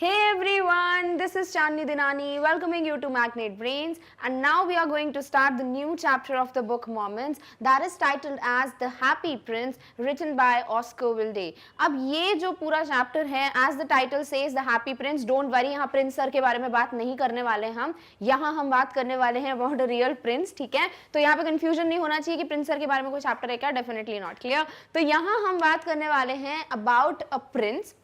Hey everyone, this is Chandni Dinani welcoming you to Magnate Brains, and now we are going to start the new chapter of the book Moments that is titled as The Happy Prince, written by Oscar Wilde. अब ये जो पूरा chapter है, as the title says, The Happy Prince, don't worry, यहाँ Prince sir के बारे में बात नहीं करने वाले हम, यहाँ हम बात करने वाले हैं अबाउट अ रियल प्रिंस, ठीक है? तो यहाँ पे कंफ्यूजन नहीं होना चाहिए कि प्रिंस सर के बारे में कोई चैप्टर है क्या, डेफिनेटली नॉट, क्लियर? तो यहाँ हम बात करने वाले हैं अबाउट अ प्रिंस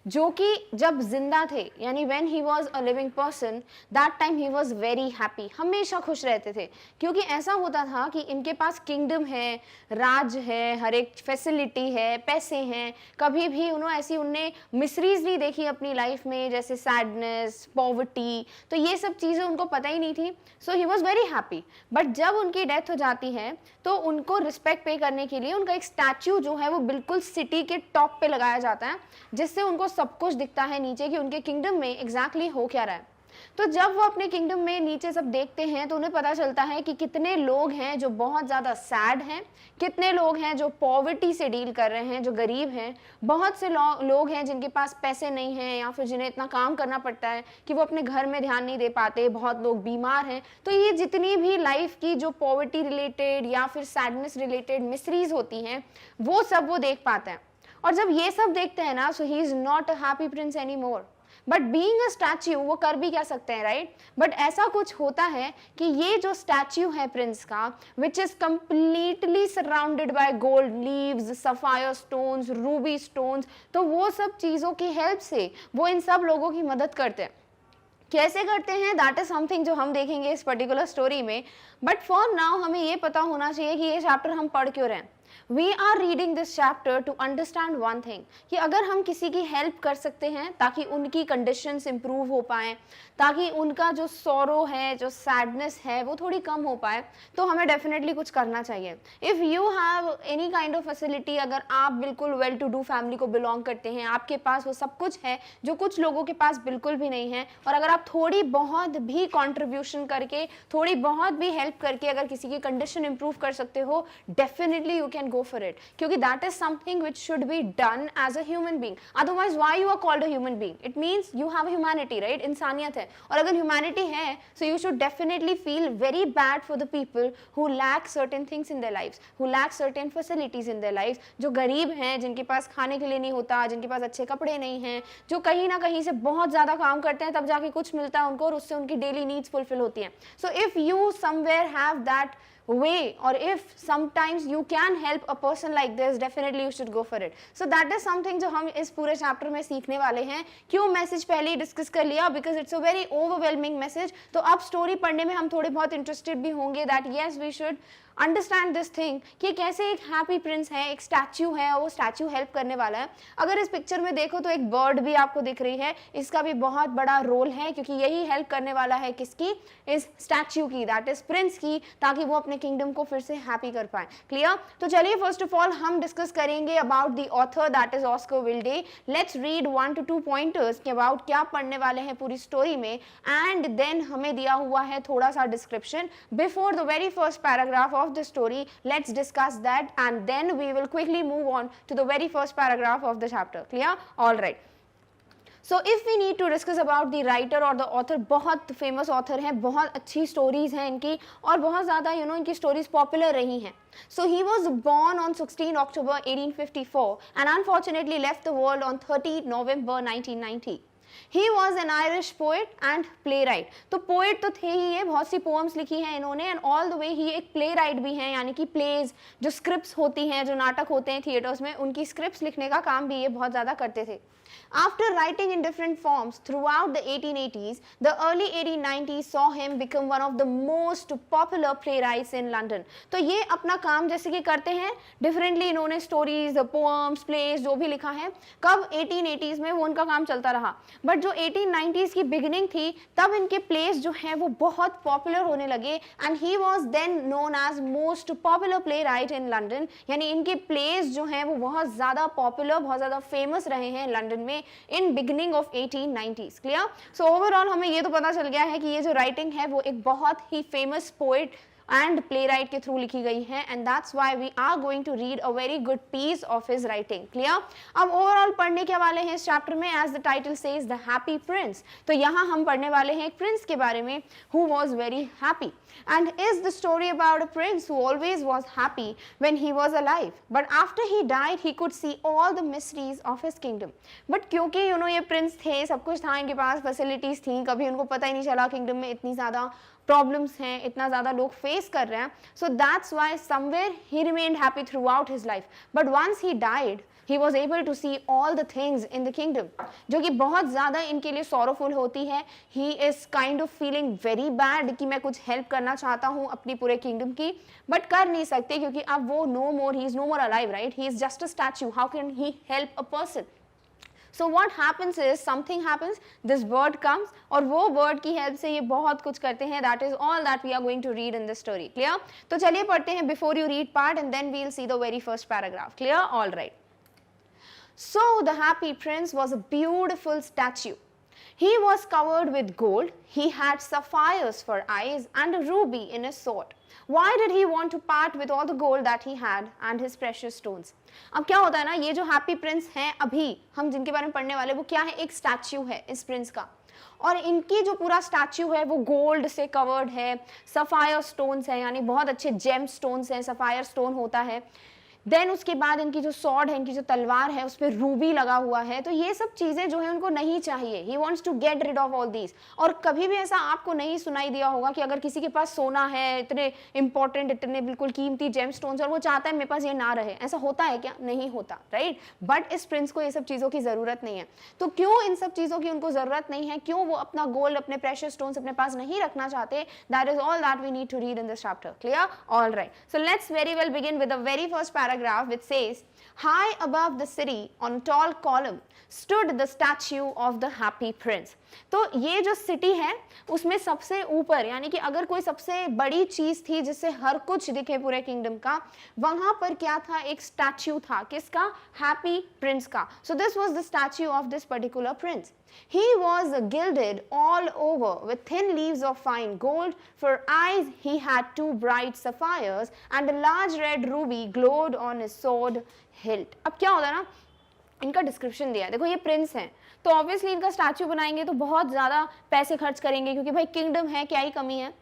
जो कि जब जिंदा थे, यानी when he was a living person, that time he was very happy, हमेशा खुश रहते थे, क्योंकि ऐसा होता था कि इनके पास किंगडम है, राज है, हर एक फैसिलिटी है, पैसे हैं, कभी भी उन्होंने मिसरीज नहीं देखी अपनी लाइफ में, जैसे सैडनेस, पॉवर्टी, तो ये सब चीज़ें उनको पता ही नहीं थी. So he was very happy. But जब उनकी डेथ हो जाती है तो उनको रिस्पेक्ट पे करने के लिए उनका एक स्टैच्यू जो है वो बिल्कुल सिटी के टॉप पे लगाया जाता है, जिससे उनको सब कुछ दिखता है नीचे कि उनके किंगडम में एग्जैक्टली हो क्या रहा है. तो जब वो अपने किंगडम में नीचे सब देखते हैं तो उन्हें पता चलता है कि कितने लोग हैं जो बहुत ज़्यादा सैड हैं, कितने लोग हैं जो पॉवर्टी से डील कर रहे हैं, जो गरीब हैं, बहुत से लोग हैं जिनके पास पैसे नहीं हैं या फिर जिन्हें इतना काम करना पड़ता है कि वो अपने घर में ध्यान नहीं दे पाते, बहुत लोग बीमार हैं. तो ये जितनी भी लाइफ की जो पॉवर्टी रिलेटेड या फिर सैडनेस रिलेटेड मिसरीज होती हैं वो सब वो देख पाते हैं. और जब ये सब देखते हैं ना, so he is not a happy prince any more. But being a statue वो कर भी क्या सकते हैं, राइट? बट ऐसा कुछ होता है कि ये जो स्टैच्यू है प्रिंस का, which is completely surrounded by gold leaves, sapphire stones, Ruby stones, तो वो सब चीज़ों की हेल्प से वो इन सब लोगों की मदद करते हैं. कैसे करते हैं, दैट इज समथिंग जो हम देखेंगे इस पर्टिकुलर स्टोरी में. बट फॉर नाउ हमें ये पता होना चाहिए कि ये चैप्टर हम पढ़ क्यों रहे हैं. We are reading this chapter to understand one thing, कि अगर हम किसी की हेल्प कर सकते हैं ताकि उनकी कंडीशंस इंप्रूव हो पाए, ताकि उनका जो सॉरो है, जो सैडनेस है वो थोड़ी कम हो पाए, तो हमें डेफिनेटली कुछ करना चाहिए. If you have any kind of facility, अगर आप बिल्कुल वेल टू डू फैमिली को बिलोंग करते हैं, आपके पास वो सब कुछ है जो कुछ लोगों के पास बिल्कुल भी नहीं है, और अगर आप थोड़ी बहुत भी कॉन्ट्रीब्यूशन करके, थोड़ी बहुत भी हेल्प करके अगर किसी की कंडीशन इंप्रूव कर सकते हो, definitely you can go for it, क्योंकि that is something which should be done as a human being. Otherwise why you are called a human being? It means you have humanity, right? इंसानियत है, और अगर humanity है so you should definitely feel very bad for the people who lack certain things in their lives, who lack certain facilities in their lives, जो गरीब हैं, जिनके पास खाने के लिए नहीं होता, जिनके पास अच्छे कपड़े नहीं हैं, जो कहीं ना कहीं से बहुत ज़्यादा काम करते हैं तब जाके कुछ मिलता है उनको और उससे उनकी डेली नीड्स फुलफिल होती हैं. So if you somewhere have that way, or if sometimes you can help a person like this, definitely you should go for it. So that is something जो हम इस पूरे चैप्टर में सीखने वाले हैं. क्यों मैसेज पहले ही डिस्कस कर लिया, because it's a very overwhelming message. तो अब स्टोरी पढ़ने में हम थोड़े बहुत इंटरेस्टेड भी होंगे that yes we should understand this thing कि कैसे एक हैप्पी प्रिंस है, एक स्टैच्यू है और वो स्टैच्यू हेल्प करने वाला है. अगर इस पिक्चर में देखो तो एक बर्ड भी आपको दिख रही है, इसका भी बहुत बड़ा रोल है क्योंकि यही हेल्प करने वाला है किसकी, इस स्टैच्यू की, दैट इज प्रिंस की, ताकि वो अपने किंगडम को फिर से हैप्पी कर पाए. क्लियर? तो चलिए फर्स्ट ऑफ ऑल हम डिस्कस करेंगे about the author, that is Oscar Wilde. Let's read 1 to 2 pointers के अबाउट क्या पढ़ने वाले हैं पूरी स्टोरी में, एंड देन हमें दिया हुआ है थोड़ा सा description before the very first paragraph of the story. Let's discuss that and then we will quickly move on to the very first paragraph of the chapter. Clear? All right. So if we need to discuss about the writer or the author, बहुत famous author हैं, बहुत अच्छी stories हैं इनकी और बहुत ज़्यादा इनकी stories popular रही हैं. So he was born on 16 October 1854 and unfortunately left the world on 30 November 1990. He was an Irish poet and playwright. तो poet तो थे ही, ये बहुत सी poems लिखी हैं इन्होंने, and all the way ही एक playwright भी हैं, यानी कि plays जो scripts होती हैं, जो नाटक होते हैं थिएटर्स में, उनकी scripts लिखने का काम भी ये बहुत ज़्यादा करते थे. After writing in different forms throughout the 1880s, the early 1890s saw him become one of the most popular playwrights in London. तो ये अपना काम जैसे कि करते हैं differently, इन्होंने stories, poems, plays जो भी लिखा है, कब 1880s में वो उनका काम चलता रहा. बट जो 1890s की बिगिनिंग थी तब इनके प्लेस जो हैं वो बहुत पॉपुलर होने लगे, and he was then known as most popular playwright in London. यानी इनके प्लेस जो हैं वो बहुत ज़्यादा पॉपुलर, बहुत ज़्यादा फेमस रहे हैं लंदन में in beginning of 1890s. Clear? So overall हमें ये तो पता चल गया है कि ये जो राइटिंग है वो एक बहुत ही famous poet and playwright के थ्रू लिखी गई है, and that's why we are going to read a very good piece of his writing. Clear? अब ओवरऑल पढ़ने के वाले हैं इस चैप्टर में, as the title says the happy prince. तो यहाँ हम पढ़ने वाले हैं एक प्रिंस के बारे में who was very happy. And is the story about a prince who always was happy when he was alive, but after he died he could see all the mysteries of his kingdom. But क्योंकि ये Prince थे, सब कुछ था इनके पास, facilities थी, कभी उनको पता ही नहीं चला किंगडम में इतनी ज़्यादा प्रॉब्लम्स हैं, इतना ज़्यादा लोग फेस कर रहे हैं. So that's why somewhere he remained happy throughout his life. But once he died he was able to see all the things in the kingdom, जो कि बहुत ज़्यादा इनके लिए sorrowful होती है. He is kind of feeling very bad कि मैं कुछ help करना चाहता हूँ अपनी पूरे kingdom की, but कर नहीं सकते क्योंकि अब वो no more, he is no more alive, right? He is just a statue. How can he help a person? So what happens is something happens, this bird comes और वो bird की help से ये बहुत कुछ करते हैं. That is all that we are going to read in this story. Clear? तो चलिए पढ़ते हैं before you read part and then we will see the very first paragraph. Clear? All right. So the happy prince was a beautiful statue. He was covered with gold, he had sapphires for eyes and a ruby in his sword. Why did he want to part with all the gold that he had and his precious stones? अब क्या होता है ना, ये जो happy Prince हैं अभी हम जिनके बारे में पढ़ने वाले, वो क्या है, एक स्टैच्यू है इस प्रिंस का, और इनकी जो पूरा स्टैच्यू है वो गोल्ड से कवर्ड है, सफायर स्टोन्स है, यानी बहुत अच्छे जेम स्टोन्स हैं, सफायर स्टोन होता है. देन उसके बाद इनकी जो सॉर्ड है, इनकी जो तलवार है, उस पर रूबी लगा हुआ है. तो ये सब चीज़ें जो है उनको नहीं चाहिए. He wants to get rid of all these. और कभी भी ऐसा आपको नहीं सुनाई दिया होगा कि अगर किसी के पास सोना है, इतने इंपॉर्टेंट, इतने बिल्कुल कीमती जेम स्टोन्स, और वो चाहता है मेरे पास ये ना रहे, ऐसा होता है क्या? नहीं होता, राइट? बट इस प्रिंस को ये सब चीज़ों की ज़रूरत नहीं है. तो क्यों इन सब चीज़ों की उनको ज़रूरत नहीं है, क्यों वो अपना गोल्ड, अपने प्रेशियस स्टोन्स अपने पास नहीं रखना चाहते, that is all that we need to read in this chapter. Clear? All right. So let's very well begin with the very first paragraph which says, high above the city on a tall column stood the statue of the happy prince. तो ये जो city है उसमें सबसे ऊपर, यानी कि अगर कोई सबसे बड़ी चीज थी जिससे हर कुछ दिखे पूरे किंगडम का, वहां पर क्या था, एक स्टैच्यू था. किसका? हैप्पी प्रिंस का. So this was the statue of this particular Prince. He was gilded all over with thin leaves of fine gold. For eyes he had two bright sapphires and a large red ruby glowed on his sword hilt. अब क्या होता है ना, इनका description दिया है. देखो ये प्रिंस हैं, तो ऑब्वियसली इनका स्टैच्यू बनाएंगे तो बहुत ज़्यादा पैसे खर्च करेंगे क्योंकि भाई किंगडम है, क्या ही कमी है.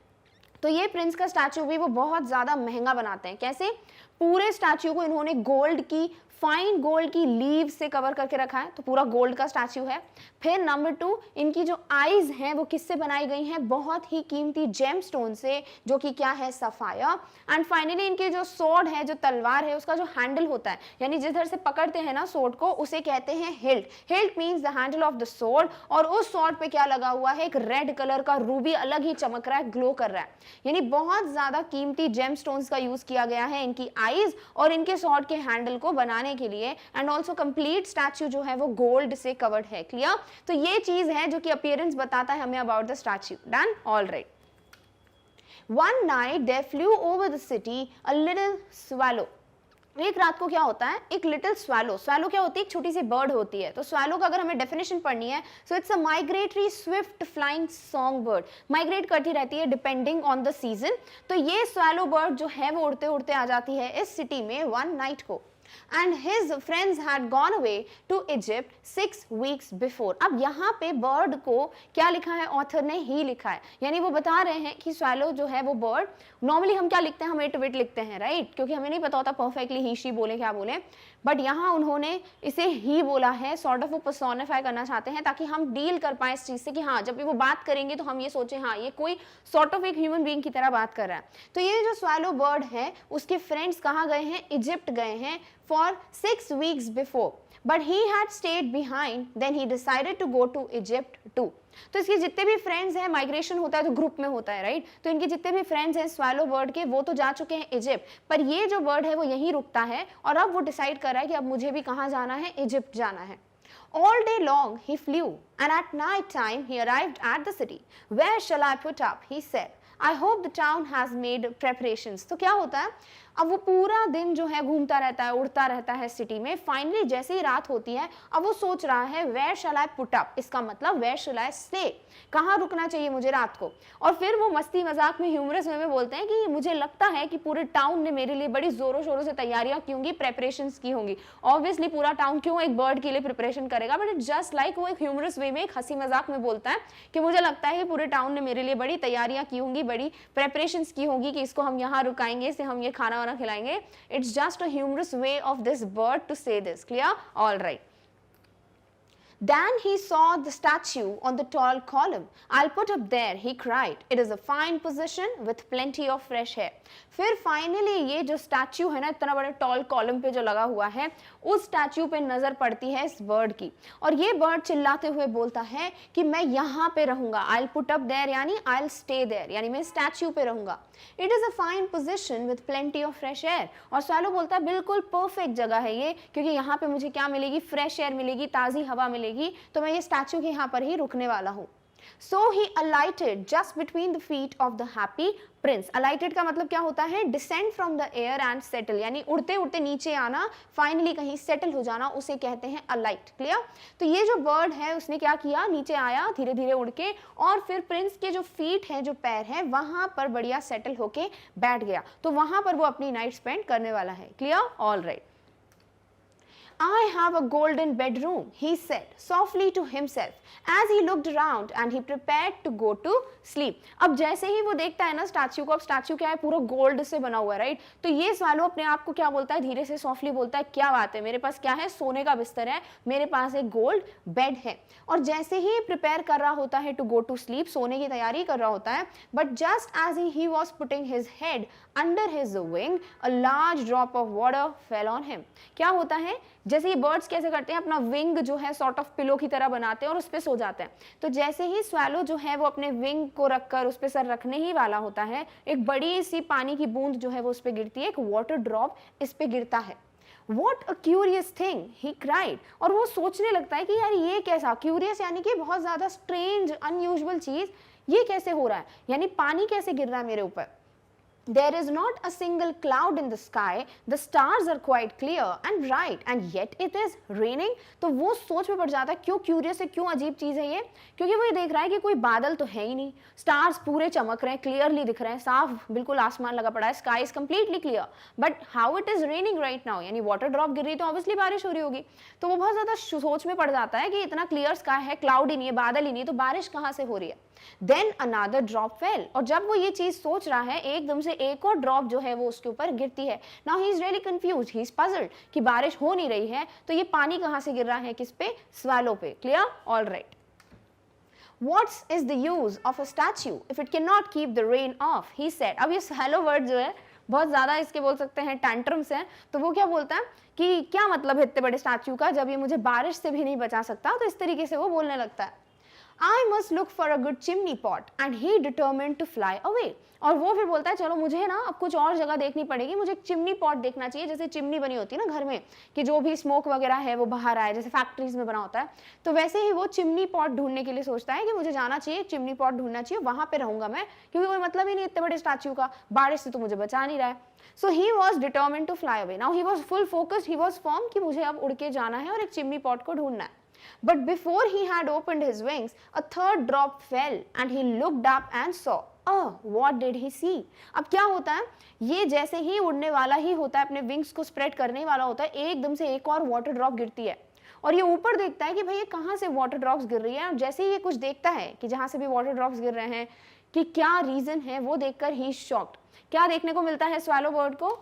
तो ये प्रिंस का स्टैच्यू भी वो बहुत ज़्यादा महंगा बनाते हैं. कैसे? पूरे स्टैच्यू को इन्होंने गोल्ड की, फाइन गोल्ड की लीव से कवर करके रखा है, तो पूरा गोल्ड का स्टैच्यू है. फिर नंबर 2, इनकी जो आईज हैं वो किससे बनाई गई हैं? बहुत ही कीमती जेम स्टोन से, जो कि क्या है? सफायर. एंड फाइनली इनकी जो स्वॉर्ड है, जो तलवार है, उसका जो हैंडल होता है, यानी जिधर से पकड़ते हैं ना स्वॉर्ड को, उसे कहते हैं hilt. Hilt means the handle of the sword. और उस स्वॉर्ड पे क्या लगा हुआ है? एक रेड कलर का रूबी अलग ही चमक रहा है, ग्लो कर रहा है. यानी बहुत ज्यादा कीमती जेम स्टोन्स का यूज किया गया है इनकी आईज और इनके स्वॉर्ड के हैंडल को बनाने के लिए. एंड ऑल्सो कंप्लीट स्टैच्यू जो है वो गोल्ड से कवर्ड है. क्लियर? तो ये चीज है जो कि अपीयरेंस बताता है हमें about the statue. Done? All right. One night there flew over the city a little swallow. एक रात को क्या होता है, एक लिटिल स्वैलो. स्वैलो क्या होती है? एक छोटी सी बर्ड होती है. तो स्वैलो का अगर हमें डेफिनेशन पढ़नी है, so it's a migratory Swift flying song bird. Migrate करती रहती है डिपेंडिंग ऑन द सीजन. तो ये स्वैलो बर्ड जो है वो उड़ते उड़ते आ जाती है इस सिटी में वन नाइट को. And his friends had gone away to Egypt 6 weeks before. अब यहाँ पे बर्ड को क्या लिखा है? ऑथर ने ही लिखा है. यानी वो बता रहे हैं कि स्वैलो जो है वो बर्ड, नॉर्मली हम क्या लिखते हैं? हम इट विट लिखते हैं, राइट? क्योंकि हमें नहीं पता होता परफेक्टली ही शी बोले क्या बोले. बट यहाँ उन्होंने इसे ही बोला है, सॉर्ट ऑफ वो पर्सोनिफाई करना चाहते हैं ताकि हम डील कर पाए इस चीज से कि हाँ जब भी वो बात करेंगे तो हम ये सोचें हाँ ये कोई सॉर्ट ऑफ एक ह्यूमन बीइंग की तरह बात कर रहा है. तो ये जो स्वैलो बर्ड है उसके फ्रेंड्स कहाँ गए हैं? इजिप्ट गए हैं for 6 weeks before, but he had stayed behind. Then he decided to go to Egypt too. तो इसके जितने भी फ्रेंड्स हैं, माइग्रेशन होता है तो ग्रुप में होता है, राइट? तो इनके जितने भी फ्रेंड्स हैं स्वैलो बर्ड के, वो तो जा चुके हैं इजिप्ट, पर ये जो बर्ड है वो यहीं रुकता है और अब वो डिसाइड कर रहा है कि अब मुझे भी कहाँ जाना है? इजिप्ट जाना है. All day long he flew, and at night time he arrived at the city. Where shall I put up? He said. I hope the town has made preparations. तो क्या होता है, अब वो पूरा दिन जो है घूमता रहता है, उड़ता रहता है सिटी में। फाइनली जैसे ही रात होती है, अब वो सोच रहा है where shall I put up, इसका मतलब वेयर शैल आई स्टे, कहाँ रुकना चाहिए मुझे रात को। और फिर वो मस्ती मजाक में ह्यूमरस वे में बोलते हैं कि मुझे लगता है कि पूरे टाउन ने मेरे लिए बड़ी जोरों शोरों से तैयारियां की होंगी, प्रेपरेशंस की होंगी। ऑब्वियसली पूरा टाउन क्यों एक बर्ड के लिए प्रिपरेशन करेगा, बट इट्स जस्ट लाइक वो एक ह्यूमरस वे में, एक हंसी मजाक में बोलता है कि मुझे लगता है कि पूरे टाउन ने मेरे लिए बड़ी तैयारियां की होंगी, बड़ी प्रेपरेशंस की होंगी कि इसको हम यहाँ रुकाएंगे, इसे हम ये खाना वाना खिलाएंगे। It's just a humorous way of this bird to say this. Clear? All right. Then he saw the statue on the tall column. I'll put up there, he cried. It is a fine position with plenty of fresh air. फिर finally ये जो statue है ना, इतना बड़ा toll column पे जो लगा हुआ है, उस स्टैच्यू पे नजर पड़ती है इस बर्ड की। और ये बर्ड चिल्लाते हुए बोलता है कि मैं यहाँ पे रहूंगा। I'll put up there यानी I'll stay there, यानी मैं स्टैच्यू पे रहूंगा। It is a fine position with plenty of fresh air. और स्वैलो बोलता है बिल्कुल परफेक्ट जगह है ये, क्योंकि यहाँ पे मुझे क्या मिलेगी, फ्रेश एयर मिलेगी, ताज़ी हवा मिलेगी, तो मैं ये स्टैच्यू के यहाँ पर ही रुकने वाला हूँ। So he alighted just between the feet of the happy prince. Alighted का मतलब क्या होता है, descend from the air and settle, यानी उड़ते उड़ते नीचे आना, फाइनली कहीं सेटल हो जाना, उसे कहते हैं alight। क्लियर? तो ये जो बर्ड है उसने क्या किया, नीचे आया धीरे धीरे उड़ के, और फिर प्रिंस के जो फीट हैं, जो पैर हैं, वहां पर बढ़िया सेटल होके बैठ गया। तो वहां पर वो अपनी नाइट स्पेंड करने वाला है। Clear? All right. I have a golden bedroom, he said softly to himself as he looked around and he prepared to go to sleep. अब जैसे ही वो देखता है ना स्टैच्यू को, अब स्टैच्यू क्या है, पूरा गोल्ड से बना हुआ है, राइट? तो ये स्वालो अपने आप को क्या बोलता है, धीरे से सॉफ्टली बोलता है, क्या बात है, मेरे पास क्या है, सोने का बिस्तर है, मेरे पास एक गोल्ड बेड है। और जैसे ही प्रिपेयर कर रहा होता है टू गो टू स्लीप, सोने की तैयारी कर रहा होता है, but just as he was putting his head under his wing, a large drop of water fell on him. क्या होता है, जैसे ये बर्ड्स कैसे करते हैं, अपना विंग जो है सॉर्ट ऑफ पिलो की तरह बनाते हैं और उस पर सो जाते हैं। तो जैसे ही स्वैलो जो है वो अपने विंग को रखकर उस पर सर रखने ही वाला होता है, एक बड़ी सी पानी की बूंद जो है वो उस पर गिरती है, एक वाटर ड्रॉप इस पे गिरता है। What a curious thing, he cried. और वो सोचने लगता है कि यार ये कैसा, क्यूरियस यानी कि बहुत ज्यादा स्ट्रेंज अनयूजुअल चीज, ये कैसे हो रहा है, यानी पानी कैसे गिर रहा है मेरे ऊपर। There is not a single cloud in the sky. The stars are quite clear and bright, and yet it is raining. तो वो सोच में पड़ जाता है, क्यों क्यूरियस है, क्यों अजीब चीज है ये, क्योंकि वो ये देख रहा है कि कोई बादल तो है ही नहीं, स्टार्स पूरे चमक रहे हैं, क्लियरली दिख रहे हैं, साफ बिल्कुल आसमान लगा पड़ा है, sky is completely clear, but how it is raining right now, यानी वाटर ड्रॉप गिर रही तो ऑब्वियसली बारिश हो रही होगी। तो वो बहुत ज्यादा सोच में पड़ जाता है कि इतना क्लियर स्काई है, क्लाउड ही नहीं है, बादल ही नहीं है, तो बारिश कहाँ से हो रही है। Then another drop fell. और जब वो ये चीज सोच रहा है, एकदम से एक और ड्रॉप जो है वो उसके ऊपर गिरती है। Now he is really confused, he is puzzled कि बारिश हो नहीं रही है, तो ये पानी कहाँ से गिर रहा है, किस पे, स्वैलो पे। Clear? All right. What is the use of a statue if it cannot keep the rain off? He said. अब ये swallow word जो है बहुत ज्यादा इसके बोल सकते हैं टैंट्रम्स हैं, तो वो क्या बोलता है कि क्या मतलब है इतने बड़े स्टैच्यू का जब ये मुझे बारिश से भी नहीं बचा सकता। तो इस तरीके से वो बोलने लगता है, I must look for a good chimney pot, and he determined to fly away. और वो फिर बोलता है चलो मुझे ना अब कुछ और जगह देखनी पड़ेगी, मुझे एक चिमनी पॉट देखना चाहिए, जैसे चिमनी बनी होती है ना घर में कि जो भी स्मोक वगैरह है वो बाहर आए, जैसे फैक्ट्रीज में बना होता है, तो वैसे ही वो चिमनी पॉट ढूंढने के लिए सोचता है कि मुझे जाना चाहिए, चिमनी पॉट ढूंढना चाहिए, वहां पे रहूंगा मैं, क्योंकि कोई मतलब ही नहीं इतने बड़े स्टैच्यू का, बारिश से तो मुझे बचा नहीं रहा है। So he was determined to fly away. Now he was full focused, he was firm कि मुझे अब उड़ के जाना है और एक चिमनी पॉट को ढूंढना है। But before he had opened his wings, a third drop fell and he looked up and saw. Oh, what did he see? अब क्या होता है, ये जैसे ही उड़ने वाला ही होता है, अपने विंग्स को स्प्रेड करने वाला होता है, एकदम से एक और वाटर ड्रॉप गिरती है और ये ऊपर देखता है कि भाई ये कहाँ से वाटर ड्रॉप्स गिर रही है। और जैसे ही ये कुछ देखता है कि जहाँ से भी वाटर ड्रॉप्स गिर रहे हैं कि क्या रीजन है, वो देखकर ही शॉक्ड। क्या देखने को मिलता है स्वैलो बर्ड को?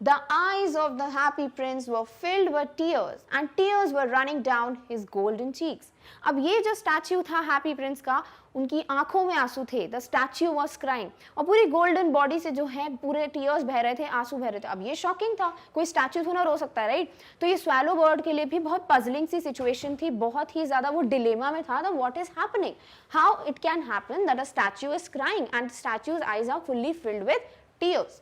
The eyes of the happy prince were filled with tears and tears were running down his golden cheeks. अब ये जो स्टैच्यू था हैप्पी प्रिंस का, उनकी आंखों में आंसू थे। The statue was crying और पूरी गोल्डन बॉडी से जो है पूरे टीयर्स बह रहे थे, आंसू बह रहे थे। अब ये शॉकिंग था, कोई स्टैच्यू थोड़ा रो सकता है, राइट? तो ये स्वैलो बर्ड के लिए भी बहुत पजलिंग सी सिचुएशन थी, बहुत ही ज्यादा वो डिलेमा में था। What is happening, how it can happen that a statue is crying and statue's eyes are fully filled with tears.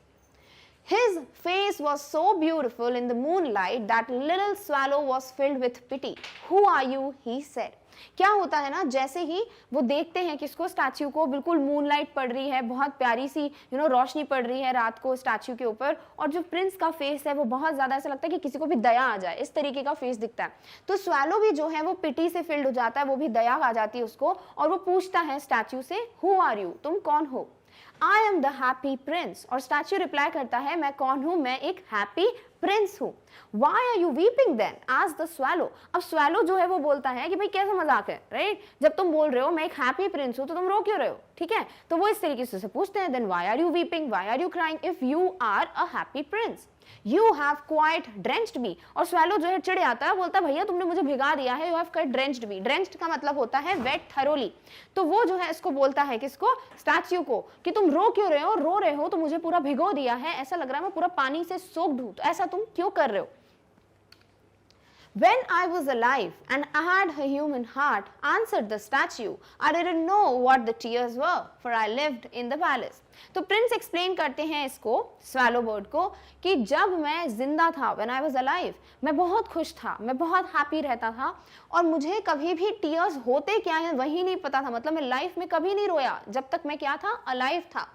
His face was so beautiful in the moonlight that little swallow was filled with pity. Who are you? He said. क्या होता है ना, जैसे ही वो देखते हैं किसको, statue को, बिल्कुल मूनलाइट पड़ रही है, बहुत प्यारी सी रोशनी पड़ रही है रात को स्टैच्यू के ऊपर, और जो प्रिंस का फेस है वो बहुत ज्यादा ऐसा लगता है कि किसी को भी दया आ जाए, इस तरीके का फेस दिखता है। तो स्वैलो भी जो है वो पिटी से फिल्ड हो जाता है, वो भी दया आ जाती है उसको, और वो पूछता है स्टैच्यू से, हु आर यू, तुम कौन हो? I am the happy prince. और स्टैच्यू रिप्लाई करता है, मैं कौन हूं, मैं एक हैप्पी प्रिंस हूं। Why are you weeping then, आज द स्वैलो। अब स्वैलो जो है वो बोलता है कि भाई कैसा मजाक है, राइट, जब तुम बोल रहे हो मैं एक हैप्पी प्रिंस हूं तो तुम रो क्यों रहे हो, ठीक है। तो वो इस तरीके से पूछते हैं, then why are you weeping, why are you crying if you are a happy prince, you have quite drenched me. और स्वैलो जो है चिढ़ आता है, बोलता है भैया तुमने मुझे भिगा दिया है, you have quite drenched me. Drenched का मतलब होता है वेट थरोली। तो वो जो है इसको बोलता है, किसको, स्टैच्यू को, कि तुम रो क्यों रहे हो, रो रहे हो तो मुझे पूरा भिगो दिया है, ऐसा लग रहा है मैं पूरा पानी से सोक्ड हूं, तो ऐसा तुम क्यों कर रहे हो? When I was alive and I had a human heart, answered the statue, I didn't know what the tears were, for I lived in the palace. तो प्रिंस एक्सप्लेन करते हैं इसको, स्वैलो बर्ड को, कि जब मैं जिंदा था, when I was alive, मैं बहुत खुश था, मैं बहुत हैप्पी रहता था, और मुझे कभी भी टीयर्स होते क्या हैं वही नहीं पता था। मतलब मैं लाइफ में कभी नहीं रोया जब तक मैं क्या था, अलाइव था।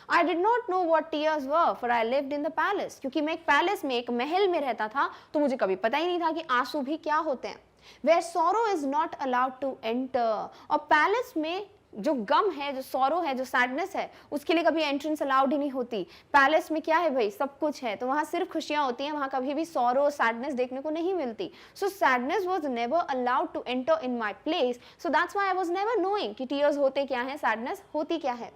I did not know what tears were, for I lived in the palace. क्योंकि मैं एक पैलेस में, एक महल में रहता था, तो मुझे कभी पता ही नहीं था कि आंसू भी क्या होते हैं। Where sorrow is not allowed to enter. और पैलेस में जो गम है, जो सॉरो है, जो सैडनेस है, उसके लिए कभी एंट्रेंस अलाउड ही नहीं होती। पैलेस में क्या है भाई, सब कुछ है, तो वहां सिर्फ खुशियां होती हैं, वहां कभी भी सॉरो, सैडनेस देखने को नहीं मिलती। So sadness was never allowed to enter in my place, so that's why I was never knowing कि टीयर्स होते क्या है, सैडनेस होती क्या है।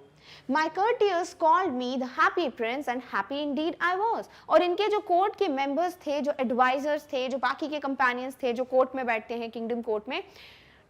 My courtiers called me the happy prince and happy indeed I was. और इनके जो कोर्ट के मेंबर्स थे, जो एडवाइजर्स थे, जो बाकी के कंपेनियंस थे, जो कोर्ट में बैठते हैं, किंगडम कोर्ट में,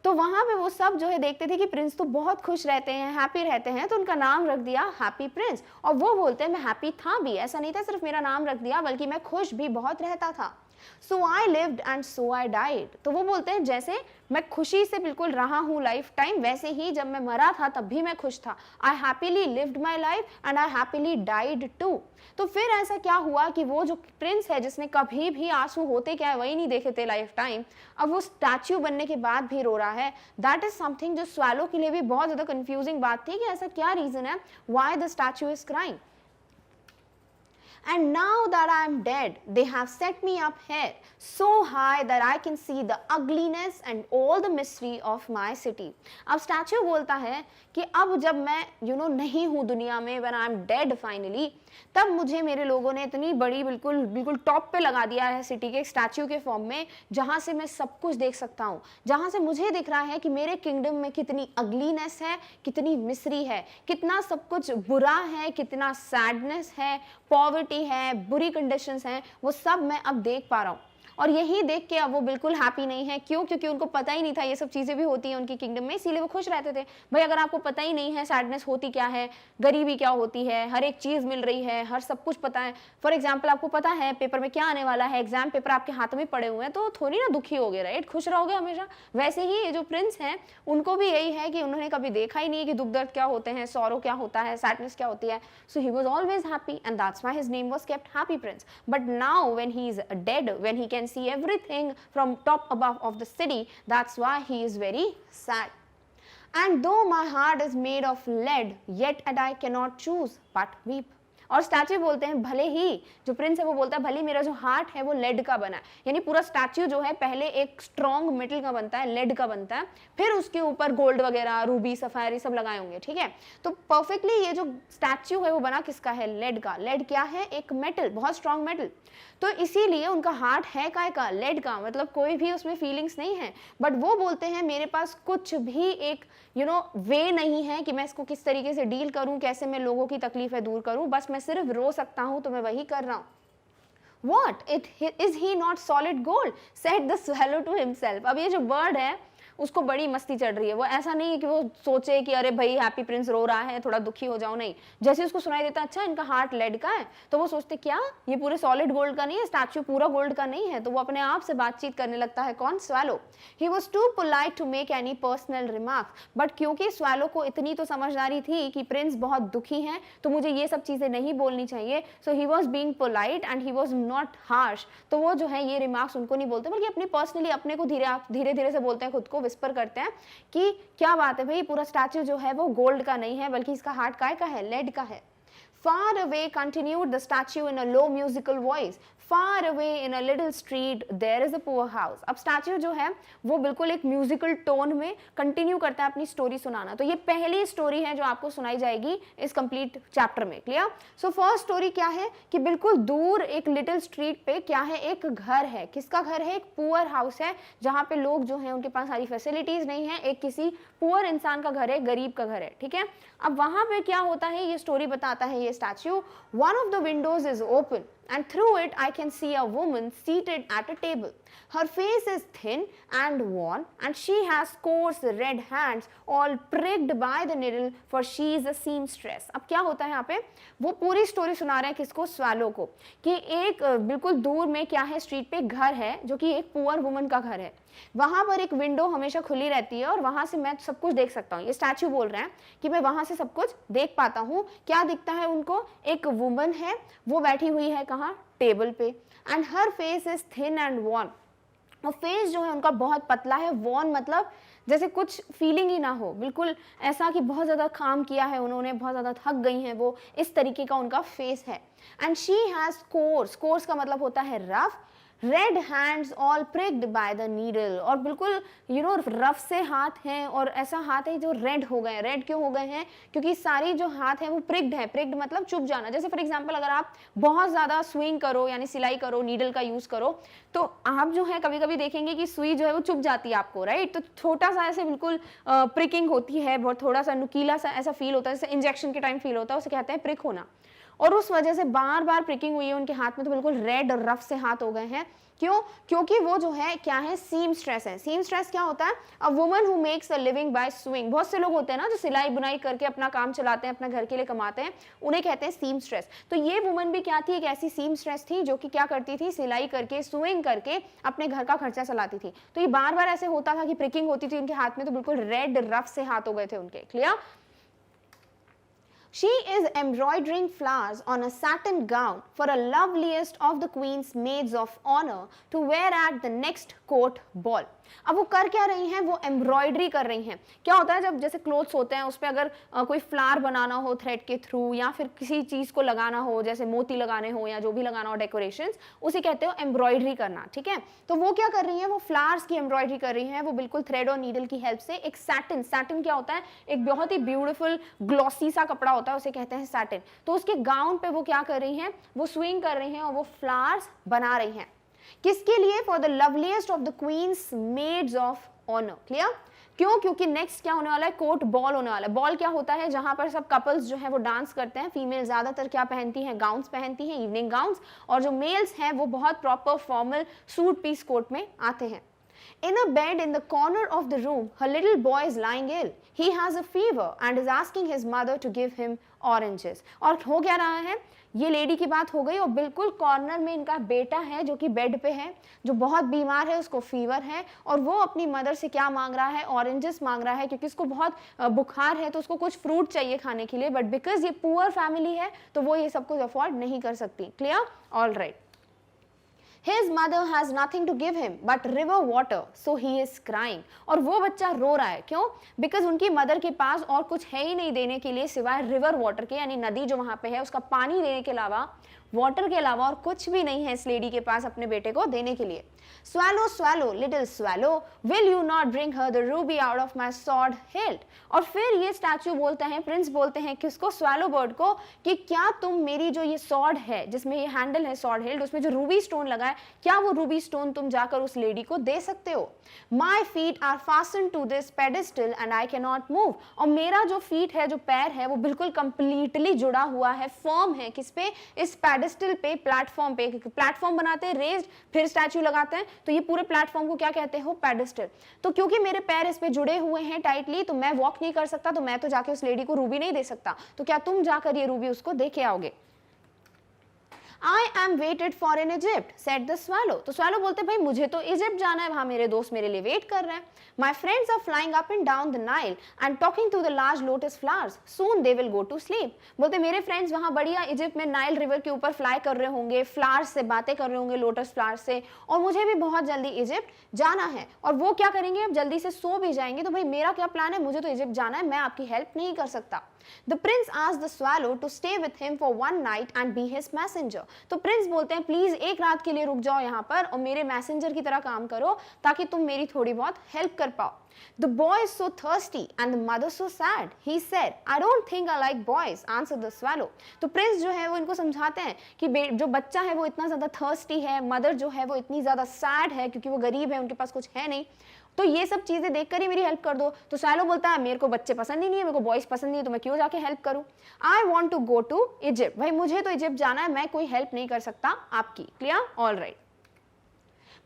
तो वहां पे वो सब जो है देखते थे कि प्रिंस तो बहुत खुश रहते हैं, हैप्पी रहते हैं, तो उनका नाम रख दिया हैप्पी प्रिंस। और वो बोलते हैं मैं हैप्पी था भी, ऐसा नहीं था सिर्फ मेरा नाम रख दिया, बल्कि मैं खुश भी बहुत रहता था। So I lived and so I died. तो वो बोलते हैं जैसे मैं खुशी से बिल्कुल रहा हूँ लाइफ टाइम, वैसे ही जब मैं मरा था तब भी मैं खुश था। I happily lived my life and I happily died too. तो फिर ऐसा क्या हुआ कि वो जो प्रिंस है, जिसने कभी भी आंसू होते क्या है वही नहीं देखे थे लाइफ टाइम, अब वो स्टैच्यू बनने के बाद भी रो रहा है। दैट इज समथिंग जो स्वैलो के लिए भी बहुत ज्यादा कंफ्यूजिंग बात थी कि ऐसा क्या रीजन है, why the statue is crying. And now that I am dead, they have set me up here so high that I can see the ugliness and all the mystery of my city. अब statue बोलता है कि अब जब मैं नहीं हूँ दुनिया में, when I am dead finally, तब मुझे मेरे लोगों ने इतनी बड़ी बिल्कुल टॉप पे लगा दिया है सिटी के, स्टैच्यू के फॉर्म में, जहां से मैं सब कुछ देख सकता हूँ, जहां से मुझे दिख रहा है कि मेरे किंगडम में कितनी अगलीनेस है, कितनी मिस्री है, कितना सब कुछ बुरा है, कितना सैडनेस है, पॉवर्टी है, बुरी कंडीशंस हैं, वो सब मैं अब देख पा रहा हूँ। और यही देख के अब वो बिल्कुल हैप्पी नहीं है। क्यों? क्योंकि उनको पता ही नहीं था ये सब चीजें भी होती हैं उनकी किंगडम में, इसीलिए वो खुश रहते थे। भाई अगर आपको पता ही नहीं है सैडनेस होती क्या है, गरीबी क्या होती है, हर एक चीज मिल रही है, हर सब कुछ पता है, फॉर एग्जाम्पल आपको पता है पेपर में क्या आने वाला है, एग्जाम पेपर आपके हाथ में पड़े हुए हैं, तो थोड़ी ना दुखी हो गए, राइट, खुश रहोगे हमेशा। वैसे ही ये जो प्रिंस हैं उनको भी यही है कि उन्होंने कभी देखा ही नहीं कि दुख दर्द क्या होते हैं, सॉरो क्या होता है, सैडनेस क्या होती है। So he was always happy and that's why his name was kept happy prince. But now when he is dead, when he can see everything from top above of the city, that's why he is very sad. And though my heart is made of lead, yet I cannot choose but weep. और statue बोलते हैं भले ही, जो Prince है वो बोलता है भले मेरा जो हार्ट है वो लेड का बना है, यानी पूरा स्टैच्यू जो है पहले एक स्ट्रॉन्ग मेटल का बनता है, लेड का बनता है, फिर उसके ऊपर गोल्ड वगैरह, रूबी, सफायर ये सब लगाए होंगे, ठीक है। तो परफेक्टली ये जो स्टैच्यू है वो बना किसका है, लेड का। लेड क्या है, एक मेटल, बहुत स्ट्रॉन्ग मेटल। तो इसीलिए उनका हार्ट है काय का, लेड का, मतलब कोई भी उसमें फीलिंग्स नहीं है। बट वो बोलते हैं मेरे पास कुछ भी एक वे नहीं है कि मैं इसको किस तरीके से डील करूं, कैसे मैं लोगों की तकलीफें दूर करूं, बस मैं सिर्फ रो सकता हूं, तो मैं वही कर रहा हूं। What? Is he not solid gold? Said the swallow to himself. अब ये जो बर्ड है उसको बड़ी मस्ती चढ़ रही है। वो ऐसा नहीं है कि वो सोचे कि अरे भाई हैप्पी प्रिंस रो रहा है, थोड़ा दुखी हो जाओ, नहीं। जैसे उसको सुनाई देता अच्छा इनका हार्ट लेड का है, तो वो सोचते क्या ये पूरे सॉलिड गोल्ड का नहीं है, स्टैच्यू पूरा गोल्ड का नहीं है। तो वो अपने आप से बातचीत करने लगता है, कौन, swallow. He was too polite to make any personal remarks, but क्योंकि स्वैलो को इतनी तो समझदारी थी कि प्रिंस बहुत दुखी है, तो मुझे ये सब चीजें नहीं बोलनी चाहिए। So he was being polite and he was not harsh. तो वो जो है ये रिमार्क्स उनको नहीं बोलते, बल्कि अपने पर्सनली अपने को धीरे धीरे से बोलते हैं खुद को, विस्पर करते हैं कि क्या बात है भाई, पूरा स्टैच्यू जो है वो गोल्ड का नहीं है बल्कि इसका हार्ट काय का है, लेड का है। Far away continued the statue in a low musical voice. Far away in a little street there is a poor house. अब स्टैच्यू जो है वो बिल्कुल एक म्यूजिकल टोन में कंटिन्यू करता है अपनी स्टोरी सुनाना। तो ये पहली स्टोरी है जो आपको सुनाई जाएगी इस कंप्लीट चैप्टर में। क्लियर? सो फर्स्ट स्टोरी क्या है कि बिल्कुल दूर एक लिटिल स्ट्रीट पे क्या है, एक घर है। किसका घर है? एक पुअर हाउस है जहाँ पे लोग जो है उनके पास सारी फैसिलिटीज नहीं है, एक किसी पुअर इंसान का घर है, गरीब का घर है। ठीक है, अब वहां पे क्या होता है ये स्टोरी बताता है ये statue. One of the Windows is open and through it I can see a woman seated at a table. Her face is thin and worn and she has coarse red hands all pricked by the needle for she is a seamstress. अब क्या होता है यहाँ पे, वो पूरी story सुना रहे हैं किसको? स्वैलो को, कि एक बिल्कुल दूर में क्या है, स्ट्रीट पे घर है जो कि एक पुअर वुमन का घर है। वहां पर एक विंडो हमेशा खुली रहती है और वहां से मैं सब कुछ देख सकता हूँ। ये स्टैच्यू बोल रहे हैं कि मैं वहां से सब कुछ देख पाता हूँ। क्या दिखता है उनको? एक वुमन है, वो बैठी हुई है कहाँ? टेबल पे। And her face is thin and worn, और फेस जो है उनका बहुत पतला है। वॉर्न मतलब जैसे कुछ फीलिंग ही ना हो, बिल्कुल ऐसा कि बहुत ज़्यादा काम किया है उन्होंने, बहुत ज़्यादा थक गई हैं वो, इस तरीके का उनका फेस है। And she has coarse, coarse का मतलब होता है rough, red hands all pricked by the needle, और बिल्कुल रफ से हाथ हैं, और ऐसा हाथ है जो रेड हो गए। रेड क्यों हो गए हैं? क्योंकि सारी जो हाथ है वो प्रिक्ड है। प्रिक्ड मतलब चुभ जाना। जैसे फॉर एग्जांपल अगर आप बहुत ज़्यादा स्विंग करो यानी सिलाई करो, नीडल का यूज़ करो, तो आप जो है कभी कभी देखेंगे कि सुई जो है वो चुभ जाती है आपको, राइट? तो छोटा सा ऐसे बिल्कुल प्रिकिंग होती है, बहुत थोड़ा सा नुकीला सा ऐसा फील होता है, जैसे इंजेक्शन के टाइम फील होता है, उसे कहते हैं प्रिक होना। और उस वजह से बार बार प्रिकिंग हुई है उनके हाथ में, तो बिल्कुल रेड और रफ से हाथ हो गए हैं। क्यों? क्योंकि वो जो है क्या है, सीम स्ट्रेस है। सीम स्ट्रेस क्या होता है? A woman who makes a living by swing. बहुत से लोग होते हैं ना जो सिलाई बुनाई करके अपना काम चलाते हैं, अपना घर के लिए कमाते हैं, उन्हें कहते हैं सीम स्ट्रेस। तो ये वुमन भी क्या थी? एक ऐसी सीम स्ट्रेस थी जो कि क्या करती थी? सिलाई करके, स्विंग करके अपने घर का खर्चा चलाती थी। तो ये बार बार ऐसे होता था कि प्रिकिंग होती थी उनके हाथ में, तो बिल्कुल रेड रफ से हाथ हो गए थे उनके। Clear? She is embroidering flowers on a satin gown for a loveliest of the queen's maids of honor to wear at the next court ball. अब वो कर क्या रही हैं? वो एम्ब्रॉयडरी कर रही हैं। क्या होता है जब जैसे क्लोथ्स होते हैं उस पर अगर कोई फ्लावर बनाना हो थ्रेड के थ्रू, या फिर किसी चीज़ को लगाना हो, जैसे मोती लगाने हो या जो भी लगाना हो डेकोरेशंस, उसे कहते हो एम्ब्रॉयडरी करना। ठीक है, तो वो क्या कर रही हैं? वो फ्लावर्स की एम्ब्रॉयडरी कर रही हैं। वो बिल्कुल थ्रेड और नीडल की हेल्प से एक सैटिन, सैटिन क्या होता है? एक बहुत ही ब्यूटीफुल ग्लॉसी सा कपड़ा होता है, उसे कहते हैं सैटिन। तो उसके गाउन पे वो क्या कर रही हैं? वो स्विंग कर रही हैं और वो फ्लावर्स बना रही हैं। किसके लिए? For the loveliest of the queen's maids of honour. Clear? क्यों? क्योंकि नेक्स्ट क्या होने वाला है? कोर्ट बॉल होने वाला है। बॉल क्या होता है? जहां पर सब कपल्स जो है वो डांस करते हैं। फीमेल ज्यादातर क्या पहनती हैं? गाउन्स पहनती हैं, इवनिंग गाउन्स, और जो मेल्स हैं वो बहुत proper formal suit piece coat में आते हैं। In a bed in the corner of the room, her little boy is lying ill. He has a fever and is asking his mother to give him oranges. और हो क्या रहा है? ये lady की बात हो गई, और बिल्कुल कॉर्नर में इनका बेटा है जो कि बेड पे है, जो बहुत बीमार है, उसको फीवर है, और वो अपनी मदर से क्या मांग रहा है? ऑरेंजेस मांग रहा है, क्योंकि उसको बहुत बुखार है, तो उसको कुछ फ्रूट चाहिए खाने के लिए। बट बिकॉज ये पुअर फैमिली है तो वो ये सब कुछ अफोर्ड नहीं कर सकती। Clear? All right. His mother has nothing to give him but river water, so he is crying. और वो बच्चा रो रहा है। क्यों? बिकॉज उनकी मदर के पास और कुछ है ही नहीं देने के लिए सिवाय रिवर वाटर के, यानी नदी जो वहां पे है उसका पानी देने के अलावा, वाटर के अलावा और कुछ भी नहीं है इस लेडी के पास अपने बेटे को देने के लिए। Swallow, swallow, little swallow, will you not bring her the ruby out of my sword hilt? और फिर ये स्टैचू बोलते हैं, प्रिंस बोलते हैं किसको? स्वैलो बर्ड को, कि क्या तुम मेरी जो ये स्वॉर्ड है जिसमें ये हैंडल है स्वॉर्ड हिल्ट, उसमें जो रूबी स्टोन लगा है, क्या वो रूबी स्टोन तुम जाकर उस लेडी को दे सकते हो? My feet are fastened to this pedestal and I cannot move. और मेरा जो फीट है, जो पैर है, वो बिल्कुल कंप्लीटली जुड़ा हुआ है, फर्म है। किस पे? इस पेडेस्टल पे, प्लेटफॉर्म पे। प्लेटफॉर्म बनाते हैं रेज्ड, फिर स्टैचू लगाते हैं, तो ये पूरे प्लेटफॉर्म को क्या कहते हो? पेडेस्टल। तो क्योंकि मेरे पैर इस पे जुड़े हुए हैं टाइटली, तो मैं वॉक नहीं कर सकता, तो मैं तो जाके उस लेडी को रूबी नहीं दे सकता। तो क्या तुम जाकर ये रूबी उसको दे के आओगे? I am waited for in Egypt said the swallow. तो स्वैलो बोलते भाई मुझे तो इजिप्ट जाना है, वहां मेरे दोस्त मेरे लिए वेट कर रहे हैं। My friends are flying up and down the Nile and talking to the large lotus flowers, soon they will go to sleep. बोलते मेरे फ्रेंड्स वहां बढ़िया इजिप्ट में नाइल रिवर के ऊपर फ्लाई कर रहे होंगे, फ्लावर्स से बातें कर रहे होंगे, लोटस फ्लावर्स से, और मुझे भी बहुत जल्दी इजिप्ट जाना है। और वो क्या करेंगे, अब जल्दी से सो भी जाएंगे। तो भाई मेरा क्या प्लान है, मुझे तो इजिप्ट जाना है, मैं आपकी हेल्प नहीं कर सकता। The prince asked the swallow to stay with him for one night and be his messenger. तो प्रिंस बोलते हैं प्लीज एक रात के लिए रुक जाओ यहाँ पर और मेरे मैसेंजर की तरह काम करो ताकि तुम मेरी थोड़ी बहुत हेल्प कर पाओ। The boy is so thirsty and the mother so sad. He said, I don't think I like boys, answered the swallow. तो प्रिंस जो है वो इनको समझाते हैं कि जो बच्चा है वो इतना ज्यादा थर्स्टी है, मदर जो है वो इतनी ज्यादा सैड है क्योंकि वो गरीब है, उनके पास कुछ है नहीं, तो ये सब चीजें देखकर ही मेरी हेल्प कर दो। तो स्वैलो बोलता है मेरे को बच्चे पसंद ही नहीं है, मेरे को बॉयज पसंद नहीं है, तो मैं क्यों जाके हेल्प करूं। I want to go to Egypt, भाई मुझे तो इजिप्ट जाना है, मैं कोई हेल्प नहीं कर सकता आपकी। Clear? All right.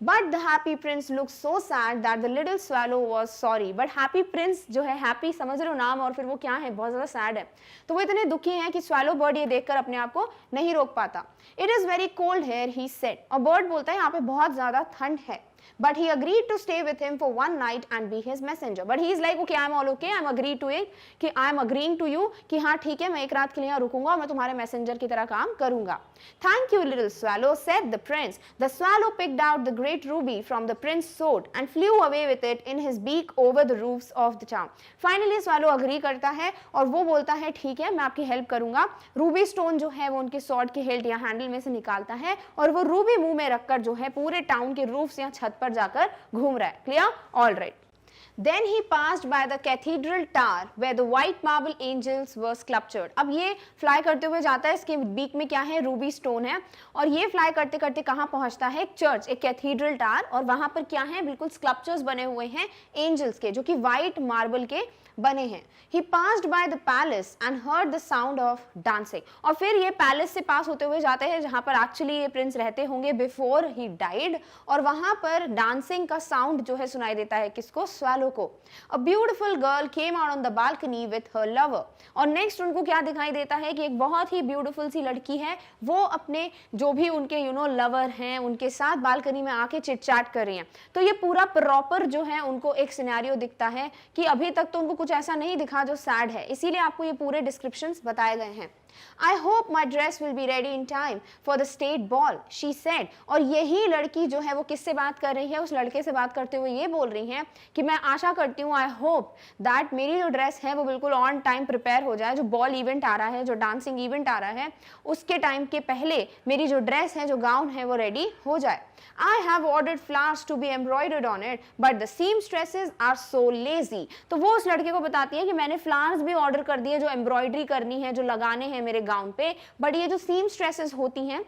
But the happy prince looked so sad that the little swallow was sorry. But happy prince जो है, happy समझ रहे हो नाम, और फिर वो क्या है, बहुत ज़्यादा sad है, तो वो इतने दुखी हैं कि swallow bird ये देखकर अपने आप को नहीं रोक पाता। It is very cold here, he said. और bird बोलता है यहाँ पे बहुत ज़्यादा ठंड है। But he agreed to stay with him for one night and be his messenger. But he is like, okay, I'm all okay, I'm agreed to it, कि I'm agreeing to you कि हाँ ठीक है, मैं एक रात के लिए यहाँ रुकूंगा और मैं तुम्हारे मैसेंजर की तरह काम करूंगा। Thank you, little swallow, said the prince. The swallow picked out the great ruby from the prince's sword and flew away with it in his beak over the roofs of the town. Finally, swallow agree करता है और वो बोलता है ठीक है, मैं आपकी हेल्प करूंगा। रूबी स्टोन जो है वो उनके स्वॉर्ड के हिल्ट या हैंडल में से निकालता है और वो रूबी मुंह में रखकर जो है पूरे टाउन के रूफ्स या छत पर जाकर घूम रहा है। Clear? All right. Then he passed by the cathedral tower where the white marble angels were sculptured. अब ये फ्लाई करते हुए जाता है, इसके बीक में क्या है, रूबी स्टोन है, और ये फ्लाई करते करते कहाँ पहुंचता है, एक चर्च, एक कैथीड्रल टावर, और वहां पर क्या है, बिल्कुल स्कल्पचर्स बने हुए हैं एंजल्स के, जो कि व्हाइट मार्बल के बने हैं। He passed by the palace and heard the sound of dancing. और फिर ये पैलेस से पास होते हुए जाते हैं जहां पर एक्चुअली ये प्रिंस रहते होंगे बिफोर ही डाइड, और वहां पर डांसिंग का साउंड जो है सुनाई देता है किसको, स्वैलो को। A beautiful girl came out on the balcony with her lover. और नेक्स्ट उनको क्या दिखाई देता है कि एक बहुत ही ब्यूटीफुल सी लड़की है, वो अपने जो भी उनके लवर हैं उनके साथ बालकनी में आके चिट चैट कर रही हैं। तो ये पूरा प्रॉपर जो है उनको एक सिनेरियो दिखता है कि अभी तक तो उनको कुछ ऐसा नहीं दिखा जो सैड है, इसीलिए आपको ये पूरे डिस्क्रिप्शंस बताए गए हैं। I hope my dress will be ready in time for the state ball, she said. और यही लड़की जो है वो किससे बात कर रही है, उस लड़के से बात करते हुए ये बोल रही है कि मैं आशा करती हूँ, I hope that मेरी जो ड्रेस है वो बिल्कुल ऑन टाइम प्रिपेयर हो जाए, जो बॉल इवेंट आ रहा है, जो डांसिंग इवेंट आ रहा है, उसके टाइम के पहले मेरी जो ड्रेस है, जो गाउन है, वो रेडी हो जाए। I have ordered flowers to be embroidered on it, but the seamstresses are so lazy. तो वो उस लड़के को बताती है कि मैंने फ्लावर्स भी ऑर्डर कर दिए जो एम्ब्रॉयडरी करनी है, जो लगाने हैं मेरे गाउन पे, बट ये जो सीमस्ट्रेसेस होती हैं,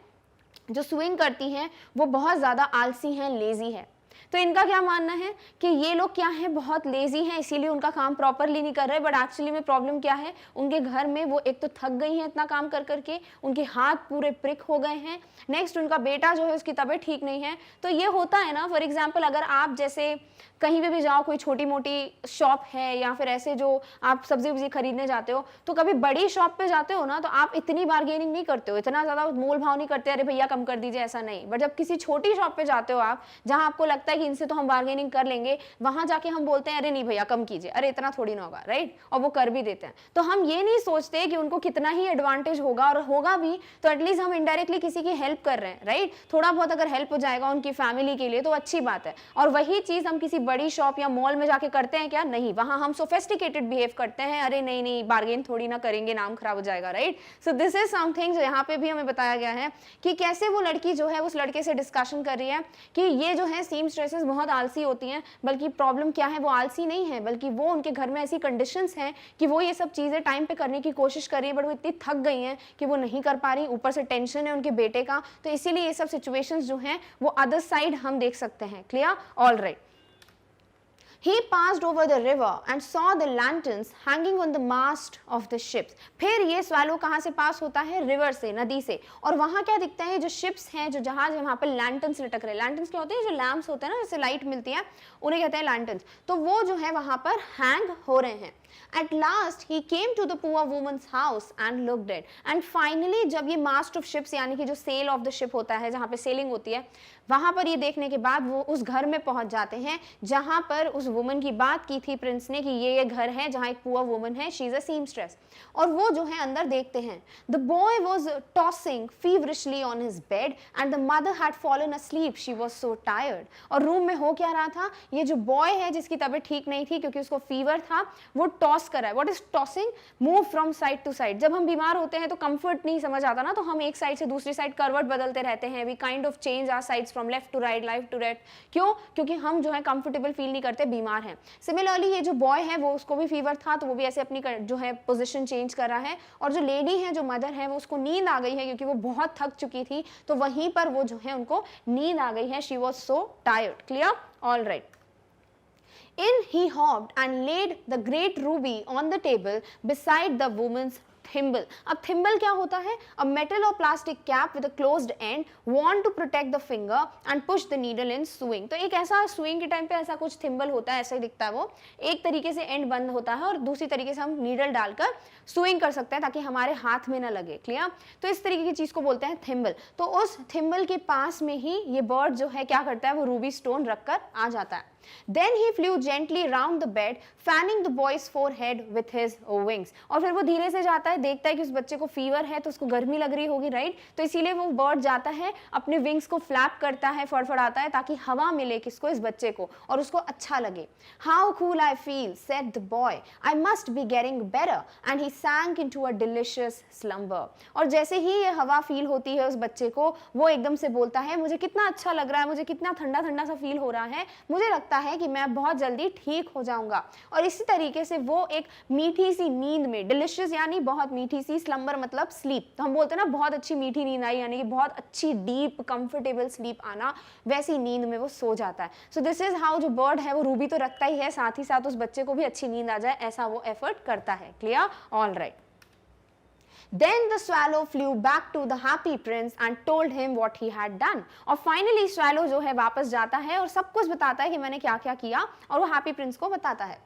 जो स्विंग करती हैं, वो बहुत ज़्यादा आलसी हैं, लेजी है। तो इनका क्या मानना है कि ये लोग क्या है, बहुत लेजी हैं, इसीलिए उनका काम प्रॉपरली नहीं कर रहे, बट एक्चुअली में प्रॉब्लम क्या है, उनके घर में वो एक तो थक गई हैं इतना काम कर करके, उनके हाथ पूरे प्रिक हो गए हैं, नेक्स्ट उनका बेटा जो है उसकी तबीयत ठीक नहीं है। तो ये होता है ना, फॉर एग्जाम्पल अगर आप जैसे कहीं पे भी जाओ, कोई छोटी मोटी शॉप है या फिर ऐसे जो आप सब्जी वब्जी खरीदने जाते हो, तो कभी बड़ी शॉप पे जाते हो ना, तो आप इतनी बार्गेनिंग नहीं करते हो, इतना ज़्यादा मोल भाव नहीं करते, अरे भैया कम कर दीजिए, ऐसा नहीं। बट जब किसी छोटी शॉप पे जाते हो आप, जहाँ आपको लगता है कि इनसे तो हम बार्गेनिंग कर लेंगे, वहाँ जाके हम बोलते हैं अरे नहीं भैया कम कीजिए, अरे इतना थोड़ी ना होगा, राइट, और वो कर भी देते हैं। तो हम ये नहीं सोचते कि उनको कितना ही एडवांटेज होगा, और होगा भी तो एटलीस्ट हम इनडायरेक्टली किसी की हेल्प कर रहे हैं, राइट, थोड़ा बहुत अगर हेल्प हो जाएगा उनकी फैमिली के लिए तो अच्छी बात है। और वही चीज़ हम किसी बड़ी शॉप या मॉल में जाके करते हैं क्या, नहीं, वहां हम सोफिस्टिकेटेड बिहेव करते हैं, अरे नहीं नहीं बार्गेन थोड़ी ना करेंगे, नाम खराब हो जाएगा, right. So this is something जो यहाँ पे भी हमें बताया गया है कि कैसे वो लड़की जो है उस लड़के से डिस्कशन कर रही है कि ये जो है सीमस्ट्रेसेस बहुत आलसी होती हैं, बल्कि प्रॉब्लम क्या है, वो आलसी नहीं है, बल्कि वो उनके घर में ऐसी कंडीशंस हैं कि वो ये सब चीजें टाइम पे करने की कोशिश कर रही है, बट वो इतनी थक गई हैं कि वो नहीं कर पा रही, ऊपर से टेंशन है उनके बेटे का, तो इसीलिए ये सब सिचुएशंस जो हैं वो अदर साइड हम देख सकते हैं। Clear? All right. He passed over the river and saw the lanterns hanging on the mast of the ships. फिर ये स्वैलो कहाँ से पास होता है, रिवर से, नदी से, और वहाँ क्या दिखता है, जो शिप्स हैं, जो जहाज है, वहाँ पर लैंटर्न्स लटक रहे हैं। लैंटर्न्स क्या होते हैं, जो लैम्प्स होते हैं ना, जैसे लाइट मिलती है, उन्हें कहते हैं लैंटर्न्स। तो वो जो है वहाँ पर हैंग हो रहे हैं। At last he came to the poor woman's house and looked it. And finally जब ये mast of ships यानी कि जो sail of the ship होता है, जहाँ पे sailing होती है, वहां पर ये देखने के बाद वो उस घर में पहुंच जाते हैं जहां पर उस वुमन की बात की थी प्रिंस ने कि ये घर है जहां एक पुअर वुमन है, शी इज अ सीमस्ट्रेस। और वो जो है अंदर देखते हैं, the boy was tossing feverishly on his bed and the mother had fallen asleep, she was so tired. और रूम में हो क्या रहा था, ये जो बॉय है जिसकी तबीयत ठीक नहीं थी क्योंकि उसको फीवर था, वो टॉस कर रहा है। What is tossing? Move from side to side. जब हम बीमार होते हैं तो कंफर्ट नहीं समझ आता ना, तो हम एक साइड से दूसरी साइड करवट बदलते रहते हैं, we kind of change our sides from left to right, left to right. क्यों? क्योंकि हम जो है कंफर्टेबल फील नहीं करते, बीमार हैं। सिमिलरली ये जो बॉय है वो, उसको भी फीवर था, तो वो भी ऐसे अपनी जो है पोजीशन चेंज कर रहा है। और जो लेडी है, जो मदर है, वो उसको नींद आ गई है क्योंकि वो बहुत थक चुकी थी, तो वहीं पर वो जो है उनको नींद आ गई है, she was so tired. Clear? All right. In he hopped and laid the great ruby on the table beside the woman's thimble. अब thimble क्या होता है? A metal or plastic cap with a closed end worn to protect the finger and push the needle in sewing. तो एक ऐसा sewing के time पे ऐसा कुछ thimble होता है, ऐसा ही दिखता है वो, एक तरीके से एंड बंद होता है और दूसरी तरीके से हम नीडल डालकर सुइंग कर सकते हैं ताकि हमारे हाथ में ना लगे। क्लियर? तो इस तरीके की चीज को बोलते हैं थिम्बल। तो उस थिम्बल के पास में ही ये बर्ड जो है क्या करता है, वो रूबी स्टोन रखकर आ जाता है। Then he flew gently round the bed, fanning the boy's forehead with his wings. और फिर वो धीरे से जाता है, देखता है कि उस बच्चे को फीवर है तो उसको गर्मी लग रही होगी, राइट? तो इसीलिए वो बर्ड जाता है, अपने विंग्स को फ्लैप करता है, फड़फड़ाता है ताकि हवा मिले किसको, इस बच्चे को, और उसको अच्छा लगे। How cool I feel, said the boy. I must be getting better. And he sank into a delicious slumber. और जैसे ही ये हवा फील होती है उस बच्चे को, वो एकदम से बोलता है, मुझे कितना अच्छा लग रहा है, मुझे कितना ठंडा ठंडा सा फील हो रहा है, मुझे लगता है कि मैं बहुत जल्दी ठीक हो जाऊंगा। और इसी तरीके से वो एक मीठी सी नींद में, डिलिशियस यानी बहुत मीठी सी, स्लम्बर मतलब स्लीप, तो हम बोलते हैं ना बहुत अच्छी मीठी नींद आई, यानी कि बहुत अच्छी डीप कंफर्टेबल स्लीप आना, वैसी नींद में वो सो जाता है। सो दिस इज हाउ जो बर्ड है वो रूबी तो रखता ही है, साथ ही साथ उस बच्चे को भी अच्छी नींद आ जाए, ऐसा वो एफर्ट करता है। Clear? All right. Then the swallow flew back to the happy prince and told him what he had done. और finally swallow जो है वापस जाता है और सब कुछ बताता है कि मैंने क्या क्या किया, और वो happy prince को बताता है।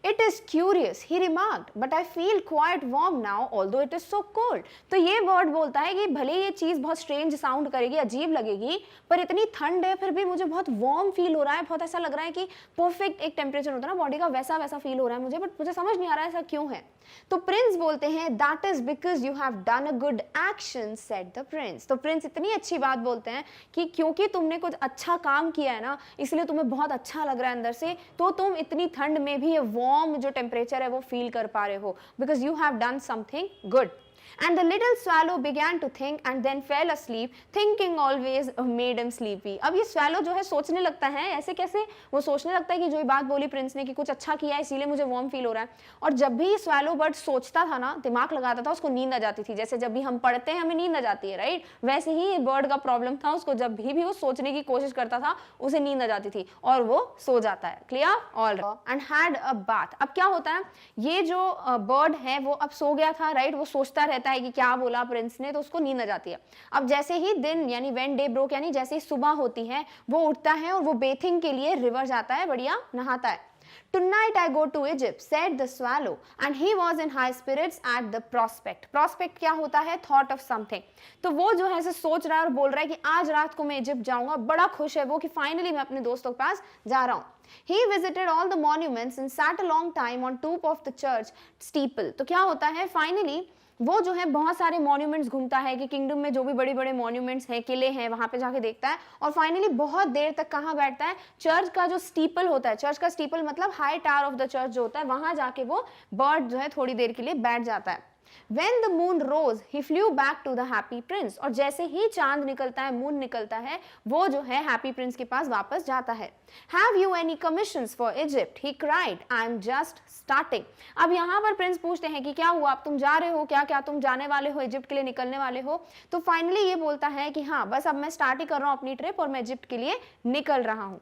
It is curious, he remarked, but I feel quite warm now, although it is so cold. तो ये वर्ड बोलता है कि भले ये चीज़ बहुत स्ट्रेंज साउंड करेगी, अजीब लगेगी, पर इतनी ठंड है फिर भी मुझे बहुत वार्म फील हो रहा है, बहुत ऐसा लग रहा है कि परफेक्ट एक टेम्परेचर होता है ना बॉडी का, वैसा वैसा फील हो रहा है मुझे, बट मुझे समझ नहीं आ रहा है ऐसा क्यों है। तो प्रिंस बोलते हैं, that is because you have done a good action, said the Prince. तो प्रिंस इतनी अच्छी बात बोलते हैं कि क्योंकि तुमने कुछ अच्छा काम किया है ना, इसलिए तुम्हें बहुत अच्छा लग रहा है अंदर से, तो तुम इतनी ठंड में भी ये वार्म जो टेम्परेचर है वो फील कर पा रहे हो, because you have done something good. And the little swallow began to think and then fell asleep. Thinking always made him sleepy. अब ये swallow जो है सोचने लगता है, ऐसे कैसे वो सोचने लगता है कि जो ये बात बोली प्रिंस ने कि कुछ अच्छा किया है इसीलिए मुझे वार्म फील हो रहा है। और जब भी ये swallow bird सोचता था ना, दिमाग लगाता था, उसको नींद आ जाती थी। जैसे जब भी हम पढ़ते हैं हमें नींद आ जाती है, राइट? वैसे ही ये बर्ड का प्रॉब्लम था, उसको जब भी वो सोचने की कोशिश करता था उसे नींद आ जाती थी और वो सो जाता है। Clear? All and had a bath. अब क्या होता है, ये जो बर्ड है वो अब सो गया था, राइट? वो सोचता रहता है कि क्या बोला प्रिंस ने, तो उसको नींद आ जाती है। अब जैसे ही दिन यानी व्हेन डे ब्रोक यानी जैसे ही सुबह होती है, वो उठता है और वो बेथिंग के लिए रिवर जाता है, बढ़िया नहाता है। Tonight I go to Egypt, said the swallow, and he was in high spirits at the prospect. Prospect क्या होता है? Thought of something. तो वो जो है सोच रहा है और बोल रहा है कि आज रात को मैं इजिप्ट जाऊंगा, बड़ा खुश है वो कि फाइनली मैं अपने दोस्तों के पास जा रहा हूँ। He visited all the monuments and sat a long time on top of the church steeple. तो क्या होता है, फाइनली वो जो है बहुत सारे मॉन्यूमेंट्स घूमता है कि किंगडम में जो भी बड़े बड़े मॉन्यूमेंट्स हैं, किले हैं, वहां पे जाके देखता है और फाइनली बहुत देर तक कहाँ बैठता है, चर्च का जो स्टीपल होता है, चर्च का स्टीपल मतलब high tower of the church जो होता है, वहां जाके वो बर्ड जो है थोड़ी देर के लिए बैठ जाता है। When the moon rose, he flew back to the happy prince. और जैसे ही चांद निकलता है, मून निकलता है, वो जो है हैप्पी प्रिंस के पास वापस जाता है। Have you any commissions for Egypt? He cried. I'm just starting. अब यहाँ पर प्रिंस पूछते हैं कि क्या हुआ, अब तुम जा रहे हो क्या, क्या तुम जाने वाले हो, इजिप्ट के लिए निकलने वाले हो? तो फाइनली ये बोलता है कि हाँ बस अब मैं स्टार्ट ही कर रहा हूँ अपनी ट्रिप और मैं इजिप्ट के लिए निकल रहा हूँ।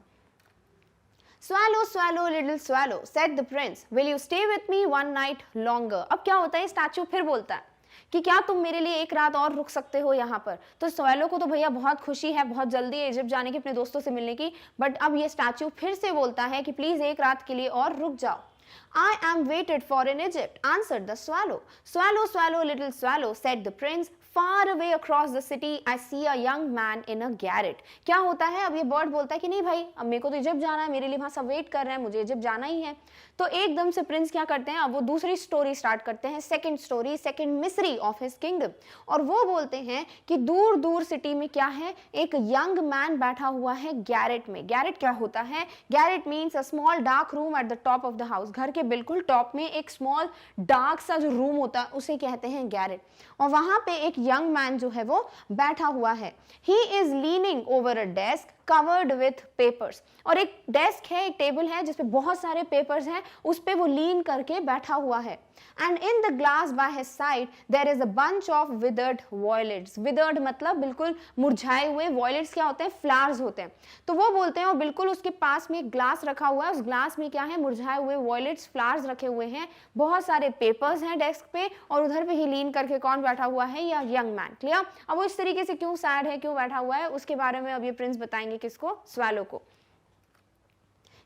Swallow, swallow, little swallow, said the prince. Will you stay with me one night longer? अब क्या होता है, स्टैचू फिर बोलता है कि क्या तुम मेरे लिए एक रात और रुक सकते हो यहाँ पर? तो स्वैलो को तो भैया बहुत खुशी है, बहुत जल्दी है इजिप्ट जाने की, अपने दोस्तों से मिलने की, बट अब ये स्टैचू फिर से बोलता है कि प्लीज एक रात के लिए और रुक जाओ। I am waited for in Egypt, answered the swallow. Swallow, swallow, little swallow, said the prince. Far away across the city, I see a young man in a garret. क्या होता है, अब ये बर्ड बोलता है कि नहीं भाई, अब मेरे को तो इजिप्ट जाना है, मेरे लिए वहां सब वेट कर रहे हैं, मुझे इजिप्ट जाना ही है। तो एकदम से प्रिंस क्या करते हैं, अब वो दूसरी स्टोरी स्टार्ट करते हैं, second story, second mystery of his kingdom. और वो बोलते हैं कि दूर दूर सिटी में क्या है, एक यंग मैन बैठा हुआ है गैरेट में। गैरेट क्या होता है? Garrett means a small dark room at the top of the house. घर के बिल्कुल टॉप में एक स्मॉल डार्क सा जो रूम होता है उसे कहते हैं गैरेट। और वहां पे एक यंग मैन जो है वो बैठा हुआ है। He is leaning over a desk covered with papers. और एक डेस्क है, एक टेबल है जिसपे बहुत सारे पेपर्स हैं, उस पे वो लीन करके बैठा हुआ है। And in the glass by his side there is a bunch of withered violets. Withered मतलब बिल्कुल मुरझाए हुए, वॉयलेट्स क्या होते हैं? फ्लावर्स होते हैं। तो वो बोलते हैं, और बिल्कुल उसके पास में एक ग्लास रखा हुआ है, उस ग्लास में क्या है? मुरझाए हुए वॉयलेट्स, फ्लावर्स रखे हुए हैं, बहुत सारे पेपर्स हैं डेस्क पे, और उधर पे ही लीन करके कौन बैठा हुआ है? या यंग मैन। क्लियर? अब वो इस तरीके से क्यों सैड है, क्यों बैठा हुआ है, उसके बारे में अब ये प्रिंस बताएंगे किसको? स्वैलो को।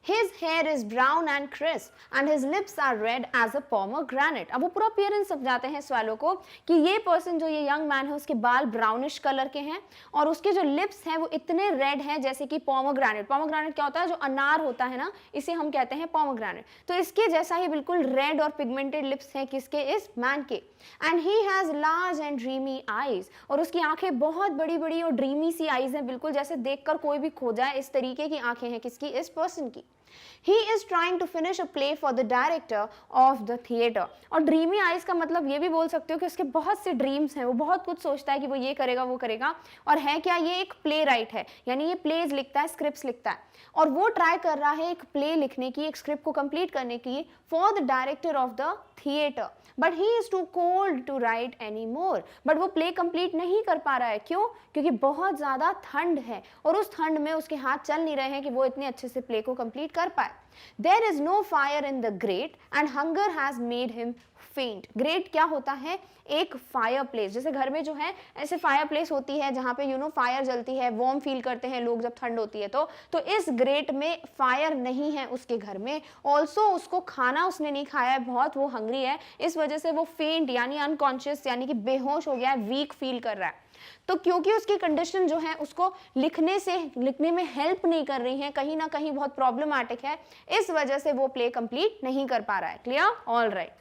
His hair is brown and crisp and his lips are red as a pomegranate. अब वो पूरा अपीयरेंस समझाते हैं स्वैलो को कि ये पर्सन जो ये यंग मैन है उसके बाल ब्राउनिश कलर के हैं और उसके जो लिप्स हैं वो इतने रेड हैं जैसे कि पोमोग्रेनेट। पोमोग्रेनेट क्या होता है? जो अनार होता है ना, इसे हम कहते हैं पोमोग्रेनेट। तो इसके जैसा ही बिल्कुल रेड और पिगमेंटेड लिप्स हैं किसके? इस मैन के। And he has large and dreamy eyes. और उसकी आंखें बहुत बड़ी बड़ी और ड्रीमी सी आईज हैं, बिल्कुल जैसे देखकर कोई भी खो जाए इस तरीके की आंखें हैं किसकी? इस पर्सन की। He is trying to finish a play for the director of the theater. और ड्रीमी आइज का मतलब ये भी बोल सकते हो कि उसके बहुत से ड्रीम्स हैं, वो बहुत कुछ सोचता है कि वो ये करेगा वो करेगा। और है क्या? ये एक प्ले राइट है, यानी ये प्लेज लिखता है, स्क्रिप्ट्स लिखता है, और वो ट्राई कर रहा है एक प्ले लिखने की, एक स्क्रिप्ट को कंप्लीट करने की for the director of the theatre. But he is too cold to write any more. But वो प्ले कंप्लीट नहीं कर पा रहा है। क्यों? क्योंकि बहुत ज्यादा ठंड है और उस ठंड में उसके हाथ चल नहीं रहे हैं कि वो इतने अच्छे से प्ले को कंप्लीट कर पाए। There is no fire in the grate and hunger has made him faint. Great क्या होता है? एक फायर प्लेस। जैसे घर में जो है ऐसे फायर प्लेस होती है जहाँ पे फायर जलती है, वार्म फील करते हैं लोग जब ठंड होती है। तो इस ग्रेट में फायर नहीं है उसके घर में। ऑल्सो उसको खाना उसने नहीं खाया है, बहुत वो हंग्री है, इस वजह से वो फेंट यानी अनकॉन्शियस यानी कि बेहोश हो गया है, वीक फील कर रहा है। तो क्योंकि उसकी कंडीशन जो है उसको लिखने में हेल्प नहीं कर रही है, कहीं ना कहीं बहुत प्रॉब्लमैटिक है, इस वजह से वो प्ले कंप्लीट नहीं कर पा रहा है। Clear? All right.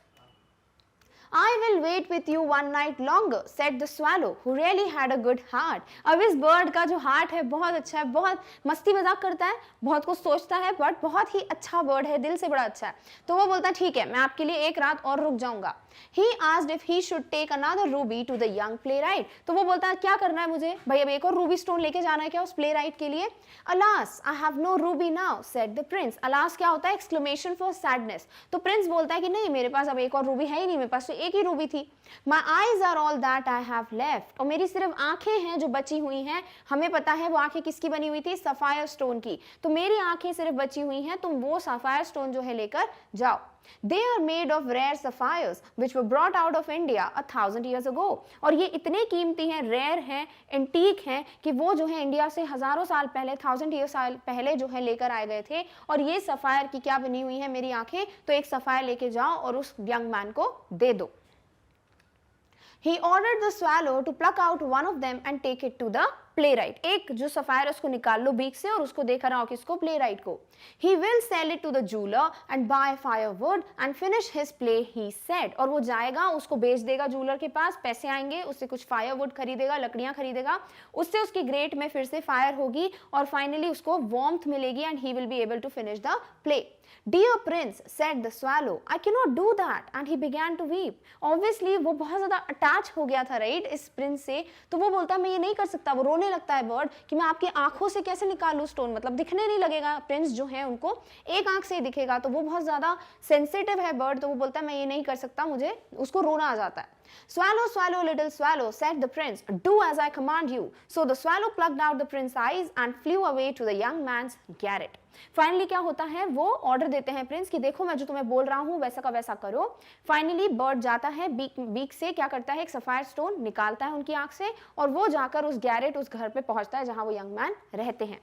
I will wait with you one night longer, said the swallow, who really had a good heart. अब इस बर्ड का जो हार्ट है बहुत अच्छा है, बहुत मस्ती मजाक करता है, बहुत कुछ सोचता है, बट बहुत ही अच्छा बर्ड है, दिल से बड़ा अच्छा है। तो वो बोलता है ठीक है, मैं आपके लिए एक रात और रुक जाऊंगा। He asked if he should take another ruby to the young playwright. तो वो बोलता है क्या करना है मुझे भाई, अब एक और रूबी स्टोन लेके जाना है क्या उस प्लेराइट के लिए? Alas, I have no ruby now, said the prince. Alas क्या होता है? Exclamation for sadness. तो प्रिंस बोलता है कि नहीं, मेरे पास अब एक और रूबी है ही नहीं, मेरे पास तो एक ही रूबी थी। My eyes are all that I have left. और मेरी सिर्फ आंखें हैं जो बची हुई हैं। हमें पता है वो आंखें किसकी बनी हुई थी? सफायर स्टोन की। तो मेरी आंखें सिर्फ बची हुई हैं, तुम वो सफायर स्टोन जो है लेकर जाओ। They are made of rare sapphires which were brought out of India 1000 years ago. और ये इतने कीमती हैं, रेयर हैं, एंटीक हैं कि वो जो है इंडिया से हजारों साल पहले, 1000 ईयर साल पहले जो है लेकर आए गए थे। और ये सफायर की क्या बनी हुई है? मेरी आंखें। तो एक सफायर लेके जाओ और उस यंग मैन को दे दो। He ordered the swallow to pluck out one of them and take it to the playwright. एक जो सफायर उसको निकाल लो बीक से और उसको देकर आओ किसको? प्लेराइट को। He will sell it to the jeweler and buy firewood and finish his play, he said. और वो जाएगा, उसको बेच देगा जूलर के पास, पैसे आएंगे, उससे कुछ फायरवुड खरीदेगा, लकड़ियां खरीदेगा, उससे उसकी ग्रेट में फिर से फायर होगी और फाइनली उसको वार्मथ मिलेगी and he will be able to finish the play. Dear prince, said the swallow, I cannot do that, and he began to weep. Obviously वो बहुत ज्यादा अटैच हो गया था राइट इस प्रिंस से, तो वो बोलता है मैं ये नहीं कर सकता। वो रोने लगता है बर्ड कि मैं आपकी आंखों से कैसे निकालूं स्टोन, मतलब दिखने नहीं लगेगा। प्रिंस जो है उनको एक आंख से ही दिखेगा, तो वो बहुत ज्यादा सेंसिटिव है बर्ड, तो वो बोलता है मैं ये नहीं कर सकता, मुझे, उसको रोना आ जाता है। Swallow, swallow, little swallow, said the prince, do as I command you. So the swallow plucked out the prince's eyes and flew away to the young man's garret. Finally क्या होता है? वो ऑर्डर देते हैं प्रिंस कि देखो मैं जो तुम्हें बोल रहा हूँ वैसा का वैसा करो। फाइनली बर्ड जाता है, बीक से क्या करता है? एक सफायर स्टोन निकालता है उनकी आंख से और वो जाकर उस गैरेट, उस घर पे पहुंचता है जहां वो यंग मैन रहते हैं।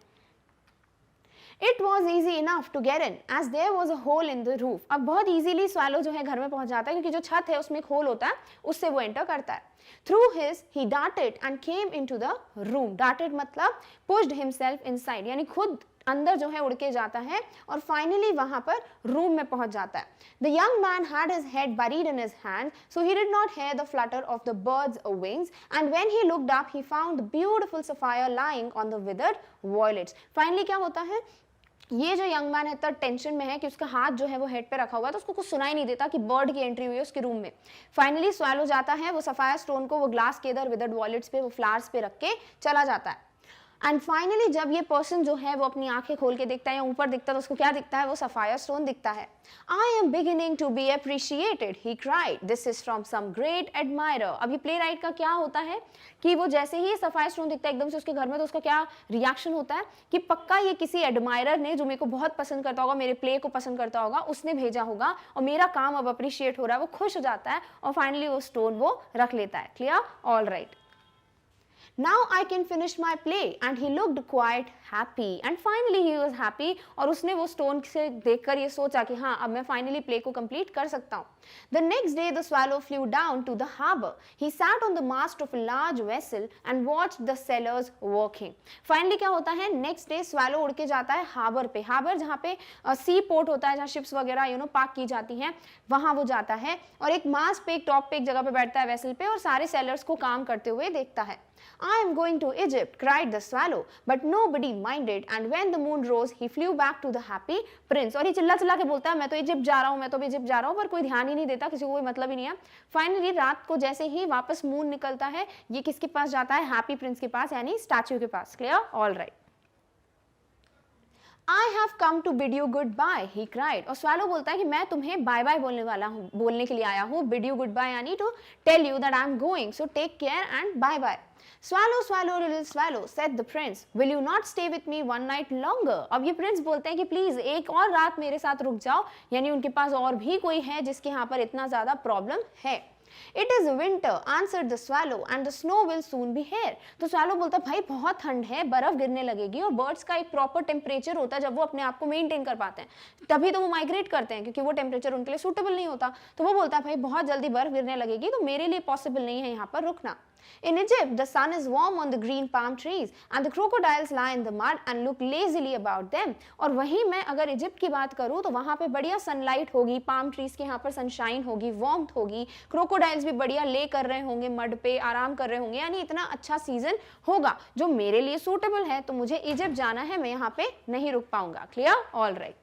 It was easy enough to get in as there was a hole in the roof. अब बहुत easily swallow जो है घर में पहुंच जाता है क्योंकि जो छत है उसमें एक होल होता है, उससे वो एंटर करता है. Through his he darted and came into the room. Darted मतलब pushed himself inside, यानी खुद अंदर जो है उड़ के जाता है और फाइनली वहां पर रूम में पहुंच जाता है. The young man had his head buried in his hand, so he did not hear the flutter of the bird's wings, and when he looked up he found the beautiful sapphire lying on the withered violets. Finally क्या होता है, ये जो young man है इतना tension में है कि उसका हाथ जो है वो हेड पे रखा हुआ है, तो उसको कुछ सुनाई नहीं देता कि बर्ड की एंट्री हुई है उसके रूम में. फाइनली स्वैलो जाता है, वो सफायर स्टोन को वो ग्लास के इधर विदर्ड वॉलेट्स पे वो फ्लावर्स पे रख के चला जाता है. एंड फाइनली जब ये पर्सन जो है वो अपनी आंखें खोल के देखता है या ऊपर दिखता है तो उसको क्या दिखता है, वो सफायर स्टोन दिखता है. I am beginning to be appreciated he cried, this is from some great admirer. अब ये प्ले राइट का क्या होता है कि वो जैसे ही सफायर स्टोन दिखता है एकदम से उसके घर में, तो उसका क्या रिएक्शन होता है कि पक्का ये किसी एडमायरर ने जो मेरे को बहुत पसंद करता होगा, मेरे प्ले को पसंद करता होगा, उसने भेजा होगा और मेरा काम अब अप्रिशिएट हो रहा है. वो खुश हो जाता है और फाइनली वो स्टोन वो रख लेता है. Clear? All right. Now I can finish my play, and he looked quite happy. And finally he was happy. और उसने वो स्टोन से देखकर ये सोचा कि हाँ अब मैं फाइनली प्ले को कंप्लीट कर सकता हूँ. The next day the swallow flew down to the harbor. He sat on the mast of a large vessel and watched the sailors working. Finally क्या होता है, नेक्स्ट डे swallow उड़ के जाता है हार्बर पे. हार्बर जहाँ पे सी पोर्ट होता है, जहाँ शिप्स वगैरह पार्क की जाती हैं, वहाँ वो जाता है और एक मास्ट पे, एक टॉप पे, एक जगह पे बैठता है वेसल पे और सारे सेलर्स को काम करते हुए देखता है. I am going to Egypt, cried the swallow, but nobody minded, and when the moon rose, he flew back to the happy prince. और ये चिल्ला चिल्ला के बोलता है मैं तो इजिप्ट जा रहा हूँ, मैं तो इजिप्ट जा रहा हूँ, पर कोई ध्यान ही नहीं देता, किसी को कोई मतलब ही नहीं है. फाइनली रात को जैसे ही वापस मून निकलता है, ये किसके पास जाता है, हैप्पी प्रिंस के पास, यानी स्टैच्यू के पास. Clear? All right. I have come to bid you goodbye, he cried. और swallow बोलता है कि मैं तुम्हें बाय बाय बोलने वाला हूँ, बोलने के लिए आया हूँ. Bid you goodbye यानी to tell you that I am going, so take care and bye bye. Swallow, swallow, little swallow, said the prince. Will you not stay with me one night longer? अब ये Prince बोलते हैं कि please एक और रात मेरे साथ रुक जाओ, यानी उनके पास और भी कोई है जिसके यहाँ पर इतना ज्यादा प्रॉब्लम है. It is winter, answered the swallow, and the snow will soon be here. तो swallow बोलता है भाई बहुत ठंड है, बर्फ गिरने लगेगी और बर्ड्स का एक प्रॉपर टेम्परेचर होता है जब वो अपने आप को मेंटेन कर पाते हैं, तभी तो वो माइग्रेट करते हैं, क्योंकि वो टेम्परेचर उनके लिए सूटेबल नहीं होता. तो वो बोलता है भाई बहुत जल्दी बर्फ गिरने लगेगी तो मेरे लिए पॉसिबल नहीं है यहाँ पर रुकना. In Egypt, the sun is warm on the green palm trees, and the crocodiles lie in the mud and look lazily about them. और वहीं मैं अगर इजिप्ट की बात करूँ तो वहाँ पे बढ़िया सनलाइट होगी, पाम ट्रीज के यहाँ पर सनशाइन होगी, वार्मथ होगी, क्रोकोडाइल्स भी बढ़िया ले कर रहे होंगे, मड पे आराम कर रहे होंगे, यानी इतना अच्छा सीजन होगा जो मेरे लिए सूटेबल है. तो मुझे इजिप्ट जाना है, मैं यहाँ पे नहीं रुक पाऊंगा. Clear? All right.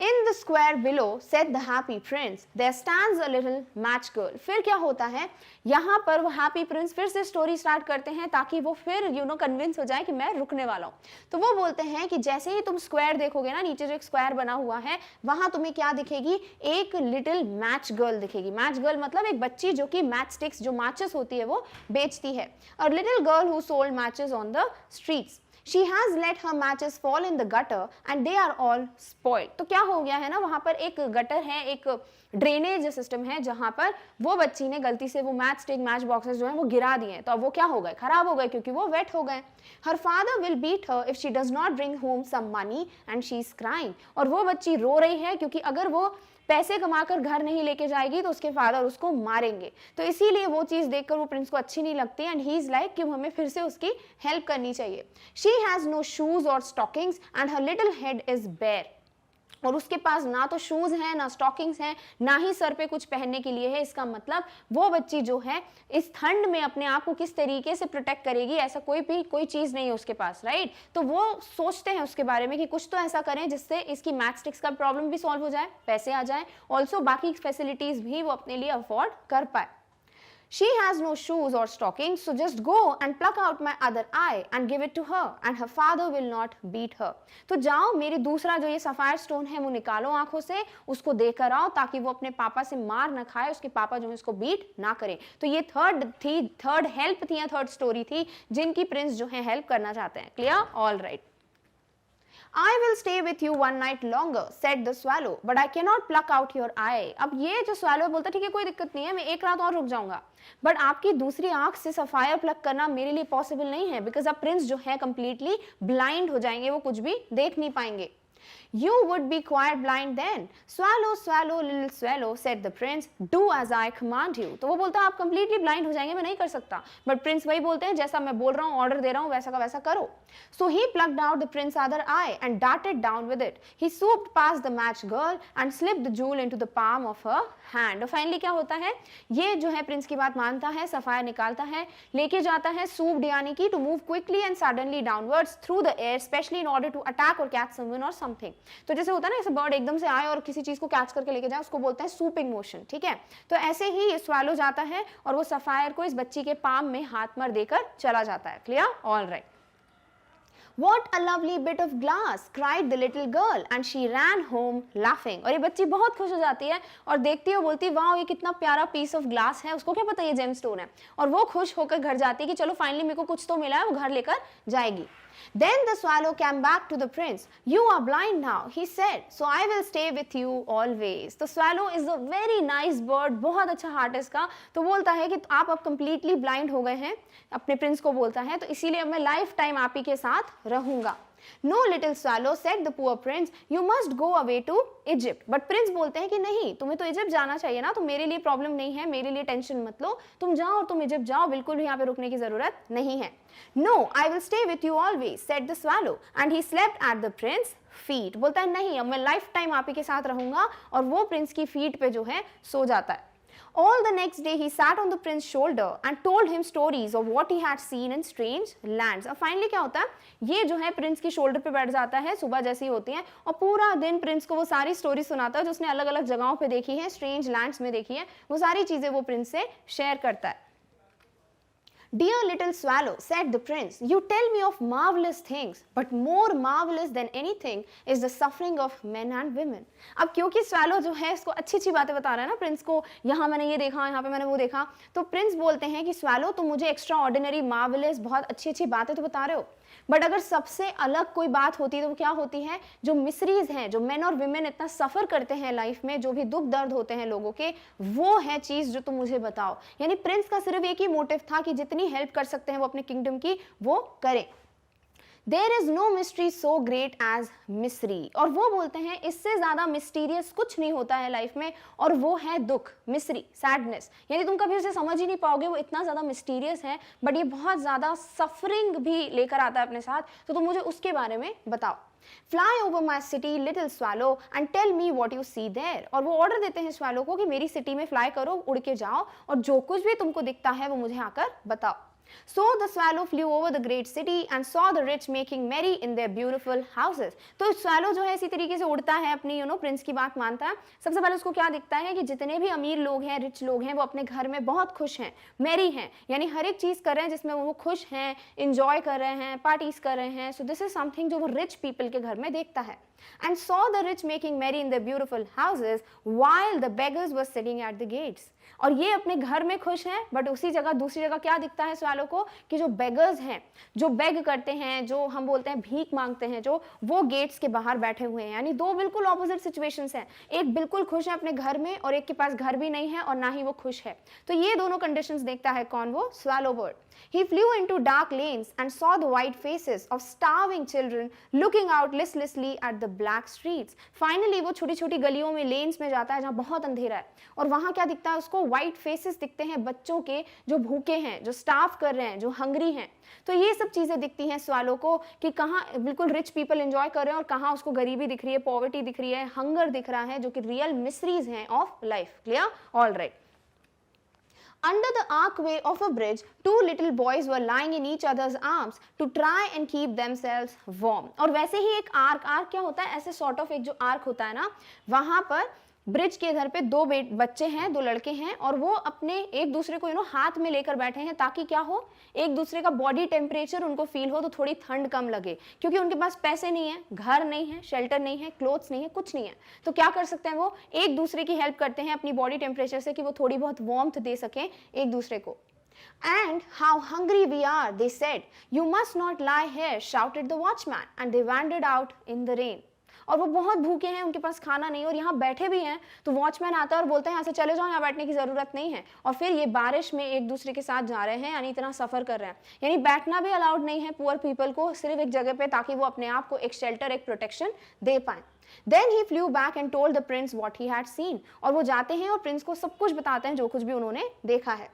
In the square below, said the happy prince, there stands a little match girl. फिर क्या होता है, यहाँ पर वो हैप्पी प्रिंस फिर से स्टोरी स्टार्ट करते हैं ताकि वो फिर कन्विंस हो जाए कि मैं रुकने वाला हूँ. तो वो बोलते हैं कि जैसे ही तुम स्क्वायर देखोगे ना, नीचे जो एक स्क्वायर बना हुआ है वहां तुम्हें क्या दिखेगी, एक लिटिल मैच गर्ल दिखेगी. मैच गर्ल मतलब एक बच्ची जो कि मैच स्टिक्स, जो मैचेस होती है वो बेचती है. और little girl who sold matches on the streets. She has let her matches fall in the gutter and they are all spoiled. तो क्या हो गया है ना, वहां पर एक गटर है, एक ड्रेनेज सिस्टम है जहां पर वो बच्ची ने गलती से वो मैच स्टिक, मैच बॉक्सेस जो है वो गिरा दिए हैं, तो अब वो क्या हो गए, खराब हो गए क्योंकि वो वेट हो गए. Her father will beat her if she does not bring home some money and she is crying. और वो बच्ची रो रही है क्योंकि अगर वो पैसे कमाकर घर नहीं लेके जाएगी तो उसके फादर उसको मारेंगे. तो इसीलिए वो चीज देखकर वो प्रिंस को अच्छी नहीं लगती एंड ही इज लाइक कि हमें फिर से उसकी हेल्प करनी चाहिए. She has no shoes or stockings and her little head is bare. और उसके पास ना तो शूज हैं, ना स्टॉकिंग्स हैं, ना ही सर पे कुछ पहनने के लिए है. इसका मतलब वो बच्ची जो है इस ठंड में अपने आप को किस तरीके से प्रोटेक्ट करेगी, ऐसा कोई चीज नहीं है उसके पास. राइट? तो वो सोचते हैं उसके बारे में कि कुछ तो ऐसा करें जिससे इसकी मैच स्टिक्स का प्रॉब्लम भी सॉल्व हो जाए, पैसे आ जाए, ऑल्सो बाकी फैसिलिटीज भी वो अपने लिए अफोर्ड कर पाए. She has no shoes or stockings, so just go and pluck out my other eye and give it to her, and her father will not beat her. तो जाओ मेरी दूसरा जो ये सफायर स्टोन है वो निकालो आंखों से, उसको देकर आओ ताकि वो अपने पापा से मार न खाए, उसके पापा जो है उसको बीट ना करें. तो ये थर्ड हेल्प थी या थर्ड स्टोरी थी जिनकी प्रिंस जो है हेल्प करना चाहते हैं. Clear? All right. I will stay with you one night longer, said the swallow, but I cannot pluck out your eye. अब ये जो swallow बोलता है ठीक है कोई दिक्कत नहीं है, मैं एक रात और रुक जाऊंगा, बट आपकी दूसरी आंख से सफायर प्लक करना मेरे लिए पॉसिबल नहीं है, बिकॉज अब प्रिंस जो है कंप्लीटली ब्लाइंड हो जाएंगे, वो कुछ भी देख नहीं पाएंगे. You would be quite blind then. Swallow, swallow, little swallow, said the prince. Do as I command you. तो वो बोलता है आप completely blind हो जाएंगे, मैं नहीं कर सकता. But prince वही बोलते हैं जैसा मैं बोल रहा हूँ, ऑर्डर दे रहा हूँ, वैसा का वैसा करो. So he plucked out the prince's other eye and darted down with it. He swooped past the match girl and slipped the jewel into the palm of her hand. और फाइनली क्या होता है, ये जो है प्रिंस की बात मानता है, सफायर निकालता है, लेके जाता है swooped यानी कि to move quickly and suddenly downwards through the air, especially in order to attack or catch someone or something. तो जैसे होता है ना, ऐसे बर्ड एकदम से आए और किसी चीज को कैच करके लेके जाए, उसको बोलते हैं सूपिंग मोशन. ठीक है, तो ऐसे ही ये स्वैलो जाता है और वो सफायर को इस बच्ची के पाम में हाथ मार देकर चला जाता है. Clear? All right. What a lovely bit of glass, cried the little girl, and she ran home laughing. और ये बच्ची बहुत खुश हो जाती है और देखती है और बोलती है वाह ये कितना प्यारा पीस ऑफ ग्लास है, उसको क्या पता ये जेमस्टोन है, और वो खुश होकर घर जाती है कि चलो फाइनली मेरे को कुछ तो मिला है, वो घर लेकर जाएगी. Then the swallow came back to the prince. You are blind now, he said, so I will stay with you always. तो swallow is a very nice bird, बहुत अच्छा हार्ट है इसका. तो बोलता है कि आप अब completely blind हो गए हैं, अपने प्रिंस को बोलता है, तो इसीलिए अब मैं लाइफ टाइम आप ही के साथ रहूंगा. No, little swallow, said the poor prince, you must go away to Egypt. But prince बोलते हैं कि नहीं, तुम्हें तो इजिप्ट जाना चाहिए ना, तो मेरे लिए प्रॉब्लम नहीं है, मेरे लिए टेंशन मत लो, तुम जाओ और तुम इजिप्ट जाओ, बिल्कुल भी यहाँ पे रुकने की जरूरत नहीं है. No, I will stay with you always, said the swallow, and he slept at the prince's feet. बोलता है नहीं, अब मैं लाइफ टाइम आप ही के साथ रहूंगा, और वो प्रिंस की फीट पे जो है सो जाता है. All the next day he sat on the prince's shoulder and told him stories of what he had seen in strange lands. अब फाइनली क्या होता है, ये जो है प्रिंस की शोल्डर पे बैठ जाता है सुबह जैसी होती है, और पूरा दिन प्रिंस को वो सारी स्टोरी सुनाता है जो उसने अलग अलग जगहों पे देखी है, स्ट्रेंज लैंड्स में देखी है, वो सारी चीजें वो प्रिंस से शेयर करता है. Dear little swallow, said the prince, you tell me of marvelous things, but more marvelous than anything is the suffering of men and women. अब क्योंकि swallow जो है इसको अच्छी अच्छी बातें बता रहा है ना प्रिंस को, यहाँ मैंने ये देखा, यहाँ पे मैंने वो देखा, तो प्रिंस बोलते हैं कि swallow तुम मुझे एक्स्ट्रा ऑर्डिनरी मार्वलस बहुत अच्छी अच्छी बातें तो बता रहे हो, बट अगर सबसे अलग कोई बात होती है तो वो क्या होती है, जो मिसरीज हैं, जो मेन और विमेन इतना सफर करते हैं लाइफ में, जो भी दुख दर्द होते हैं लोगों के, वो है चीज जो तुम मुझे बताओ. यानी प्रिंस का सिर्फ एक ही मोटिव था कि जितनी हेल्प कर सकते हैं वो अपने किंगडम की वो करें. There is no mystery so great as misery. और वो बोलते हैं इससे ज्यादा मिस्टीरियस कुछ नहीं होता है लाइफ में, और वो है दुख, मिसरी, सैडनेस. यानी तुम कभी उसे समझ ही नहीं पाओगे, वो इतना ज्यादा मिस्टीरियस है, बट ये बहुत ज्यादा सफरिंग भी लेकर आता है अपने साथ, तो तुम मुझे उसके बारे में बताओ. Fly over my city, little swallow, and tell me what you see there. और वो ऑर्डर देते हैं स्वैलो को कि मेरी सिटी में फ्लाई करो, उड़ के जाओ, और जो कुछ भी तुमको दिखता है वो मुझे आकर बताओ. So the swallow flew over the great city and saw the rich making merry in their beautiful houses. तो swallow जो है इसी तरीके से उड़ता है, अपनी प्रिंस की बात मानता है. सबसे पहले उसको क्या दिखता है कि जितने भी अमीर लोग हैं, रिच लोग हैं, वो अपने घर में बहुत खुश हैं, मैरी हैं, यानी हर एक चीज कर रहे हैं जिसमें वो खुश हैं, इंजॉय कर रहे हैं, पार्टीज कर रहे हैं. सो दिस इज समथिंग जो वो रिच पीपल के घर में देखता है. And saw the rich making merry in their beautiful houses while the beggars were sitting at the gates. और ये अपने घर में खुश हैं, बट उसी जगह दूसरी जगह क्या दिखता है स्वैलो को कि जो बेगर्स हैं, जो बेग करते हैं, जो हम बोलते हैं भीख मांगते हैं, जो वो गेट्स के बाहर बैठे हुए हैं. यानी दो बिल्कुल ऑपोजिट सिचुएशंस हैं, एक बिल्कुल खुश है अपने घर में और एक के पास घर भी नहीं है और ना ही वो खुश है. तो ये दोनों कंडीशंस देखता है कौन, वो swallow bird. He flew into dark lanes and saw the white faces of starving children looking out listlessly at the black streets. Finally वो छोटी छोटी गलियों में, लेन्स में जाता है जहाँ बहुत अंधेरा है, और वहाँ क्या दिखता है उसको, white faces दिखते हैं बच्चों के जो भूखे हैं, जो स्टार्व कर रहे हैं, जो हंग्री हैं. तो ये सब चीजें दिखती हैं स्वैलो को कि कहाँ बिल्कुल रिच पीपल एंजॉय कर रहे हैं और कहाँ उसको गरीबी दिख रही है, पॉवर्टी दिख रही है, हंगर दिख रहा है, जो कि रियल मिसरीज हैं of life. Clear? All right. Under the archway of a bridge, two little boys were lying in each other's arms to try and keep themselves warm. और वैसे ही एक आर्क क्या होता है, ऐसे सॉर्ट ऑफ एक जो आर्क होता है ना, वहां पर ब्रिज के इधर पे दो बच्चे हैं, दो लड़के हैं, और वो अपने एक दूसरे को हाथ में लेकर बैठे हैं ताकि क्या हो, एक दूसरे का बॉडी टेम्परेचर उनको फील हो, तो थोड़ी ठंड कम लगे, क्योंकि उनके पास पैसे नहीं है, घर नहीं है, शेल्टर नहीं है, क्लोथ्स नहीं है, कुछ नहीं है. तो क्या कर सकते हैं, वो एक दूसरे की हेल्प करते हैं अपनी बॉडी टेम्परेचर से कि वो थोड़ी बहुत वार्मथ दे सकें एक दूसरे को. And how hungry we are, they said. You must not lie here, shouted the watchman, and they wandered out in the rain. और वो बहुत भूखे हैं, उनके पास खाना नहीं, और यहाँ बैठे भी हैं, तो वॉचमैन आता है और बोलता है यहाँ से चले जाओ, यहाँ बैठने की जरूरत नहीं है। और फिर ये बारिश में एक दूसरे के साथ जा रहे हैं, यानी इतना सफर कर रहे हैं, यानी बैठना भी अलाउड नहीं है पुअर पीपल को, सिर्फ एक जगह पे, ताकि वो अपने आप को एक शेल्टर, एक प्रोटेक्शन दे पाए। Then he flew back and told the prince what he had seen. और वो जाते हैं और प्रिंस को सब कुछ बताते हैं जो कुछ भी उन्होंने देखा है।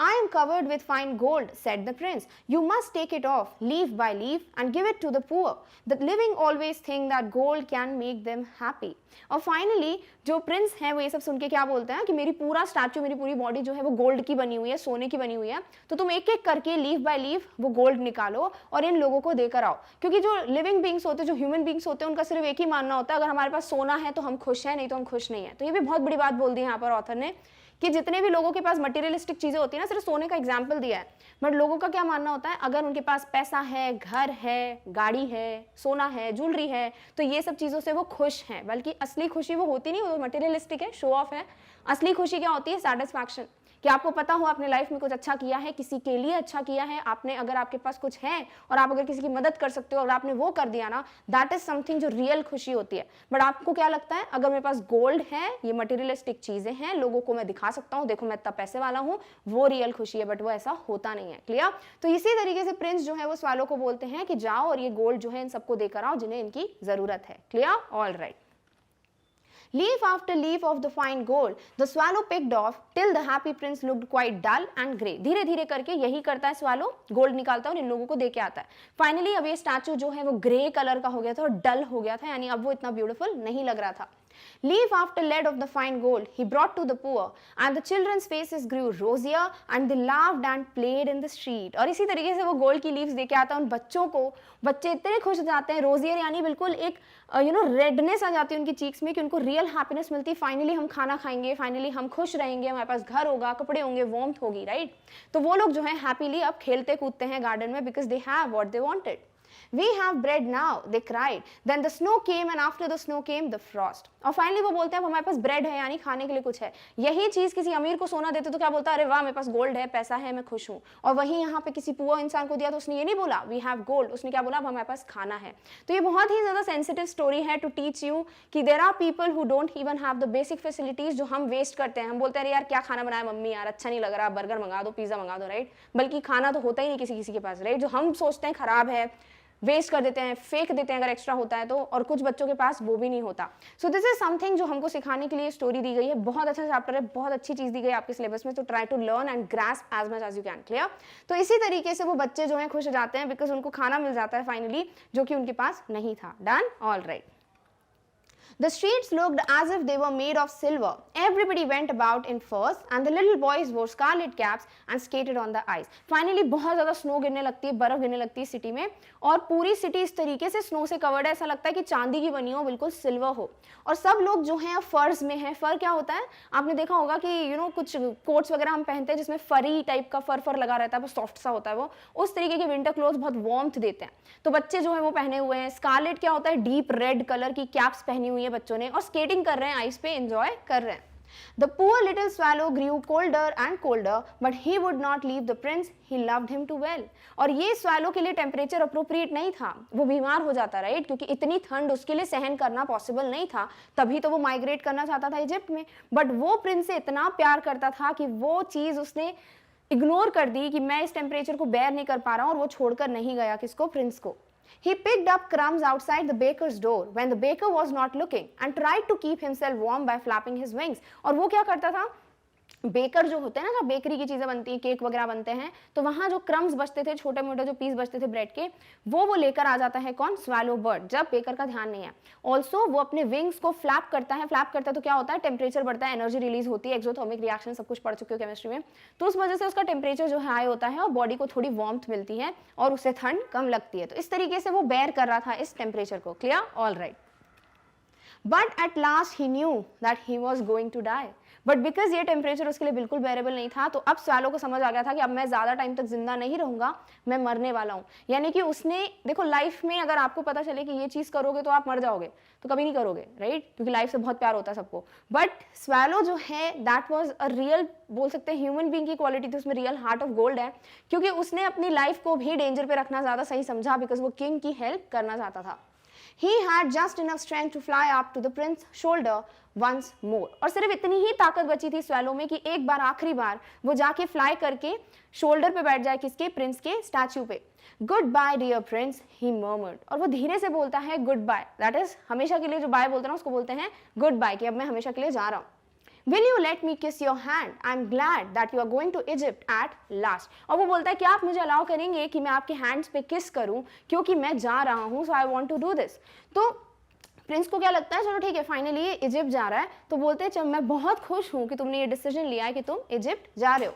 I am covered with fine gold, said the prince. You must take it off, leaf by leaf, and give it to the poor. The living always think that gold can make them happy. और finally जो Prince है वो ये सब सुन के क्या बोलते हैं कि मेरी पूरा स्टैचू, मेरी पूरी बॉडी जो है वो गोल्ड की बनी हुई है, सोने की बनी हुई है, तो तुम एक एक करके लीफ बाय लीफ वो गोल्ड निकालो और इन लोगों को देकर आओ। क्योंकि जो लिविंग बींग्स होते हैं, जो ह्यूमन बींग्स होते हैं, उनका सिर्फ एक ही मानना होता है, अगर हमारे पास सोना है तो हम खुश हैं, नहीं तो हम खुश नहीं है। तो ये भी बहुत बड़ी बात बोल दी है यहाँ पर ऑथर ने कि जितने भी लोगों के पास मटेरियलिस्टिक चीजें होती है ना, सिर्फ सोने का एग्जाम्पल दिया है, बट लोगों का क्या मानना होता है, अगर उनके पास पैसा है, घर है, गाड़ी है, सोना है, ज्वेलरी है, तो ये सब चीजों से वो खुश हैं। बल्कि असली खुशी वो होती नहीं, वो मटेरियलिस्टिक है, शो ऑफ है। असली खुशी क्या होती है? सैटिस्फैक्शन, कि आपको पता हो आपने लाइफ में कुछ अच्छा किया है, किसी के लिए अच्छा किया है आपने, अगर आपके पास कुछ है और आप अगर किसी की मदद कर सकते हो और आपने वो कर दिया ना, दैट इज समथिंग जो रियल खुशी होती है। बट आपको क्या लगता है, अगर मेरे पास गोल्ड है, ये मटेरियलिस्टिक चीजें हैं, लोगों को मैं दिखा सकता हूँ, देखो मैं इतना पैसे वाला हूँ, वो रियल खुशी है। बट वो ऐसा होता नहीं है। क्लियर? तो इसी तरीके से प्रिंस जो है वो सवालों को बोलते हैं कि जाओ और ये गोल्ड जो है इन सबको देकर आओ जिन्हें इनकी जरूरत है। Clear? All right. Leaf after leaf of the fine gold, the swallow picked off till the happy prince looked quite dull and grey. धीरे धीरे करके यही करता है swallow, गोल्ड निकालता है और इन लोगों को दे के आता है। फाइनली अब ये स्टैचू जो है वो ग्रे कलर का हो गया था और डल हो गया था, यानी अब वो इतना ब्यूटीफुल नहीं लग रहा था। Leaf after lead of the fine gold he brought to the poor, and the children's faces grew rosier, and they laughed and played in the street. और इसी तरीके से वो गोल्ड की लीव्स दे के आता है उन बच्चों को, बच्चे इतने खुश हो जाते हैं, रोजियर यानी बिल्कुल एक रेडनेस आ जाती है उनकी चीक्स में कि उनको रियल हैप्पीनेस मिलती है। फाइनली हम खाना खाएंगे, फाइनली हम खुश रहेंगे, हमारे पास घर होगा, कपड़े होंगे, वार्मथ होगी, राइट? तो वो लोग जो है हैप्पीली अब खेलते कूदते हैं गार्डन में, because they have what they wanted. We have bread now, they cried. Then the snow came, and after the snow came the frost. और फाइनली वो बोलते हैं अब हमारे पास ब्रेड है, यानी खाने के लिए कुछ है। यही चीज किसी अमीर को सोना देते तो क्या बोलता है, अरे वाह मेरे पास गोल्ड है, पैसा है, मैं खुश हूँ। और वही यहाँ पे किसी पुअर इंसान को दिया तो उसने ये नहीं बोला वी हैव गोल्ड, उसने क्या बोला अब हमारे पास खाना है। तो ये बहुत ही ज्यादा सेंसिटिव स्टोरी है टू टीच यू कि there are people who don't even have the basic facilities, जो हम वेस्ट करते हैं। हम बोलते हैं यार क्या खाना बनाया मम्मी, यार अच्छा नहीं लग रहा, बर्गर मंगा दो, पिज्जा मंगा दो, राइट? बल्कि खाना तो होता ही नहीं किसी किसी के पास, राइट? जो हम सोचते हैं खराब है, वेस्ट कर देते हैं, फेंक देते हैं अगर एक्स्ट्रा होता है तो, और कुछ बच्चों के पास वो भी नहीं होता। सो दिस इज समथिंग जो हमको सिखाने के लिए स्टोरी दी गई है। बहुत अच्छा चैप्टर है, बहुत अच्छी चीज दी गई है आपके सिलेबस में, तो try to learn and grasp as much as you can. Clear? तो इसी तरीके से वो बच्चे जो है खुश हो जाते हैं बिकॉज उनको खाना मिल जाता है फाइनली, जो कि उनके पास नहीं था। Done? All right. The streets looked as if they were made of silver. Everybody went about in furs, and the little boys wore scarlet caps and skated on the ice. Finally, बहुत ज़्यादा snow गिरने लगती है, बर्फ गिरने लगती है city में, और पूरी सिटी इस तरीके से स्नो से कवर्ड है, ऐसा लगता है कि चांदी की बनी हो, बिल्कुल सिल्वर हो। और सब लोग जो हैं फर्स में हैं। फर क्या होता है? आपने देखा होगा कि कुछ कोट्स वगैरह हम पहनते हैं जिसमें फरी टाइप का फर लगा रहता है, वो सॉफ्ट सा होता है, वो उस तरीके के विंटर क्लोथ बहुत वार्मथ देते हैं। तो बच्चे जो है वो पहने हुए हैं। स्कारलेट क्या होता है? डीप रेड कलर की कैप्स पहनी हुई है बच्चों ने, और स्केटिंग कर रहे हैं, आइस पे एंजॉय कर रहे हैं। The poor little swallow grew colder and colder, but he would not leave the prince. He loved him too well. और ये swallow के लिए टेम्परेचर अप्रोप्रिएट नहीं था, वो बीमार हो जाता, राइट? क्योंकि इतनी ठंड उसके लिए सहन करना पॉसिबल नहीं था, तभी तो वो माइग्रेट करना चाहता था इजिप्ट में। बट वो प्रिंस से इतना प्यार करता था कि वो चीज उसने इग्नोर कर दी कि मैं इस टेम्परेचर को बेयर नहीं कर पा रहा हूँ, और वो छोड़कर नहीं गया किसको? प्रिंस को। He picked up crumbs outside the baker's door when the baker was not looking and tried to keep himself warm by flapping his wings. और वो क्या करता था? बेकर जो होते हैं ना, जब बेकरी की चीजें बनती हैं, केक वगैरह बनते हैं, तो वहां जो क्रम्स बचते थे, छोटे मोटे जो पीस बचते थे ब्रेड के, वो लेकर आ जाता है कौन? स्वैलो बर्ड, जब बेकर का ध्यान नहीं है। ऑल्सो वो अपने विंग्स को फ्लैप करता है। फ्लैप करता है तो क्या होता है? टेम्परेचर बढ़ता है, एनर्जी रिलीज होती है, एक्सोथर्मिक रिएक्शन सब कुछ पढ़ चुके हो केमिस्ट्री में, तो उस वजह से उसका टेम्परेचर जो है हाई होता है और बॉडी को थोड़ी वार्मथ मिलती है और उससे ठंड कम लगती है। तो इस तरीके से वो बेयर कर रहा था इस टेम्परेचर को। Clear? All right. But at last he knew that he was going to die. But because ये टेम्परेचर उसके लिए बिल्कुल बेरेबल नहीं था, तो अब स्वैलो को समझ आ गया था कि अब मैं ज़्यादा टाइम तक जिंदा नहीं रहूंगा, मैं मरने वाला हूँ। यानी कि उसने, देखो लाइफ में अगर आपको पता चले कि ये चीज़ करोगे तो आप मर जाओगे, तो कभी नहीं करोगे, राइट, क्योंकि लाइफ से बहुत प्यार होता है सबको। बट स्वैलो जो है दैट वाज अ रियल, बोल सकते हैं ह्यूमन बीइंग की क्वालिटी थी उसमें, रियल हार्ट ऑफ गोल्ड है, क्योंकि उसने अपनी लाइफ को भी डेंजर पे रखना ज़्यादा सही समझा, बिकॉज वो किंग की हेल्प करना चाहता था। He had just enough strength to fly up to the prince's shoulder once more. और सिर्फ इतनी ही ताकत बची थी स्वैलो में कि एक बार, आखिरी बार वो जाके फ्लाई करके शोल्डर पे बैठ जाए, किसके, प्रिंस के स्टैच्यू पे। गुड बाय डियर प्रिंस, ही मर्मर्ड, और वो धीरे से बोलता है गुड बाय, दैट इज हमेशा के लिए जो बाय बोलते हैं उसको बोलते हैं गुड बाय, कि अब मैं हमेशा के लिए जा रहा हूँ। Will you let me kiss your hand? I'm glad that you are going to Egypt at last. और वो बोलता है कि आप मुझे अलाउ करेंगे कि मैं आपके हैंड्स पे किस करूं, क्योंकि मैं जा रहा हूं, so I want to do this. तो प्रिंस को क्या लगता है, चलो ठीक है, फाइनली ये इजिप्ट जा रहा है, तो बोलते हैं चल मैं बहुत खुश हूं कि तुमने ये डिसीजन लिया है कि तुम इजिप्ट जा रहे हो।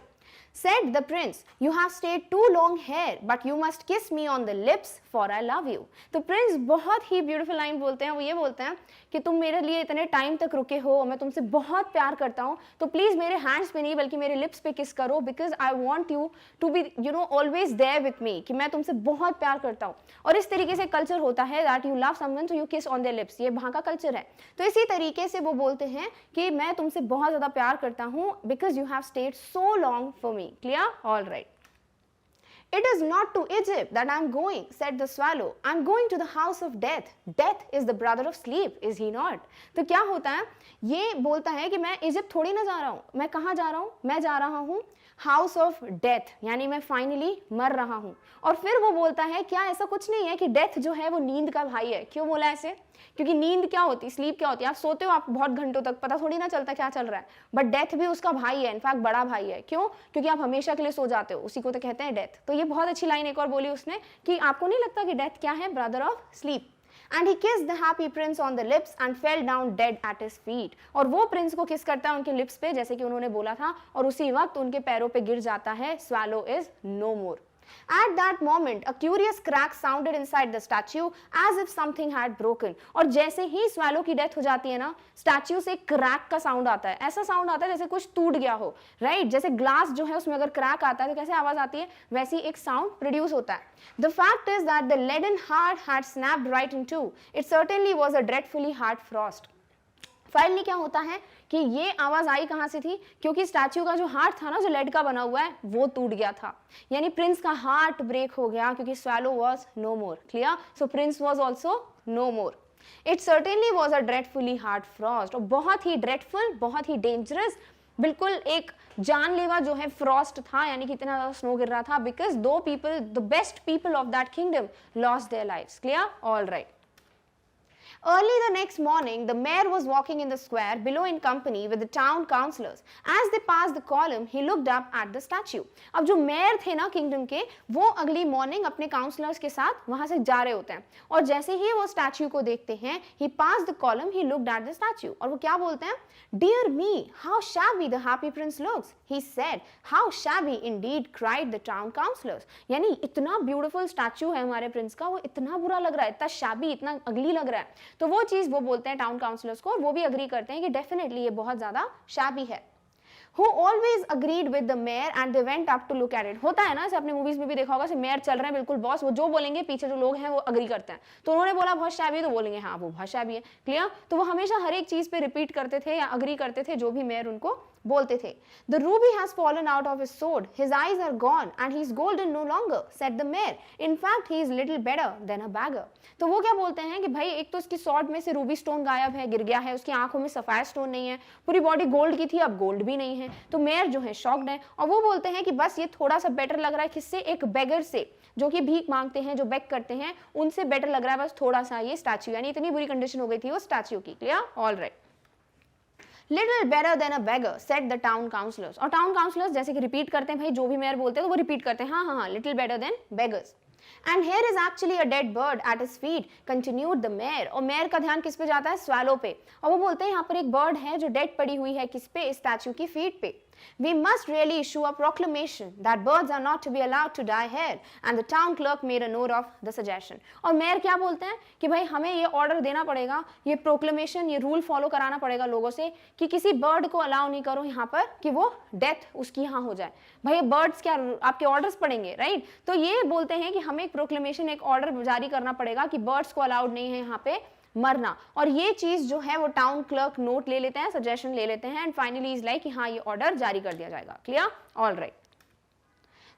Said the prince, you have stayed too long here, but you must kiss me on the lips, for I love you. तो प्रिंस बहुत ही ब्यूटीफुल लाइन बोलते हैं, वो ये बोलते हैं कि तुम मेरे लिए इतने टाइम तक रुके हो, मैं तुमसे बहुत प्यार करता हूँ, तो प्लीज मेरे हैंड्स पे नहीं बल्कि मेरे लिप्स पे किस करो, because I want you to be always there with me, कि मैं तुमसे बहुत प्यार करता हूँ। और इस तरीके से कल्चर होता है that you love someone so you किस ऑन देयर लिप्स, ये वहाँ का कल्चर है। तो इसी तरीके से वो बोलते हैं कि मैं तुमसे बहुत ज्यादा प्यार करता हूँ, because you have stayed so long for me. Clear? All right. It is not to Egypt that I am going, said the swallow. I am going to the house of death. Death is the brother of sleep, is he not? तो क्या होता है, ये बोलता है कि मैं Egypt थोड़ी ना जा रहा हूँ, मैं कहाँ जा रहा हूँ, मैं जा रहा हूँ हाउस ऑफ डेथ, यानी मैं फाइनली मर रहा हूँ। और फिर वो बोलता है क्या ऐसा कुछ नहीं है कि डेथ जो है वो नींद का भाई है। क्यों बोला ऐसे, क्योंकि नींद क्या होती है, स्लीप क्या होती है, आप सोते हो, आप बहुत घंटों तक पता थोड़ी ना चलता क्या चल रहा है, बट डेथ भी उसका भाई है, इनफैक्ट बड़ा भाई है। क्यों, क्योंकि आप हमेशा के लिए सो जाते हो, उसी को तो कहते हैं डेथ। तो ये बहुत अच्छी लाइन एक और बोली उसने कि आपको नहीं लगता कि डेथ क्या है, brother of sleep. And he kissed the happy prince on the lips and fell down dead at his feet. और वो प्रिंस को किस करता है उनके लिप्स पे, जैसे कि उन्होंने बोला था, और उसी वक्त उनके पैरों पे गिर जाता है। Swallow is no more. At that moment, a curious crack sounded inside the statue as if something had broken. और जैसे ही स्वैलो की डेथ हो जाती है ना, स्टैच्यू से क्रैक का साउंड आता है, ऐसा साउंड आता है जैसे कुछ टूट गया हो, राइट? जैसे ग्लास जो है उसमें अगर क्रैक आता है तो कैसे आवाज आती है, वैसी एक साउंड प्रोड्यूस होता है। The fact is that the leaden heart had snapped right in two. It certainly was a dreadfully hard frost. Finally क्या होता है कि ये आवाज आई कहां से थी, क्योंकि स्टैच्यू का जो हार्ट था ना, जो लेड का बना हुआ है, वो टूट गया था, यानी प्रिंस का हार्ट ब्रेक हो गया, क्योंकि swallow was no more. Clear? So prince was also no more. It certainly was a dreadfully hard frost, और बहुत ही ड्रेडफुल, बहुत ही डेंजरस, बिल्कुल एक जानलेवा जो है फ्रॉस्ट था, यानी कि इतना ज्यादा स्नो गिर रहा था, बिकॉज दो people, the best people of that kingdom, lost their lives. Clear? All right. Early the next morning, the mayor was walking in the square below in company with the town councillors. As they passed the column, he looked up at the statue. अब जो mayor थे ना kingdom के, वो अगली morning अपने counsellors के साथ वहां से जा रहे होते हैं, और जैसे ही वो स्टैच्यू को देखते हैं, he passed the column, he looked at the statue. और वो क्या बोलते हैं, Dear me, how shabby the happy prince looks, he said. How shabby indeed, cried the town councillors. यानी इतना ब्यूटीफुल स्टैच्यू है हमारे प्रिंस का, वो इतना बुरा लग रहा है, इतना शैबी, इतना अगली लग रहा है। तो वो चीज वो बोलते हैं टाउन काउंसलर्स को, और वो भी अग्री करते हैं कि डेफिनेटली ये बहुत ज्यादा शैबी है। Who always agreed with the mayor and they went up to look at it. होता है ना, ऐसे अपने मूवीज में भी देखा होगा, मेयर चल रहे हैं बिल्कुल बॉस, वो जो बोलेंगे पीछे जो लोग हैं वो अग्री करते हैं, तो उन्होंने बोला बहुत शैबी है, तो बोलेंगे हाँ वो बहुत शैबी है। क्लियर? तो वो हमेशा हर एक चीज पे रिपीट करते थे या अग्री करते थे जो भी मेयर उनको बोलते थे। The ruby has fallen out of his sword, his eyes are gone and he is golden no longer, said the mayor. In fact, he is little better than a beggar. तो वो क्या बोलते हैं कि भाई एक तो उसकी स्वॉर्ड में से रूबी स्टोन गायब है, गिर गया है, उसकी आंखों में सफायर स्टोन नहीं है, पूरी बॉडी गोल्ड की थी, अब गोल्ड भी नहीं है। तो मेयर जो है शॉक्ड है, और वो बोलते हैं कि बस ये थोड़ा सा बेटर लग रहा है, किससे, एक बेगर से, जो कि भीख मांगते हैं, जो बेग करते हैं, उनसे बेटर लग रहा है बस थोड़ा सा ये स्टैच्यू, यानी इतनी बुरी कंडीशन हो गई थी वो स्टैच्यू की। Clear? All right. Little better than a beggar, said the town councillors. और टाउन काउंसलर्स जैसे कि रिपीट करते हैं भाई, जो भी मेयर बोलते हैं तो वो रिपीट करते हैं, हाँ हाँ हाँ, little better than beggars. And here is actually a dead bird at his feet, continued the mayor. और मेयर का ध्यान किस पे जाता है, स्वैलो पे, और वो बोलते हैं यहाँ पर एक बर्ड है जो डेड पड़ी हुई है, किस पे, स्टैच्यू की फीट पे। We must really issue a proclamation that birds are not to be allowed to die here, and the town clerk made a note of the suggestion. और मेयर क्या बोलते हैं कि भाई हमें ये ऑर्डर देना पड़ेगा, ये प्रोक्लेमेशन, ये रूल फॉलो कराना पड़ेगा लोगों से कि किसी बर्ड को अलाउ नहीं करो यहाँ पर कि वो डेथ उसकी यहाँ हो जाए। भाई बर्ड्स क्या आपके ऑर्डर्स पढ़ेंगे, राइट? तो ये बोलते हैं कि हमें एक प्रोक्लेमेशन, एक ऑर्डर जारी करना पड़ेगा कि बर्ड्स को अलाउड नहीं है यहाँ पे मरना। और ये चीज जो है वो टाउन क्लर्क नोट ले लेते हैं, सजेशन ले लेते हैं, एंड फाइनली इज लाइक कि हाँ ये ऑर्डर जारी कर दिया जाएगा। Clear? All right.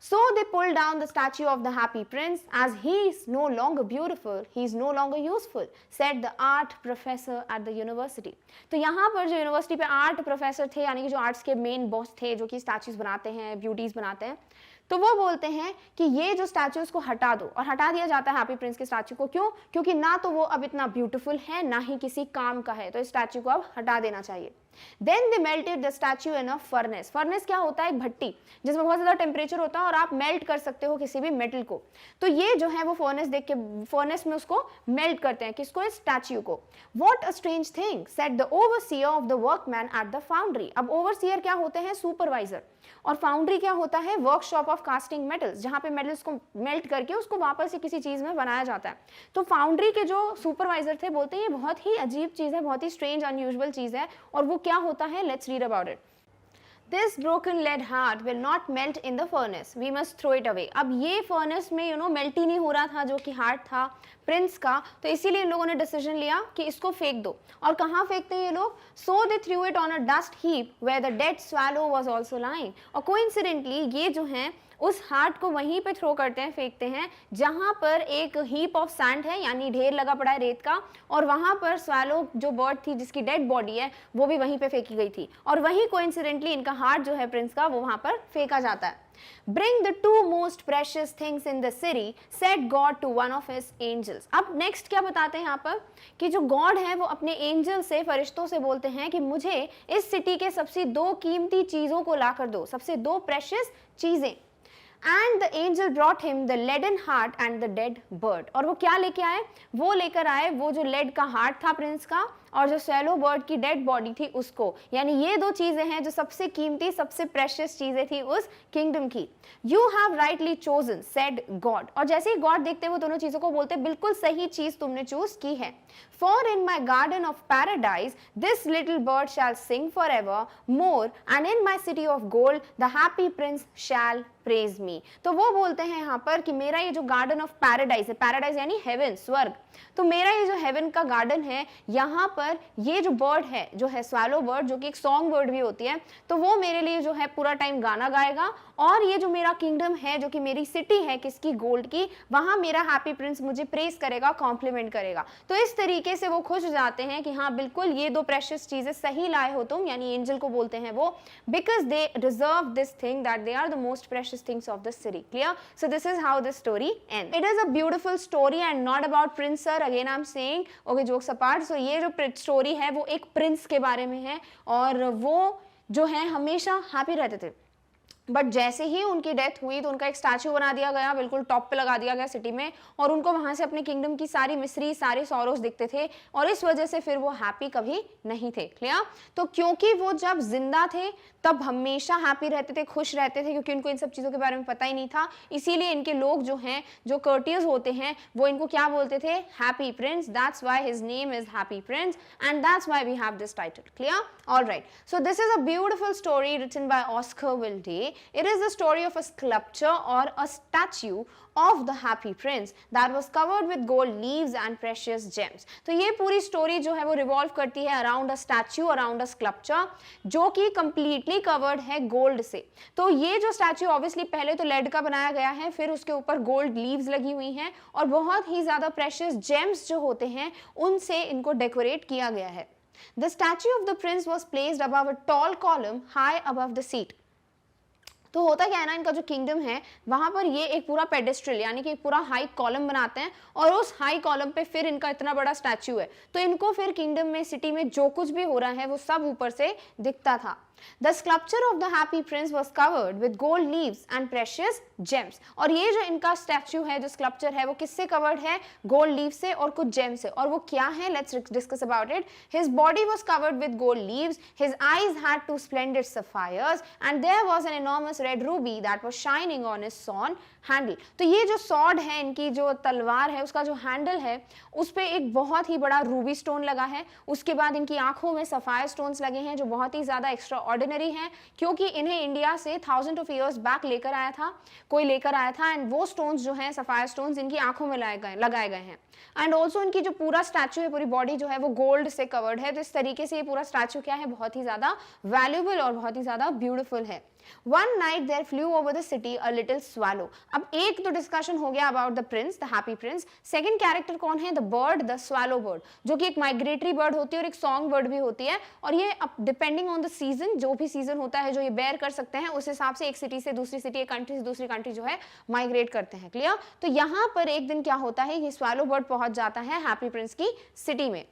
So they pulled down the statue of the happy prince. As he is no longer beautiful, he is no longer useful, said the art professor at the university. तो यहाँ पर जो university पे art professor थे, यानी कि जो arts के मेन बॉस थे, जो कि स्टैचूज बनाते हैं, ब्यूटीज बनाते हैं, तो वो बोलते हैं कि ये जो स्टैचूज को हटा दो। और हटा दिया जाता है हैप्पी प्रिंस के स्टैचू को। क्यों? क्योंकि ना तो वो अब इतना ब्यूटीफुल है, ना ही किसी काम का है, तो इस स्टैचू को अब हटा देना चाहिए। Then they melted the statue in a furnace. Furnace क्या होता है? एक भट्टी जिसमें बहुत ज्यादा टेम्परेचर होता है और आप मेल्ट कर सकते हो किसी भी मेटल को। तो ये जो है वो फर्नेस देख के फर्नेस में उसको मेल्ट करते हैं। किसको? इस स्टैच्यू को। What a strange thing, said the overseer of the workman at the foundry. अब ओवरसीयर क्या होते हैं? सुपरवाइजर। और फाउंड्री क्या होता है? वर्कशॉप ऑफ कास्टिंग मेटल्स, जहां पे मेटल्स को मेल्ट करके उसको वापस से किसी चीज में बनाया जाता है। तो फाउंड्री के जो सुपरवाइजर थे बोलते हैं ये बहुत ही अजीब चीज है, बहुत ही स्ट्रेंज अनयूजुअल चीज है। और वो क्या होता है? Let's read about it. This broken lead heart will not melt in the furnace. We must throw it away. अब ये furnace में मेल्ट ही नहीं हो रहा था जो कि हार्ट था प्रिंस का, तो इसीलिए इन लोगों ने डिसीजन लिया कि इसको फेंक दो। और कहाँ फेंकते हैं ये लोग? So they threw it on a dust heap where the dead swallow was also lying. और coincidentally ये जो है उस हार्ट को वहीं पे थ्रो करते हैं, फेंकते हैं, जहां पर एक हीप ऑफ सैंड है, यानी ढेर लगा पड़ा है रेत का, और वहां पर स्वैलो जो बर्ड थी जिसकी डेड बॉडी है वो भी वहीं पे फेंकी गई थी। और वहीं कोइंसिडेंटली इनका हार्ट जो है प्रिंस का वो वहां पर फेंका जाता है। Bring the two most precious things in the city, said God to one of his angels. अब नेक्स्ट क्या बताते हैं यहाँ पर कि जो गॉड है वो अपने एंजल से, फरिश्तों से बोलते हैं कि मुझे इस सिटी के सबसे दो कीमती चीजों को ला कर दो, सबसे दो प्रेशियस चीजें। And the angel brought him the leaden heart and the dead bird. और वो क्या लेके आए? वो लेकर आए वो जो लेड का हार्ट था प्रिंस का और जो स्वैलो बर्ड की डेड बॉडी थी उसको। यानी ये दो चीजें हैं जो सबसे कीमती, सबसे प्रेशियस चीजें थी उस किंगडम की। You have rightly chosen, said God. और जैसे ही गॉड देखते वो दोनों चीजों को बोलते बिल्कुल सही चीज तुमने चूज की है। For in my garden of paradise this little bird shall sing forever more, and in my city of gold the happy prince shall praise me. तो वो बोलते हैं यहाँ पर कि मेरा ये जो गार्डन ऑफ पैराडाइज है, पैराडाइज यानी हेवन, स्वर्ग, तो मेरा ये जो हेवन का गार्डन है, यहाँ पर ये जो बर्ड है, जो है स्वैलो बर्ड, जो कि एक सॉन्ग बर्ड भी होती है, तो वो मेरे लिए जो है पूरा टाइम गाना गाएगा। और ये जो मेरा किंगडम है, जो कि मेरी सिटी है किसकी? गोल्ड की, वहां मेरा हैप्पी प्रिंस मुझे प्रेज करेगा, कॉम्प्लीमेंट करेगा। तो इस तरीके से वो खुश हो जाते हैं कि हाँ बिल्कुल ये दो प्रेशियस चीजें सही लाए हो तुम, यानी एंजल को बोलते हैं वो, because they deserve this thing, that they are the most precious things of the city. Clear? So this is how the story end. It is a beautiful story and not about prince sir, again I am saying, okay, jokes apart. So ये जो story है वो एक Prince के बारे में है, और वो जो है हमेशा हैप्पी रहते थे। बट जैसे ही उनकी डेथ हुई तो उनका एक स्टैचू बना दिया गया, बिल्कुल टॉप पे लगा दिया गया सिटी में, और उनको वहां से अपने किंगडम की सारी मिस्री, सारे सॉरोस दिखते थे, और इस वजह से फिर वो हैप्पी कभी नहीं थे। क्लियर? तो क्योंकि वो जब जिंदा थे तब हमेशा हैप्पी रहते थे, खुश रहते थे, क्योंकि उनको इन सब चीजों के बारे में पता ही नहीं था। इसीलिए इनके लोग जो हैं, जो कर्टियस होते हैं, वो इनको क्या बोलते थे? Happy prince. That's why his name is happy prince and that's why we have this title. Clear? All right. So this is a beautiful story written by Oscar Wilde. It is the story of a sculpture or a statue of the happy prince that was covered with gold leaves and precious gems. तो ये पूरी story जो है वो revolve करती है around अ statue, around अ sculpture, जो कि कंप्लीटली कवर्ड है गोल्ड से। तो ये जो स्टैच्यू ऑब्वियसली पहले तो लेड का बनाया गया है, फिर उसके ऊपर गोल्ड लीव्स लगी हुई हैं, और बहुत ही ज्यादा प्रेशियस जेम्स जो होते हैं उनसे इनको डेकोरेट किया गया है। The statue of the prince was placed above a tall column high above the seat. तो होता क्या है ना, इनका जो किंगडम है वहां पर ये एक पूरा पेडेस्ट्रल यानी कि एक पूरा हाई कॉलम बनाते हैं, और उस हाई कॉलम पे फिर इनका इतना बड़ा स्टैच्यू है, तो इनको फिर किंगडम में, सिटी में जो कुछ भी हो रहा है वो सब ऊपर से दिखता था। The sculpture of the happy prince was covered with gold leaves and precious gems. और ये जो इनका स्टैच्यू है, जो स्कल्पचर है, वो किससे कवर्ड है? गोल्ड लीव से और कुछ जेम से. और वो क्या है? Let's discuss about it. His body was covered with gold leaves. His eyes had two splendid sapphires, and there was an enormous red ruby that was shining on his sword handle. तो ये जो sword है, इनकी जो तलवार है, उसका जो हैंडल है, उस पे एक बहुत ही बड़ा रूबी स्टोन लगा है. उसके बाद इनकी आंखों में सफायर स्टोन्स लगे हैं, जो बहुत ही ज्यादा एक्स्ट्रा ऑर्डिनरी हैं, क्योंकि इन्हें इंडिया से थाउजेंड ऑफ ईयर्स बैक लेकर आया था, कोई लेकर आया था, एंड वो स्टोन्स जो हैं, सफायर स्टोन्स, इनकी आंखों में लगाए गए हैं. एंड ऑल्सो इनकी जो पूरा स्टैचू है, पूरी बॉडी जो है वो गोल्ड से कवर्ड है. तो इस तरीके से ये पूरा स्टैचू क्या है? बहुत ही ज्यादा वैल्यूएबल और बहुत ही ज्यादा ब्यूटीफुल है. One night there flew over the city a little swallow. अब एक तो डिस्कशन हो गया about the prince, the happy prince. Second character कौन है? The bird, the swallow bird, जो कि एक माइग्रेटरी बर्ड होती है और एक सॉन्ग बर्ड भी होती है. और ये डिपेंडिंग ऑन द सीजन, जो भी सीजन होता है जो ये बेयर कर सकते हैं, उस हिसाब से एक सिटी से दूसरी सिटी, एक कंट्री से दूसरी कंट्री जो है माइग्रेट करते हैं. क्लियर? तो यहाँ पर एक दिन क्या होता है, ये swallow bird पहुंच जाता है हैप्पी प्रिंस की सिटी में.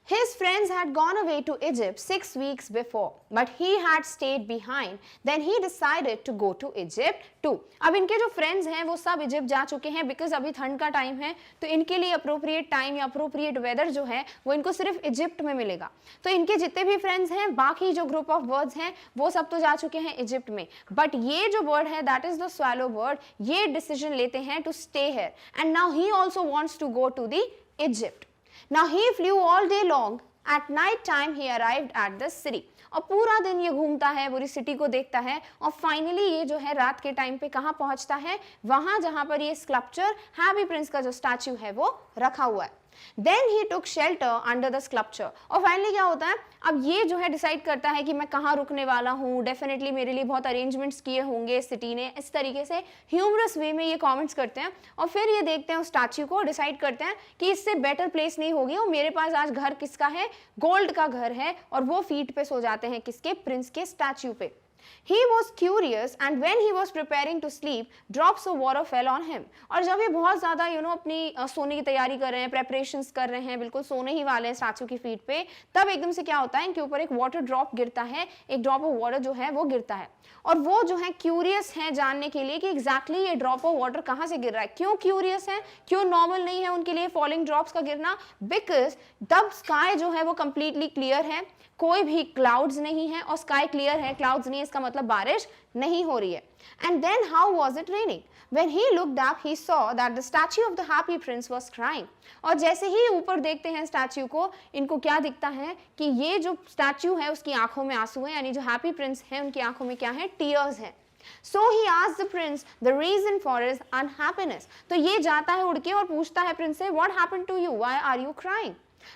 His friends had gone away to Egypt 6 weeks before, but he had stayed behind. Then he decided to go to Egypt too. अब इनके जो फ्रेंड्स हैं वो सब इजिप्ट जा चुके हैं, बिकॉज अभी ठंड का टाइम है, तो इनके लिए अप्रोप्रिएट टाइम या अप्रोप्रिएट वेदर जो है वो इनको सिर्फ इजिप्ट में मिलेगा. तो इनके जितने भी फ्रेंड्स हैं, बाकी जो ग्रुप ऑफ बर्ड्स हैं, वो सब तो जा चुके हैं इजिप्ट में. बट ये जो बर्ड है, that is the swallow bird, ये डिसीजन लेते हैं to stay here, and now he also wants to go to the Egypt. Now he flew all day long. At night time he arrived at the city. और पूरा दिन ये घूमता है, पूरी सिटी को देखता है, और फाइनली ये जो है रात के टाइम पे कहाँ पहुंचता है? वहां जहां पर ये स्कल्पचर हैप्पी प्रिंस का जो स्टैच्यू है वो रखा हुआ है. Then he took shelter under the sculpture. और फाइनली क्या होता है? अब ये जो है डिसाइड करता है कि मैं कहाँ रुकने वाला हूँ. डेफिनेटली मेरे लिए बहुत अरेंजमेंट्स किए होंगे सिटी ने. इस तरीके से ह्यूमरस वे में ये कमेंट्स करते हैं, और फिर ये देखते हैं उस स्टैच्यू को, डिसाइड करते हैं कि इससे बेटर प्लेस नहीं होगी, और मेरे पास आज घर किसका है? गोल्ड का घर है. और वो फीट पे सो जाते हैं, किसके? प्रिंस के स्टैच्यू पे. He was curious, and when he was preparing to sleep, drops of water fell on him. और जब ये बहुत ज़्यादा अपनी सोने की तैयारी कर रहे हैं, प्रेपरेशंस कर रहे हैं, बिल्कुल सोने ही वाले हैं स्टैचू की फीट पे, तब एकदम से क्या होता है? इनके ऊपर एक वाटर ड्रॉप गिरता है, एक ड्रॉप ऑफ वाटर जो है वो गिरता है. और वो जो है क्यूरियस है जानने के लिए कि एग्जैक्टली ये ड्रॉप ऑफ वाटर कहाँ से गिर रहा है. क्यों क्यूरियस है? क्यों नॉर्मल नहीं है उनके लिए फॉलिंग ड्रॉप्स का गिरना? बिकॉज तब स्काई जो है वो कंप्लीटली क्लियर है, कोई भी क्लाउड्स नहीं है, और स्काई क्लियर है, क्लाउड्स नहीं है, इसका मतलब बारिश नहीं हो रही है. And then how was it raining? When he looked up, he saw that the statue of the happy prince was crying. और जैसे ही ऊपर देखते हैं स्टैच्यू को, इनको क्या दिखता है कि ये जो स्टैच्यू है उसकी आंखों में आंसू हैं, यानी जो हैप्पी प्रिंस है उनकी आंखों में क्या है? टीयर्स हैं. So he asked the prince the reason for his unhappiness. तो ये जाता है उड़ के और पूछता है प्रिंस से, What happened to you? Why are you crying?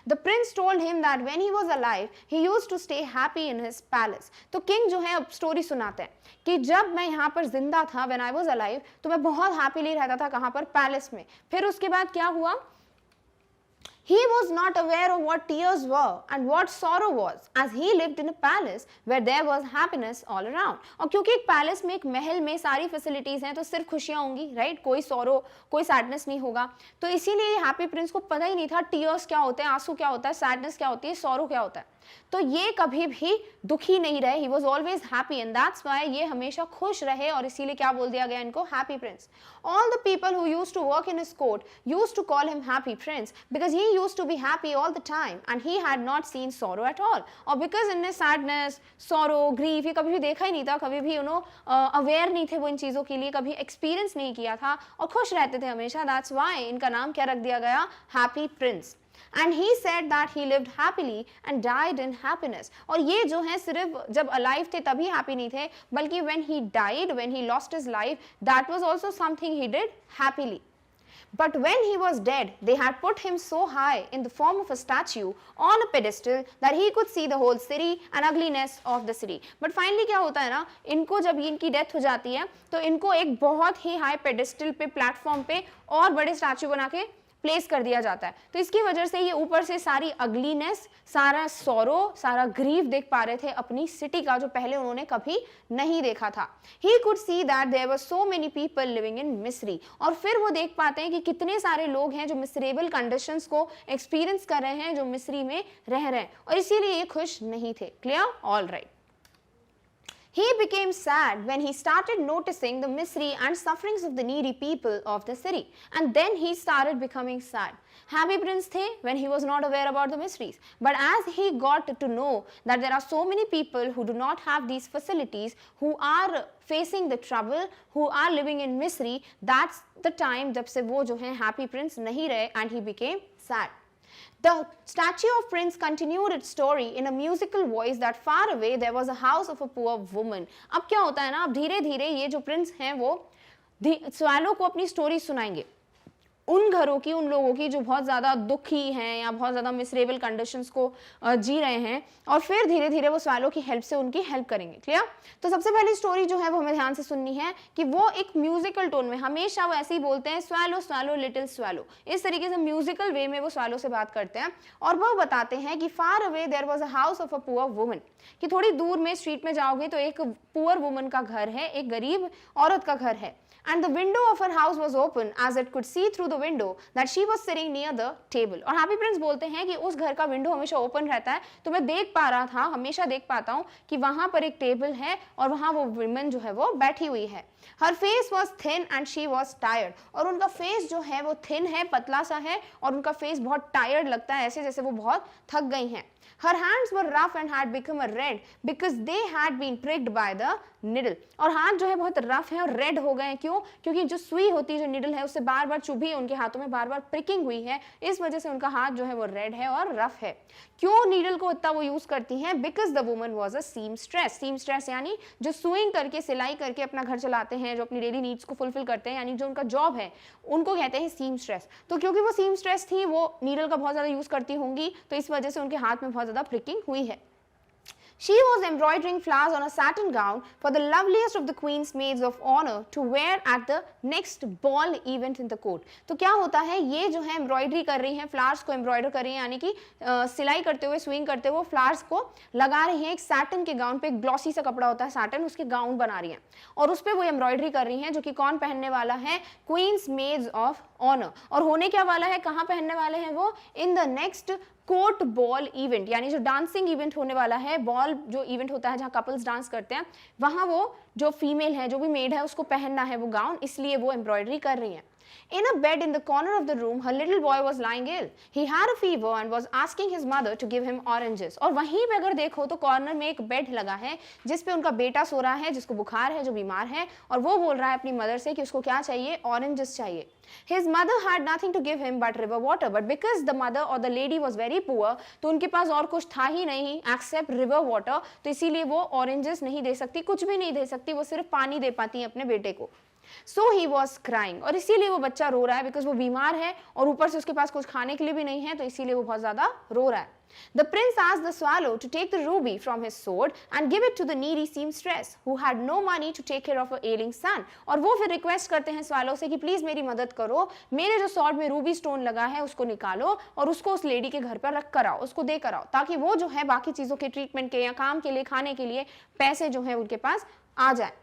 The prince told him that when he was alive, he used to stay happy in his palace. तो किंग जो है अब स्टोरी सुनाते हैं कि जब मैं यहाँ पर जिंदा था, when I was alive, तो मैं बहुत हैप्पीली रहता था. कहाँ पर? पैलेस में. फिर उसके बाद क्या हुआ? He was not aware of what tears were and what sorrow was, as he lived in a palace where there was happiness all around. और क्योंकि एक पैलेस में, एक महल में सारी फैसिलिटीज हैं, तो सिर्फ खुशियां होंगी, राइट? कोई सॉरो, कोई सैडनेस नहीं होगा. तो इसीलिए हैप्पी प्रिंस को पता ही नहीं था टीयर्स क्या होते हैं, आंसू क्या होता है, सैडनेस क्या होती है, सॉरो क्या होता है. तो ये कभी भी दुखी नहीं रहे. He was always happy, and that's why ये हमेशा खुश रहे, और इसीलिए क्या बोल दिया गया इनको? Happy Prince. All the people who used to work in his court used to call him Happy Prince, because he used to be happy all the time, and he had not seen sorrow at all. और because इनने sadness, sorrow, grief ये कभी भी देखा ही नहीं था, कभी भी अवेयर नहीं थे वो इन चीज़ों के लिए, कभी एक्सपीरियंस नहीं किया था, और खुश रहते थे हमेशा. दैट्स वाई इनका नाम क्या रख दिया गया? Happy Prince. And he said that he lived happily and died in happiness. और ये जो है सिर्फ जब alive थे तभी happy नहीं थे, बल्कि when he died, when he lost his life, that was also something he did happily. But when he was dead, they had put him so high in the form of a statue on a pedestal that he could see the whole city and ugliness of the city. But finally क्या होता है ना, इनको जब इनकी death हो जाती है तो इनको एक बहुत ही हाई पेडेस्टल पे, प्लेटफॉर्म पे और बड़े स्टैचू बना के प्लेस कर दिया जाता है। तो इसकी वजह से ये ऊपर से सारी अगलीनेस, सारा सौरो, सारा ग्रीफ देख पा रहे थे अपनी सिटी का, जो पहले उन्होंने कभी नहीं देखा था। He could see that there were so many people living in misery, और फिर वो देख पाते हैं कि कितने सारे लोग हैं जो मिसरेबल कंडीशंस को एक्सपीरियंस कर रहे हैं, जो मिसरी में रह रहे हैं, और इसीलिए ये खुश नहीं थे। Clear? All right. He became sad when he started noticing the misery and sufferings of the needy people of the city, and then he started becoming sad. Happy Prince थे when he was not aware about the miseries, but as he got to know that there are so many people who do not have these facilities, who are facing the trouble, who are living in misery, that's the time जब से वो जो है Happy Prince नहीं रहे, and he became sad. The statue of Prince continued its story in a musical voice that far away there was a house of a poor woman. अब क्या होता है ना, अब धीरे धीरे ये जो प्रिंस हैं वो स्वैलो को अपनी स्टोरी सुनाएंगे, उन घरों की, उन लोगों की जो बहुत ज़्यादा दुखी हैं या बहुत ज़्यादा मिसरेबल कंडीशंस को जी रहे हैं, और फिर धीरे धीरे वो स्वैलो की हेल्प से उनकी हेल्प करेंगे। क्लियर? तो सबसे पहली स्टोरी जो है वो हमें ध्यान से सुननी है कि वो एक म्यूजिकल टोन में, हमेशा वो ऐसे ही बोलते हैं, स्वैलो स्वैलो लिटिल स्वैलो, इस तरीके से म्यूजिकल वे में वो स्वैलो से बात करते हैं, और वो बताते हैं कि far away there was a house of a poor woman, कि थोड़ी दूर में स्ट्रीट में जाओगे तो एक पुअर वुमन का घर है, एक गरीब औरत का घर है, and the window of her house was open as it could see through the window that she was sitting near the table. और हैप्पी प्रिंस बोलते हैं कि उस घर का विंडो हमेशा ओपन रहता है, तो मैं देख पा रहा था, हमेशा देख पाता हूँ कि वहां पर एक टेबल है और वहां वो विमेन जो है वो बैठी हुई है। Her face was thin and she was tired, और उनका फेस जो है वो थिन है, पतला सा है, और उनका फेस बहुत टायर्ड लगता है, ऐसे जैसे वो बहुत थक गई हैं। Her hands were rough and had become a red because they had been pricked by the needle, और हाथ जो है बहुत रफ है और रेड हो गए हैं। क्यों? क्योंकि जो सुई होती है, जो निडल है, उससे बार बार चुभी है, उनके हाथों में बार बार प्रिकिंग हुई है, इस वजह से उनका हाथ जो है वो रेड है और रफ है। क्यों नीडल को इतना वो यूज करती हैं? Because the woman was a seamstress. Seamstress यानी जो सुइंग करके, सिलाई करके अपना घर चलाते हैं, जो अपनी डेली नीड्स को फुलफिल करते हैं, यानी जो उनका जॉब है, उनको कहते हैं सीमस्ट्रेस। तो क्योंकि वो सीमस्ट्रेस थी, वो नीडल का बहुत ज्यादा यूज करती होंगी, तो इस वजह से उनके हाथ में बहुत ज्यादा प्रिकिंग हुई है। She was embroidering flowers on a satin gown for the loveliest of the queen's maids of honor to wear at the next ball event in the court. तो क्या होता है, ये जो है एम्ब्रॉयडरी कर रही हैं, फ्लावर्स को एम्ब्रॉयडर कर रही हैं, यानी कि सिलाई करते हुए, स्विंग करते हुए फ्लावर्स को लगा रही हैं एक सैटिन के गाउन पे, एक ग्लॉसी सा कपड़ा होता है सैटिन, उसके गाउन बना रही हैं, और उस पर वो एम्ब्रॉयडरी कर रही हैं, जो कि कौन पहनने वाला है? Queen's maids of honour. और होने क्या वाला है, कहाँ पहनने वाले हैं वो? In the next court ball event, यानी जो डांसिंग इवेंट होने वाला है, बॉल जो इवेंट होता है जहाँ कपल्स डांस करते हैं, वहाँ वो जो फीमेल है, जो भी मेड है, उसको पहनना है वो गाउन, इसलिए वो एम्ब्रॉयडरी कर रही हैं। In a bed in the corner of the room, her little boy was lying ill. He had a fever and was asking his mother to give him oranges. और वहीं पे अगर देखो तो कॉर्नर में एक बेड लगा है, जिस पे उनका बेटा सो रहा है, जिसको बुखार है, जो बीमार है, और वो बोल रहा है अपनी मदर से कि उसको क्या चाहिए? ऑरेंजेस चाहिए। His mother had nothing to give him but river water, but because the mother or the lady was very poor, तो उनके पास और कुछ था ही नहीं except river water, तो इसीलिए वो ऑरेंजेस नहीं दे सकती, कुछ भी नहीं दे सकती, वो सिर्फ पानी दे पाती हैं अपने बेटे को। So he was crying, और इसीलिए वो बच्चा रो रहा है, बिकॉज वो बीमार है और ऊपर से उसके पास कुछ खाने के लिए भी नहीं है, तो इसीलिए वो बहुत ज्यादा रो रहा है। The prince asked the swallow to take the ruby from his sword and give it to the needy seamstress who had no money to take care of her ailing son. और वो फिर रिक्वेस्ट करते हैं swallow से कि please मेरी मदद करो, मेरे जो स्वॉर्ड में रूबी स्टोन लगा है उसको निकालो और उसको उस लेडी के घर पर रख कर आओ, उसको दे कर आओ, ताकि वो जो है बाकी चीजों के ट्रीटमेंट के या काम के लिए, खाने के लिए पैसे जो है उनके पास आ जाए।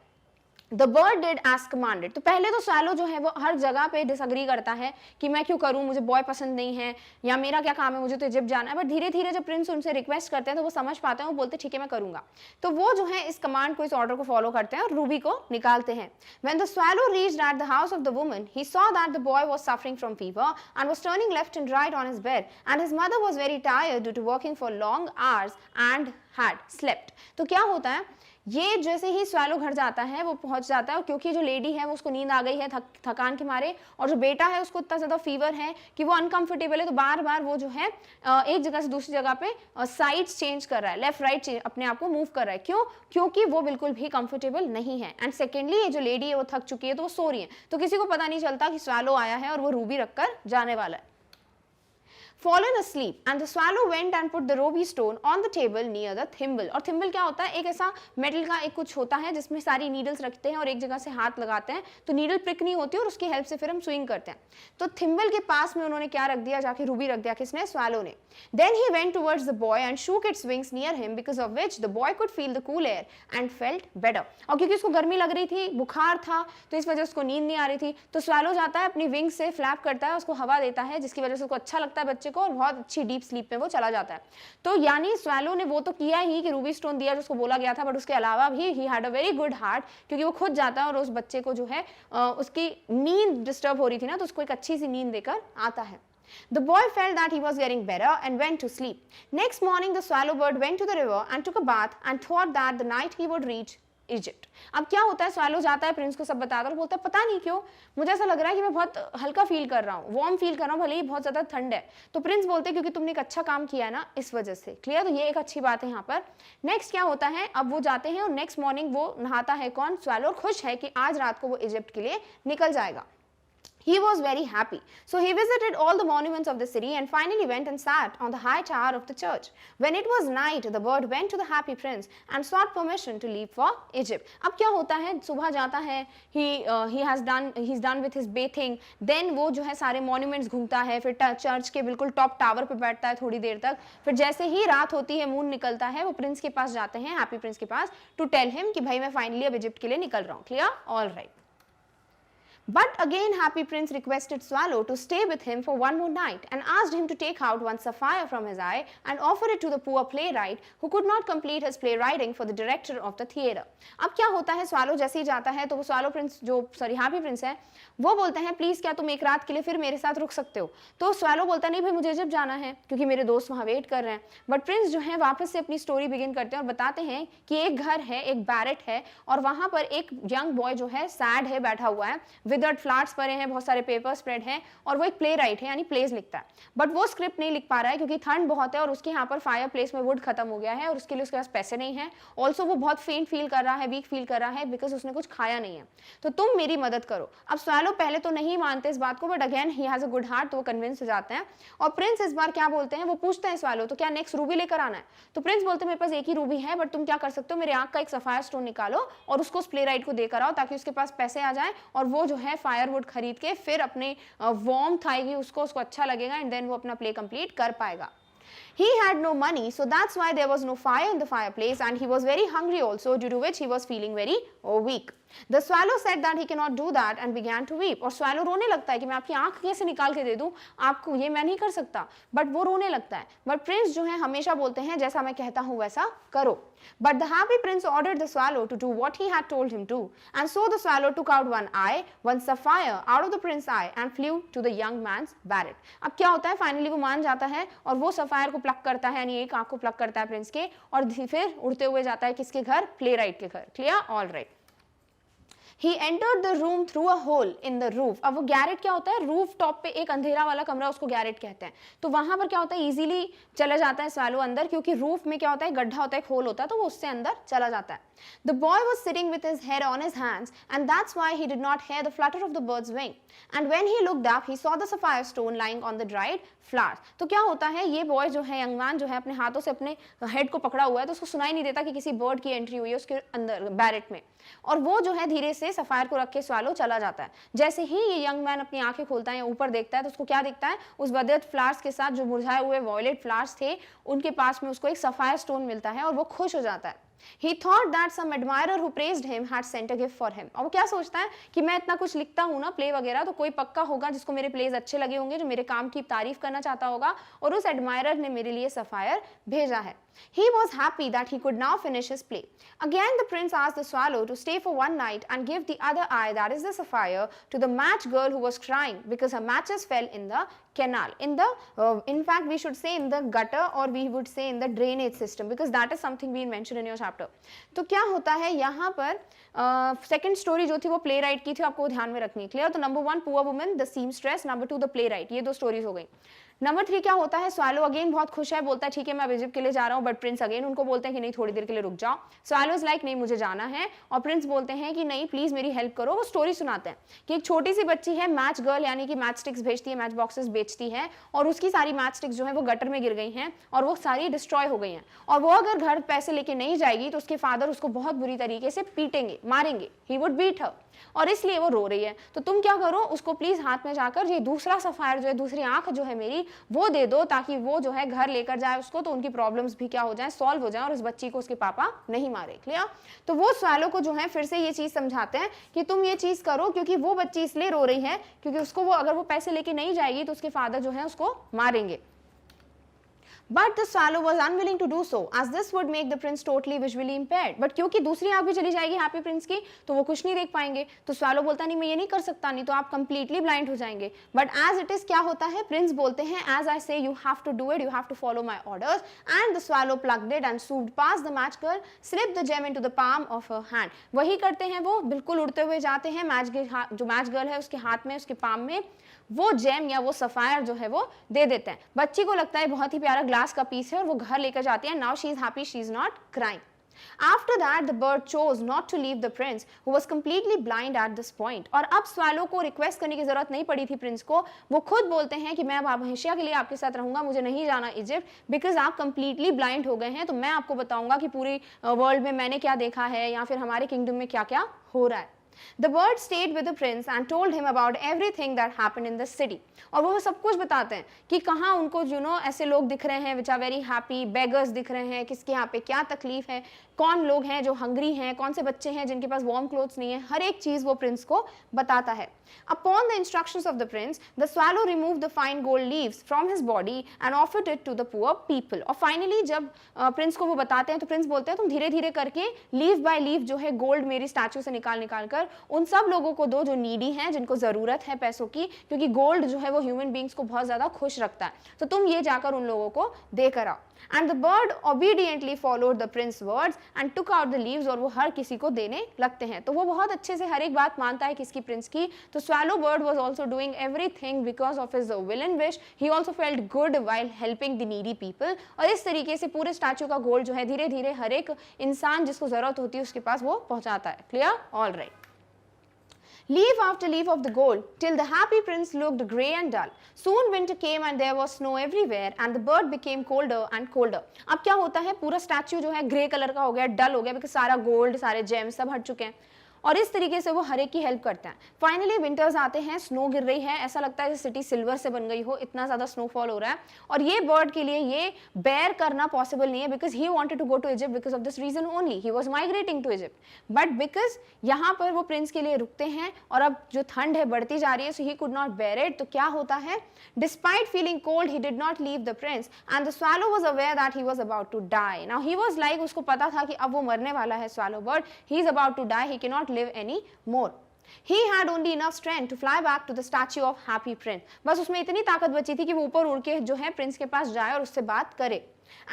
The bird did as commanded. तो पहले तो स्वैलो जो है वो हर जगह पे डिसएग्री करता है कि मैं क्यों करूं, मुझे बॉय पसंद नहीं है, या मेरा क्या काम है, मुझे तो इजिप्ट जाना है। बट धीरे धीरे जब प्रिंस उनसे रिक्वेस्ट करते हैं तो वो समझ पाते हैं, वो बोलते ठीक है मैं करूंगा। तो वो जो है इस कमांड को, इस ऑर्डर को फॉलो करते हैं और रूबी को निकालते हैं। When the swallow reached at the house of the woman, he saw that the boy was suffering from fever and was turning left and right on his bed, and his mother was very tired due to working for long hours and had slept. तो क्या होता है, ये जैसे ही swallow घर जाता है, वो पहुंच जाता है, और क्योंकि जो लेडी है वो उसको नींद आ गई है थकान के मारे, और जो बेटा है उसको इतना ज़्यादा फीवर है कि वो अनकंफर्टेबल है, तो बार बार वो जो है एक जगह से दूसरी जगह पे साइड्स चेंज कर रहा है, लेफ्ट राइट अपने आप को मूव कर रहा है। क्यों? क्योंकि वो बिल्कुल भी कंफर्टेबल नहीं है। एंड सेकेंडली ये जो लेडी है वो थक चुकी है, तो वो सो रही है, तो किसी को पता नहीं चलता कि स्वैलो आया है और वो रूबी रखकर जाने वाला है। fallen asleep and the swallow went and put the ruby stone on the table near the thimble. और thimble क्या होता है, एक ऐसा मेटल का एक कुछ होता है जिसमें सारी नीडल्स रखते हैं और एक जगह से हाथ लगाते हैं तो नीडल प्रिक नहीं होती और उसकी हेल्प से फिर हम स्विंग करते हैं। तो थिम्बल के पास में उन्होंने क्या रख दिया, जाके रूबी रख दिया, किसने, swallow ने। Then he went towards the boy and shook its wings near him because of which the boy could feel the cool air and felt better. और क्योंकि उसको गर्मी लग रही थी, बुखार था, तो इस वजह से उसको नींद नहीं आ रही थी, तो swallow जाता है अपनी विंग से फ्लैप करता है, उसको हवा देता है जिसकी वजह से उसको अच्छा लगता है बच्चे को और बहुत अच्छी डीप स्लीप में वो चला जाता है। तो यानी swallow ने वो तो किया ही कि रूबी स्टोन दिया जो उसको बोला गया था, बट उसके अलावा भी he had a very good heart, क्योंकि वो खुद जाता है और उस बच्चे को जो है उसकी नींद डिस्टर्ब हो रही थी ना, तो उसको एक अच्छी सी नींद देकर आता है। The boy felt that he was getting better and went to sleep. Next morning, the swallow bird went to the river and took a bath and thought that the night he would reach Egypt. अब क्या होता है, swallow जाता है Prince को सब बताता है और बोलता है पता नहीं क्यों मुझे ऐसा लग रहा है कि मैं बहुत हल्का फील कर रहा हूँ, वार्म फील कर रहा हूँ, भले ही बहुत ज्यादा ठंड है। तो प्रिंस बोलते हैं क्योंकि तुमने एक अच्छा काम किया है ना, इस वजह से। क्लियर, तो ये एक अच्छी बात है यहाँ पर। नेक्स्ट क्या होता है, अब वो जाते हैं और नेक्स्ट मॉर्निंग वो नहाता है, कौन, swallow, खुश है कि आज रात को वो इजिप्ट के लिए निकल जाएगा। He was very happy. So he visited all the monuments of the city and finally went and sat on the high tower of the church. When it was night, the bird went to the happy prince and sought permission to leave for Egypt. अब क्या होता है, सुबह जाता है, he's done with his bathing. Then वो जो है सारे monuments घूमता है, फिर चर्च के बिल्कुल टॉप टावर पे बैठता है थोड़ी देर तक। फिर जैसे ही रात होती है, मून निकलता है, वो प्रिंस के पास जाते हैं, हैप्पी प्रिंस के पास, to tell him कि भाई मैं फाइनली अब इजिप्ट के लिए निकल रहा हूँ। Clear, all right. But again Happy Prince requested Swallow to stay with him for one more night and asked him to take out one sapphire from his eye and offer it to the poor playwright who could not complete his playwriting for the director of the theatre. अब क्या होता है, Swallow जैसे ही जाता है तो वो Swallow Prince जो Happy Prince है वो बोलते हैं प्लीज क्या तुम एक रात के लिए फिर मेरे साथ रुक सकते हो। तो Swallow बोलता है नहीं भाई मुझे इजिप्ट जाना है क्योंकि मेरे दोस्त वहाँ वेट कर रहे हैं। बट प्रिंस जो है वापस से अपनी स्टोरी बिगिन करते हैं और बताते हैं कि एक घर है, एक बैरेट है और वहाँ पर एक यंग बॉय जो है सैड है, बैठा हुआ है, विदर्ड फ्लावर्स पड़े हैं, बहुत सारे पेपर स्प्रेड हैं और वो एक प्ले राइट है यानी प्लेज लिखता है। बट वो स्क्रिप्ट नहीं लिख पा रहा है क्योंकि ठंड बहुत है और उसके यहाँ पर फायर प्लेस में वुड खत्म हो गया है और उसके लिए उसके पास पैसे नहीं है। ऑल्सो वो बहुत फेंट फील कर रहा है, वीक फील कर रहा है बिकॉज उसने कुछ खाया नहीं है। तो तुम मेरी मदद करो। अब Swallow पहले तो नहीं मानते इस बात को but again he has a good heart, तो वो कन्विंस हो जाते हैं। और प्रिंस इस बार क्या बोलते हैं, वो पूछते हैं Swallow तो क्या नेक्स्ट रूबी लेकर आना है। तो प्रिंस बोलते हैं मेरे पास एक ही रूबी है बट तुम क्या कर सकते हो, मेरे आंख का एक सफायर स्टोन निकालो और उसको उस प्ले राइट को देकर आओ ताकि उसके पास पैसे आ जाए और वो जो है फायरवुड खरीद के फिर अपने वार्मथ आएगी उसको अच्छा लगेगा एंड देन वो अपना प्ले कंप्लीट कर पाएगा। He had no money, so that's why there was no fire in the fireplace and he was very hungry also, due to which he was feeling very weak. The Swallow said that he cannot do that and began to weep. और Swallow रोने लगता है कि मैं आपकी आंख कैसे निकाल के दे दूं, आपको ये मैं नहीं कर सकता। बट वो रोने लगता है। बट प्रिंस जो है हमेशा बोलते हैं जैसा मैं कहता हूँ वैसा करो। But the happy prince ordered the Swallow to do what he had told him to, and so the Swallow took out one eye, one sapphire out of the prince's eye and flew to the young man's barret. अब क्या होता है, finally वो मान जाता है और वो सफायर को प्लक करता है यानी एक आंख को प्लक करता है प्रिंस के और फिर उड़ते हुए जाता है किसके घर, प्ले राइट के घर। Clear, all right. He entered the room through a hole in the roof. अब वो गैरेट क्या होता है, रूफ टॉप पे एक अंधेरा वाला कमरा, उसको गैरेट कहते हैं। तो वहां पर क्या होता है, इजीली चला जाता है Swallow अंदर क्योंकि रूफ में क्या होता है, गड्ढा होता है, एक होल होता है, तो वो उससे अंदर चला जाता है। The boy was sitting with his head on his hands and that's why he did not hear the flutter of the bird's wing. And when he looked up, he saw the sapphire stone lying on the dried flowers. तो क्या होता है, ये boy जो है, young man जो है, अपने हाथों से अपने हेड को पकड़ा हुआ है तो उसको सुनाई नहीं देता कि किसी बर्ड की एंट्री हुई है उसके अंदर बैरेट में। और वो जो है धीरे से सफायर को रख के Swallow चला जाता है। जैसे ही ये यंग मैन अपनी आंखें खोलता है या ऊपर देखता है तो उसको क्या दिखता है, उस विदर्ड फ्लावर्स के साथ जो मुरझाए हुए वॉयलेट फ्लावर्स थे उनके पास में उसको एक सफायर स्टोन मिलता है और वो खुश हो जाता है। He thought that some admirer who praised him had sent a gift for him. और वो क्या सोचता है कि मैं इतना कुछ लिखता हूँ ना प्ले वगैरह, तो कोई पक्का होगा जिसको मेरे प्लेज अच्छे लगे होंगे, जो मेरे काम की तारीफ करना चाहता होगा और उस एडमायरर ने मेरे लिए सफायर भेजा है। He was happy that he could now finish his play. Again the prince asked the Swallow to stay for one night and give the other eye, that is the sapphire, to the match girl who was crying because her matches fell in the canal. In fact we should say in the gutter or we would say in the drainage system because that is something we mentioned in your chapter. तो क्या होता है यहाँ पर second story जो थी वो play right की थी, आपको ध्यान में रखनी है। क्लियर, तो number 1 poor woman the seamstress, number 2 the play right, ये दो स्टोरीज हो गई। नंबर 3 क्या होता है, स्वालो अगेन बहुत खुश है, बोलता है ठीक है मैं अब इजिप्ट के लिए जा रहा हूँ, बट प्रिंस अगेन उनको बोलते हैं कि नहीं थोड़ी देर के लिए रुक जाओ। स्वालो इज लाइक नहीं मुझे जाना है, और प्रिंस बोलते हैं कि नहीं प्लीज मेरी हेल्प करो। वो स्टोरी सुनाते हैं कि एक छोटी सी बच्ची है, मैच गर्ल यानी कि मैच स्टिक्स भेजती है, मैच बॉक्सेस बेचती है, और उसकी सारी मैच स्टिक्स जो है वो गटर में गिर गई हैं और वो सारी डिस्ट्रॉय हो गई हैं, और वो अगर घर पैसे लेके नहीं जाएगी तो उसके फादर उसको बहुत बुरी तरीके से पीटेंगे, मारेंगे, ही वुड बीट हर, और इसलिए वो रो रही है। तो तुम क्या करो, उसको प्लीज हाथ में जाकर ये दूसरा सफायर जो है, दूसरी आंख जो है मेरी, वो दे दो, ताकि वो जो है घर लेकर जाए उसको, तो उनकी प्रॉब्लम्स भी क्या हो जाए, सॉल्व हो जाए, और इस बच्ची को उसके पापा नहीं मारे। क्लियर? तो वो स्वालो को जो है फिर से ये चीज समझाते हैं कि तुम ये चीज करो, क्योंकि वो बच्ची इसलिए रो रही है क्योंकि उसको वो अगर वो पैसे लेके नहीं जाएगी तो उसके फादर जो है उसको मारेंगे। But the swallow was unwilling to do so, as this would make the prince totally visually impaired. But क्योंकि दूसरी आंख भी चली जाएगी हैप्पी प्रिंस की, तो वो कुछ नहीं देख पाएंगे। तो स्वालो बोलता नहीं मैं ये नहीं कर सकता, नहीं तो आप completely blind हो जाएंगे। But as it is क्या होता है, प्रिंस बोलते हैं as I say you have to do it, you have to follow my orders. And the swallow plucked it and swooped past the match girl, slipped the gem into the palm of her hand. वही करते हैं वो, बिल्कुल उड़ते हुए जाते हैं, जो मैच गर्ल है उसके हाथ में, उसके पाम में वो जेम या वो सफायर जो है वो दे देते हैं। बच्ची को लगता है बहुत ही प्यारा ग्लास का पीस है और वो घर लेकर जाती है। Now she is happy, she is not crying. After that, the bird chose not to leave the prince, who was completely blind at this point. और अब स्वालो को रिक्वेस्ट करने की जरूरत नहीं पड़ी थी प्रिंस को, वो खुद बोलते हैं कि मैं अब हमेशा के लिए आपके साथ रहूंगा, मुझे नहीं जाना इजिप्ट, बिकॉज आप कंप्लीटली ब्लाइंड हो गए हैं, तो मैं आपको बताऊंगा कि पूरी वर्ल्ड में मैंने क्या देखा है या फिर हमारे किंगडम में क्या क्या हो रहा है। The bird stayed with the prince and told him about everything that happened in the city. और वो सब कुछ बताते हैं कि कहाँ उनको ऐसे लोग दिख रहे हैं which are very happy, beggars दिख रहे हैं, किसके यहाँ पे क्या तकलीफ है, कौन लोग हैं जो हंग्री हैं, कौन से बच्चे हैं जिनके पास वार्म क्लोथ्स नहीं है, हर एक चीज वो प्रिंस को बताता है। Upon the instructions of the prince, the swallow removed the fine gold leaves from his body and offered it to the poor people. और finally जब प्रिंस को वो बताते हैं तो प्रिंस बोलते हैं तुम धीरे धीरे करके लीफ बाय लीफ जो है गोल्ड मेरी स्टैचू से निकाल कर उन सब लोगों को दो जो नीडी हैं, जिनको जरूरत है पैसों की, क्योंकि गोल्ड जो है वो ह्यूमन बींग्स को बहुत ज्यादा खुश रखता है, तो तुम ये जाकर उन लोगों को देकर आओ। And the bird obediently followed the prince's words and took out the leaves, और वो हर किसी को देने लगते हैं। तो वो बहुत अच्छे से हर एक बात मानता है किसकी, प्रिंस की। तो swallow bird was also doing everything because of his villain wish. He also felt good while helping the needy people. और इस तरीके से पूरे स्टैचू का गोल्ड जो है धीरे धीरे हर एक इंसान जिसको जरूरत होती है उसके पास वो पहुंचाता है। Clear? All right. Leaf after leaf of the gold, till the happy prince looked grey and dull. Soon winter came and there was snow everywhere, and the bird became colder and colder. अब क्या होता है, पूरा statue जो है grey colour का हो गया, डल हो गया, बिकॉज सारा गोल्ड, सारे जेम्स सब हट चुके हैं, और इस तरीके से वो हर एक की हेल्प करते हैं। फाइनली विंटर्स आते हैं, स्नो गिर रही है, ऐसा लगता है कि सिटी सिल्वर से बन गई हो, इतना ज्यादा स्नोफॉल हो रहा है, और ये बर्ड के लिए ये बेयर करना पॉसिबल नहीं है, because he wanted to go to Egypt because of this reason only, he was migrating to Egypt, but because यहाँ पर वो प्रिंस के लिए रुकते हैं और अब जो ठंड है बढ़ती जा रही है, so he could not bear it. तो क्या होता है, despite feeling cold he did not leave the prince and the swallow was aware that he was about to die. Now he was like, उसको पता था कि अब वो मरने वाला है swallow bird, he is about to die, he can not live any more. He had only enough strength to fly back to the statue of happy prince. बस उसमें इतनी ताकत बची थी कि वो ऊपर उड़ के जो है प्रिंस के पास जाए और उससे बात करे।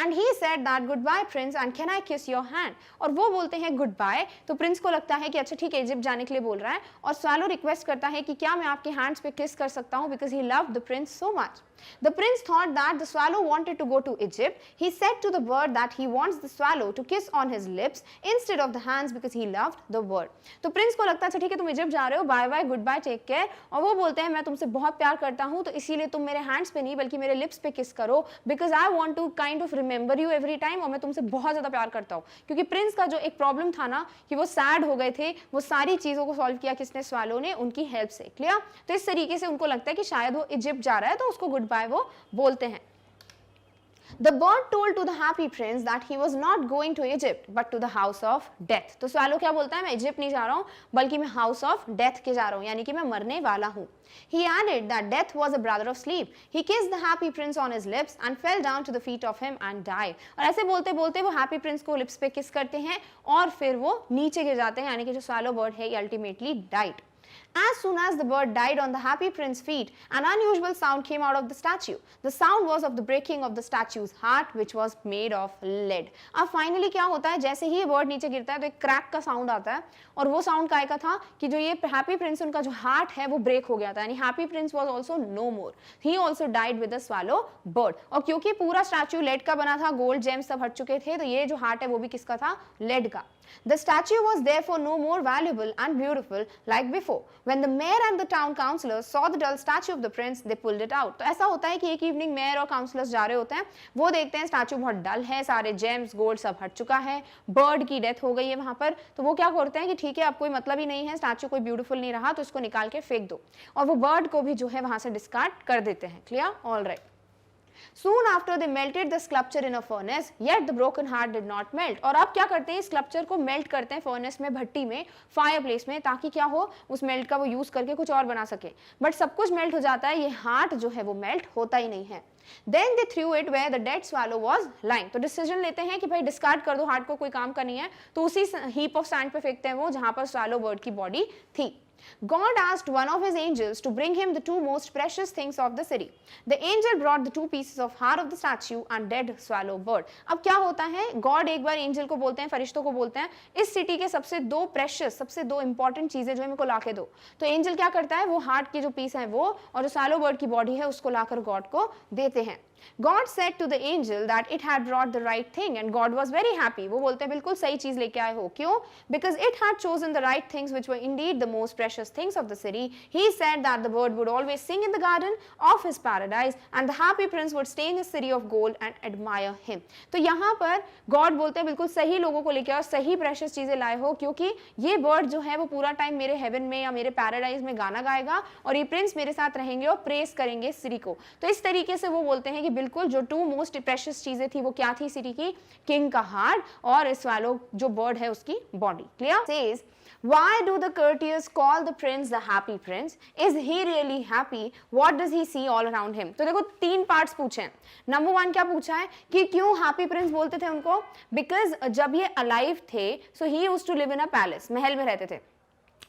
And he said that goodbye prince and can I kiss your hand? और वो बोलते हैं goodbye, तो प्रिंस को लगता है कि अच्छा ठीक है इजिप्ट जाने के लिए बोल रहा है, और स्वालो रिक्वेस्ट करता है कि क्या मैं आपके हैंड्स पे किस कर सकता हूँ, because he loved the prince so much. The prince thought that the swallow wanted to go to Egypt. He said to the bird that he wants the swallow to kiss on his lips instead of the hands because he loved the bird. तो Prince को लगता है ठीक है तुम Egypt जा रहे हो, bye bye, goodbye, take care, और वो बोलते हैं मैं तुमसे बहुत प्यार करता हूँ, तो इसीलिए तुम मेरे हैंड्स पे नहीं बल्कि मेरे लिप्स पे किस करो, because I want to kind of remember you every time, और मैं तुमसे बहुत ज्यादा प्यार करता हूँ। क्योंकि प्रिंस का जो एक प्रॉब्लम था ना कि वो सैड हो गए थे, वो सारी चीजों को सॉल्व किया किसने, स्वालो ने, उनकी हेल्प से। क्लियर? तो इस तरीके से उनको लगता है कि शायद वो इजिप्ट जा रहा है, तो उसको गुड बाय वो बोलते हैं। The bird told to the happy prince that he was not going to Egypt but to the house of death. तो स्वालो क्या बोलता है, मैं इजिप्ट नहीं जा रहा हूँ बल्कि मैं हाउस ऑफ डेथ के जा रहा हूँ, यानी कि मैं मरने वाला हूँ। He added that death was a brother of sleep. He kissed the happy prince on his lips and fell down to the feet of him and died. और ऐसे बोलते बोलते वो हैप्पी प्रिंस को लिप्स पे किस करते हैं और फिर वो नीचे गिर जाते हैं, यानी कि जो स्वालो बर्ड है ये ultimately died. As soon as the bird died on the happy prince's feet, an unusual sound came out of the statue. The sound was of the breaking of the statue's heart, which was made of lead. अब finally क्या होता है, जैसे ही ये bird नीचे गिरता है तो एक क्रैक का साउंड आता है, और वो साउंड काय का था कि जो ये हैप्पी प्रिंस, उनका जो हार्ट है वो ब्रेक हो गया था, यानी Happy Prince was also no more, he also died with a swallow bird. और क्योंकि पूरा स्टैच्यू लेड का बना था, गोल्ड जेम्स सब हट चुके थे, तो ये जो हार्ट है वो भी किसका था, लेड का। The statue was therefore no more valuable and beautiful like before. When the mayor and the town councillors saw the dull statue of the prince, they pulled it out. तो ऐसा होता है कि एक इवनिंग मेयर और counsellors जा रहे होते हैं, वो देखते हैं स्टैचू बहुत डल है, सारे जेम्स गोल्ड सब हट चुका है, बर्ड की डेथ हो गई है वहां पर, तो वो क्या करते हैं कि ठीक है अब कोई मतलब ही नहीं है, स्टैचू कोई ब्यूटीफुल नहीं रहा, तो इसको निकाल के फेंक दो, और वो बर्ड को भी जो है वहां से डिस्कार्ड कर देते हैं। Clear? All right. Soon after they melted the sculpture in a furnace, yet the broken heart did not melt. और अब क्या करते हैं, स्कल्पचर को मेल्ट करते हैं फर्नेस में, भट्टी में, फायर प्लेस में, ताकि क्या हो, उस मेल्ट का वो यूज करके कुछ और बना सके। बट सब कुछ मेल्ट हो जाता है, ये हार्ट जो है वो मेल्ट होता ही नहीं है। Then they threw it where the dead swallow was lying. तो डिसीजन लेते हैं कि भाई डिस्कार्ड कर दो, हार्ट को कोई काम का नहीं है, तो उसी हीप ऑफ सैंड पे फेंकते हैं वो जहां पर swallow bird की बॉडी थी। God asked one of his angels to bring him the two most precious things of the city. The angel brought the two pieces of heart of the statue and dead swallow bird. अब क्या होता है, God एक बार angel को बोलते हैं, फरिश्तों को बोलते हैं, इस सिटी के सबसे दो प्रेशियस, सबसे दो इंपॉर्टेंट चीजें जो है मेरे को लाके दो। तो एंजल क्या करता है, वो हार्ट की जो पीस है वो और जो swallow bird की बॉडी है उसको लाकर गॉड को देते हैं। God said to the angel that it had brought the right thing and God was very happy. वो बोलते हैं बिल्कुल सही चीज लेके आए हो। क्यों? Because it had chosen the right things which were indeed the most precious things of the city. He said that the bird would always sing in the garden of his paradise and the happy prince would stay in his city of gold and admire him. तो यहाँ पर God बोलते हैं बिल्कुल सही लोगों को लेके आओ, सही precious चीजें लाए हो, क्योंकि ये bird जो है वो पूरा टाइम मेरे heaven में या मेरे paradise में गाना गाएगा और ये prince मेरे साथ रहेंगे और praise करेंगे सिटी को। तो इस तरीके से वो बोलते हैं कि बिल्कुल जो टू मोस्ट प्रेशियस चीजें थी वो क्या थी सिटी की, किंग का हार्ट और स्वैलो जो बर्ड है उसकी body. Clear? Says why do the courtiers call the prince the happy prince? Is he really happy? What does he see all around him? तो देखो तीन पार्ट्स पूछे हैं। नंबर वन क्या पूछा है कि क्यों हैप्पी प्रिंस बोलते थे उनको, बिकॉज जब ये अलाइव थे so he used to live in a palace, महल में रहते थे,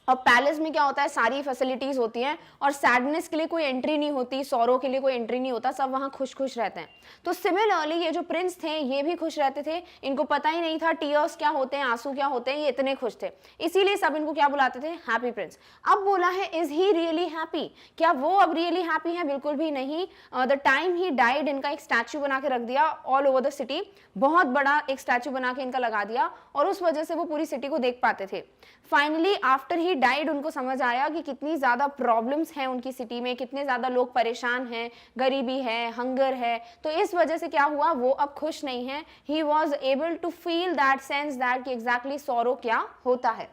और पैलेस में क्या होता है सारी फैसिलिटीज होती हैं और सैडनेस के लिए कोई एंट्री नहीं होती, सौरो के लिए कोई एंट्री नहीं होता, सब वहां खुश खुश रहते हैं। तो सिमिलरली ये जो प्रिंस थे ये भी खुश रहते थे, इनको पता ही नहीं था टीयर्स क्या होते हैं, आंसू क्या होते हैं, ये इतने खुश थे, इसीलिए सब इनको क्या बुलाते थे, हैप्पी प्रिंस। अब बोला है इज ही रियली हैप्पी, क्या वो अब रियली हैप्पी है? बिल्कुल भी नहीं। द टाइम ही डाइड इनका एक स्टैचू बना के रख दिया ऑल ओवर द सिटी, बहुत बड़ा एक स्टैचू बना के इनका लगा दिया और उस वजह से वो पूरी सिटी को देख पाते थे। फाइनली आफ्टर ही डाइड उनको समझ आया कि कितनी ज्यादा प्रॉब्लम्स हैं उनकी सिटी में, कितने ज्यादा लोग परेशान हैं, गरीबी है, हंगर है, तो इस वजह से क्या हुआ, वो अब खुश नहीं है। He was able to feel that sense that कि एग्जैक्टली सॉरो क्या होता है।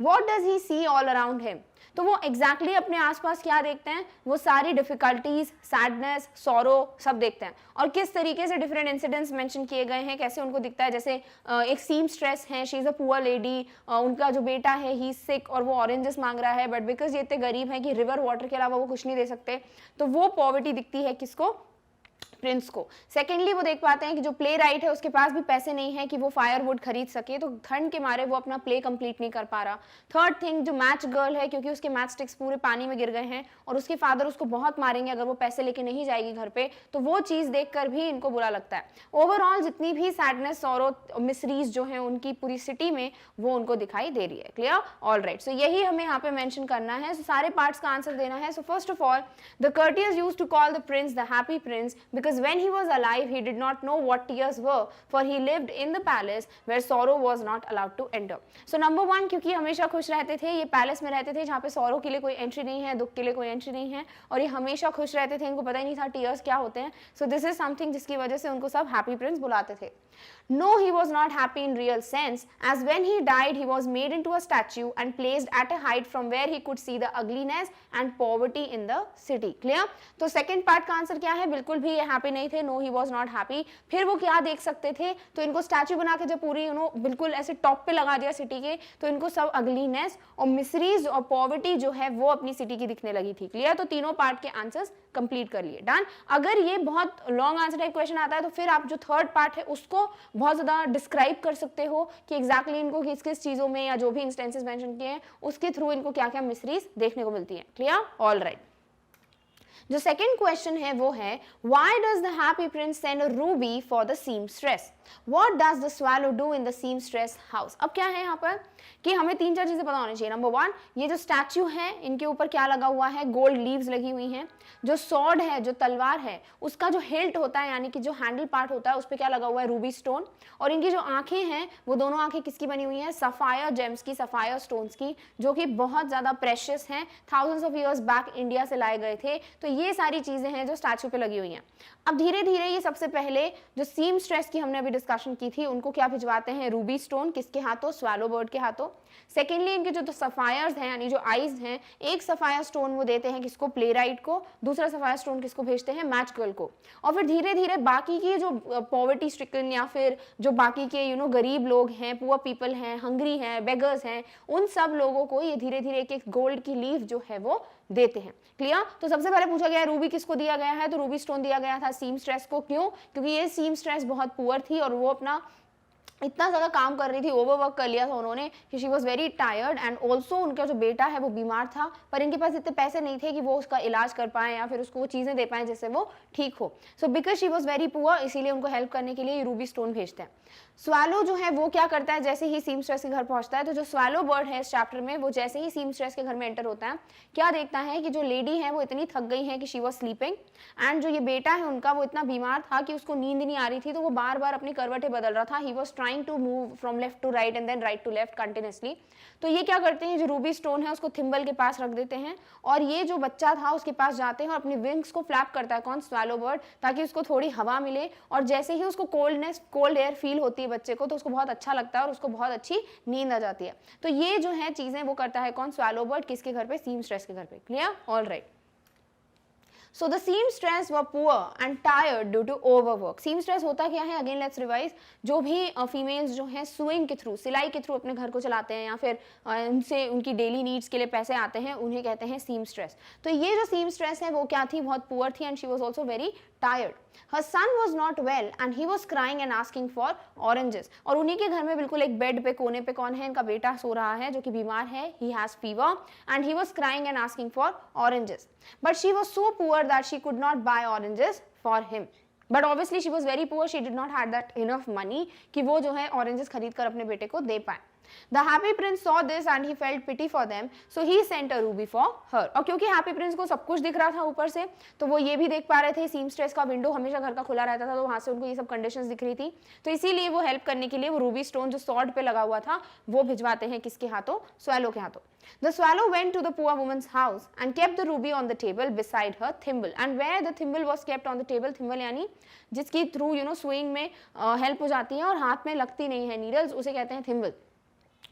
What does he see all around him? तो वो एग्जैक्टली अपने आसपास क्या देखते हैं, वो सारी डिफिकल्टीज, सैडनेस, सॉरो सब देखते हैं। और किस तरीके से डिफरेंट इंसिडेंट्स मेंशन किए गए हैं, कैसे उनको दिखता है, जैसे एक सीम स्ट्रेस है, she is a poor lady, उनका जो बेटा है ही सिक और वो ऑरेंजेस मांग रहा है, बट बिकॉज ये इतने गरीब हैं कि रिवर वाटर के अलावा वो कुछ नहीं दे सकते, तो वो पॉवर्टी दिखती है किसको, प्रिंस को। सेकेंडली वो देख पाते हैं कि जो प्ले राइट है उसके पास भी पैसे नहीं है कि वो फायरवुड खरीद सके, तो ठंड के मारे वो अपना प्ले कंप्लीट नहीं कर पा रहा। थर्ड थिंग जो मैच गर्ल है, क्योंकि उसके मैच स्टिक्स पूरे पानी में गिर गए हैं और उसके फादर उसको बहुत मारेंगे अगर वो पैसे लेके नहीं जाएगी घर पे, तो वो चीज देखकर भी इनको बुरा लगता है। ओवरऑल जितनी भी सैडनेस और मिसरीज जो है उनकी पूरी सिटी में वो उनको दिखाई दे रही है। क्लियर? All right. सो यही हमें यहाँ पे मेंशन करना है, so सारे पार्ट्स का आंसर देना है। So first of all the courtiers used to call the prince the happy prince because when he was alive he did not know what tears were, for he lived in the palace where sorrow was not allowed to enter. So number one, क्योंकि हमेशा खुश रहते थे, ये palace में रहते थे जहाँ पे सॉरो के लिए कोई एंट्री नहीं है, दुख के लिए कोई एंट्री नहीं है, और ये हमेशा खुश रहते थे, इनको पता ही नहीं था टीयर्स क्या होते हैं। सो दिस इज समथिंग जिसकी वजह से उनको सब हैप्पी प्रिंस बुलाते थे। No, he was not happy in real sense, as when he died he was made into a statue and placed at a height from where he could see the ugliness and poverty in the city. Clear? तो second part का answer क्या है, बिल्कुल भी ये happy नहीं थे। No, he was not happy। फिर वो क्या देख सकते थे, तो इनको स्टैचू बना के जब पूरी बिल्कुल ऐसे टॉप पे लगा दिया सिटी के, तो इनको सब अगलीनेस और मिसरीज और पॉवर्टी जो है वो अपनी सिटी की दिखने लगी थी। क्लियर? तो तीनों पार्ट के आंसर्स कंप्लीट कर लिए। डन। अगर ये बहुत लॉन्ग आंसर टाइप क्वेश्चन आता है तो फिर आप जो थर्ड पार्ट है उसको बहुत ज़्यादा डिस्क्राइब कर सकते हो कि एग्जैक्टली इनको किस किस चीज़ों में या जो भी इंस्टेंसेस मेंशन किए हैं उसके थ्रू इनको क्या क्या मिस्ट्रीज देखने को मिलती है। क्लियर? All right. जो सेकेंड क्वेश्चन है वो है why does the happy Prince send Ruby for the seamstress, what does the swallow do in the seamstress house. अब क्या है यहाँ पर कि हमें 3-4 चीजें पता होनी चाहिए। नंबर 1, ये जो स्टैच्यू है इनके ऊपर क्या लगा हुआ है, गोल्ड लीव्स लगी हुई हैं। जो सॉर्ड है, जो तलवार है, उसका जो हिल्ट होता है यानी कि जो हैंडल पार्ट होता है उस पर क्या लगा हुआ है, रूबी स्टोन। और इनकी जो आंखें हैं वो दोनों आंखें किसकी बनी हुई हैं, सफायर जेम्स की, सफायर स्टोन्स की, जो कि बहुत ज्यादा प्रेशियस हैं, thousands of years back India से लाए गए थे। तो ये सारी चीजें हैं जो स्टैच्यू पे लगी हुई हैं। अब धीरे धीरे ये सबसे पहले जो सीमस्ट्रेस की हमने अभी डिस्कशन की थी उनको क्या भिजवाते हैं, रूबी स्टोन, किसके हाथों, स्वैलो बर्ड के हाथों। सेकेंडली इनके जो सफायर्स हैं यानी जो आईज हैं, एक सफायर स्टोन वो देते हैं किसको, प्लेराइट को, दूसरा सफायर स्टोन किसको भेजते हैं, मैच गर्ल को। और फिर धीरे धीरे बाकी की जो पॉवर्टी स्ट्रिकन या फिर जो बाकी के गरीब लोग हैं, पुअर पीपल हैं, हंग्री हैं, बेगर्स हैं, उन सब लोगों को ये धीरे धीरे एक एक गोल्ड की लीफ जो है वो देते हैं। क्लियर? तो सबसे पहले पूछा गया है रूबी किसको दिया गया है, तो रूबी स्टोन दिया गया था सीमस्ट्रेस को। क्यों? क्योंकि ये सीमस्ट्रेस बहुत पुअर थी और वो अपना इतना ज़्यादा काम कर रही थी, ओवरवर्क कर लिया था उन्होंने कि she was very tired. And also उनका जो बेटा है वो बीमार था, पर इनके पास इतने पैसे नहीं थे कि वो उसका इलाज कर पाए या फिर उसको वो चीज़ें दे पाएँ जिससे वो ठीक हो। So because she was very poor, इसीलिए उनको हेल्प करने के लिए रूबी स्टोन भेजते हैं। स्वैलो जो है वो क्या करता है, जैसे ही सीमस्ट्रेस के घर पहुंचता है, तो जो स्वैलो बर्ड है इस चैप्टर में, वो जैसे ही सीमस्ट्रेस के घर में एंटर होता है, क्या देखता है कि जो लेडी है वो इतनी थक गई है कि शी वॉज स्लीपिंग, एंड जो ये बेटा है उनका वो इतना बीमार था कि उसको नींद नहीं आ रही थी, तो वो बार बार अपनी करवटें बदल रहा था। He was trying to move from left to right and then right to left continuously. तो ये क्या करते हैं, जो रूबी स्टोन है उसको थिम्बल के पास रख देते हैं और ये जो बच्चा था उसके पास जाते हैं और अपनी विंग्स को फ्लैप करता है, कौन, स्वैलो बर्ड, ताकि उसको थोड़ी हवा मिले। और जैसे ही उसको कोल्ड एयर फील होती है बच्चे को, तो उसको बहुत अच्छा लगता है और उसको बहुत अच्छी नींद आ जाती है। तो ये जो है चीजें वो करता है कौन, स्वैलो बर्ड, किसके घर पे, सीमस्ट्रेस के घर पे। Clear? All right. So the seamstress were poor and tired due to overwork. Seamstress होता क्या है, अगेन लेट्स रिवाइज, जो भी फीमेल्स जो हैं सुइंग के थ्रू, सिलाई के थ्रू अपने घर को चलाते हैं या फिर उनसे उनकी डेली नीड्स के लिए पैसे आते हैं, उन्हें कहते हैं सीमस्ट्रेस। तो ये जो सीमस्ट्रेस है वो क्या थी, बहुत पुअर थी and she was also very tired. Her son was not well and he was crying and asking for oranges. और उन्हीं के घर में बिल्कुल एक बेड पे कोने पे कौन है, इनका बेटा सो रहा है जो कि बीमार है, he has fever and he was crying and asking for oranges. But she was so poor that she could not buy oranges for him. But obviously she was very poor, she did not had that enough money कि वो जो है oranges खरीद कर अपने बेटे को दे पाए। The happy prince saw this and he felt pity for them, so he sent a ruby for her. और क्योंकि हैप्पी प्रिंस को सब कुछ दिख रहा था ऊपर से, तो वो ये भी देख पा रहे थे, सीमस्ट्रेस का विंडो हमेशा घर का खुला रहता था, तो वहां से उनको ये सब कंडीशंस दिख रही थी, तो इसीलिए वो हेल्प करने के लिए वो रूबी स्टोन जो सॉर्ड पे लगा हुआ था वो भिजवाते हैं किसके हाथों, स्वैलो के हाथों। The swallow went to the poor woman's house and kept the ruby on the table beside her thimble. And where the thimble was kept on the table, thimble यानी जिसकी थ्रू swing में help हो जाती है और हाथ में लगती नहीं है नीडल्स, उसे कहते हैं थिम्बल।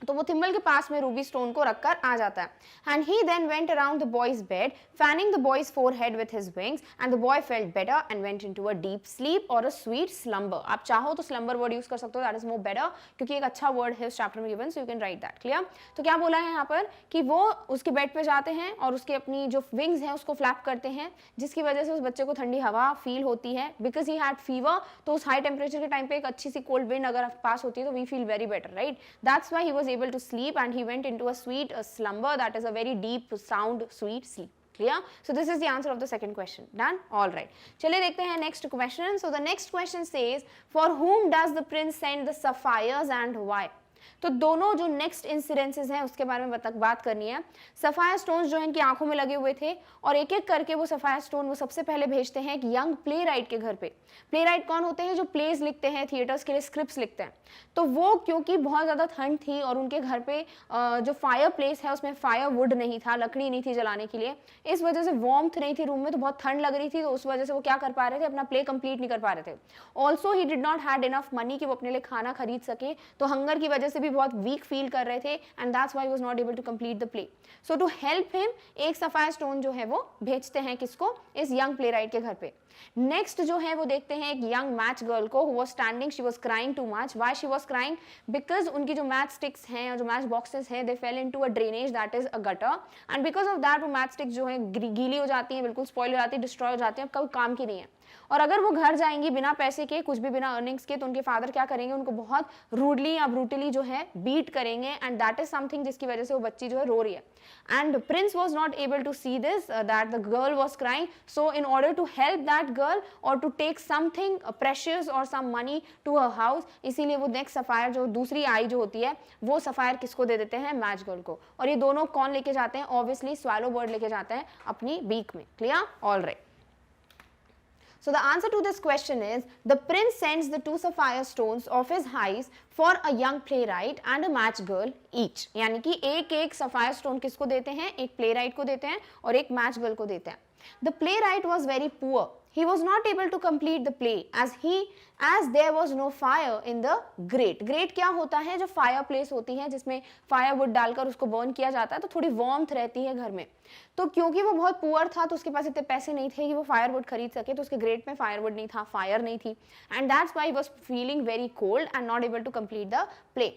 तो वो थिम्बल के पास में रूबी स्टोन को रखकर आ जाता है। And he then went around the boy's bed fanning the boy's forehead with his wings and the boy felt better and went into a deep sleep और अ स्वीट स्लम्बर। आप चाहो तो slumber word use कर सकते हो, that is more better, क्योंकि एक अच्छा वर्ड है उस चैप्टर में given, so you can write that. Clear? तो क्या बोला है यहाँ पर कि वो उसके बेड पे जाते हैं और उसके अपनी जो विंग्स हैं उसको फ्लैप करते हैं, जिसकी वजह से उस बच्चे को ठंडी हवा फील होती है। बिकॉज ही हैड फीवर, तो उस हाई टेम्परेचर के टाइम पे एक अच्छी सी कोल्ड विंड अगर पास होती है तो we feel very better, right? That's why he was able to sleep and he went into a sweet slumber, that is a very deep sound sweet sleep. Clear? So this is the answer of the second question. Done? All right. चलिए देखते हैं next question. So the next question says, for whom does the prince send the sapphires and why? तो दोनों जो next incidences हैं उसके बारे में बात करनी है। सफायर स्टोन्स जो है इनकी आंखों में लगे हुए थे और एक एक करके वो सफायर स्टोन वो सबसे पहले भेजते हैं एक यंग प्ले राइट के घर पे। प्ले राइट कौन होते हैं? जो प्लेज लिखते हैं, थिएटर्स के लिए स्क्रिप्ट्स लिखते हैं। तो वो क्योंकि बहुत ज़्यादा ठंड थी और उनके घर पे जो फायर प्लेस है उसमें फायर वुड नहीं था, लकड़ी नहीं थी जलाने के लिए, इस वजह से वार्मथ नहीं थी रूम में, तो बहुत ठंड लग रही थी, तो उस वजह से वो क्या कर पा रहे थे, अपना प्ले कंप्लीट नहीं कर पा रहे थे। Also he did not had enough money कि वो अपने लिए खाना खरीद सके, तो हंगर की वजह से भी बहुत वीक फील कर रहे थे and that's why he was not able to complete the play. So to help him एक सफायर स्टोन जो है वो भेजते हैं किसको? इस यंग प्ले राइट के घर पे। नेक्स्ट जो है वो देखते हैं एक यंग मैच गर्ल को, who was standing, she was crying too much. Why she was crying? Because उनकी जो मैच स्टिक्स हैं और जो मैच बॉक्सेस हैं, they fell into a drainage, that is a gutter, and because of that वो match sticks जो है गीली हो जाती हैं, बिल्कुल स्पॉइल हो जाती है, डिस्ट्रॉय हो जाती है, अब कोई काम की नहीं है। और अगर वो घर जाएंगी बिना पैसे के, कुछ भी बिना अर्निंग्स के, तो उनके फादर क्या करेंगे, उनको बहुत रूडली या ब्रूटली जो है बीट करेंगे, एंड दैट इज समथिंग जिसकी वजह से वो बच्ची जो है रो रही है. And prince was not able to see this that the girl was crying, so in order to help that girl और टू टेक समथिंग प्रेशियस और some money to her house, इसीलिए वो नेक्स्ट सफायर जो दूसरी आई जो होती है वो सफायर किसको दे देते हैं, मैच गर्ल को. और ये दोनों कौन लेके जाते हैं, ऑब्वियसली स्वैलो बर्ड लेके जाते हैं अपनी बीक में. Clear? All right. So the answer to this question is the prince sends the 2 sapphire stones of his highs for a young playwright and a match girl each. यानी कि एक sapphire stone किसको देते हैं, एक playwright को देते हैं और एक match girl को देते हैं. The playwright was very poor. He was not able to complete the play as there was no fire in the grate. Grate क्या होता है, जो fireplace होती है जिसमें firewood डालकर उसको burn किया जाता है तो थोड़ी warmth रहती है घर में. तो क्योंकि वो बहुत पुअर था तो उसके पास इतने पैसे नहीं थे कि वो फायरवुड खरीद सके, तो उसके ग्रेट में फायरवुड नहीं था, फायर नहीं थी, and that's why he was feeling very cold and not able to complete the play.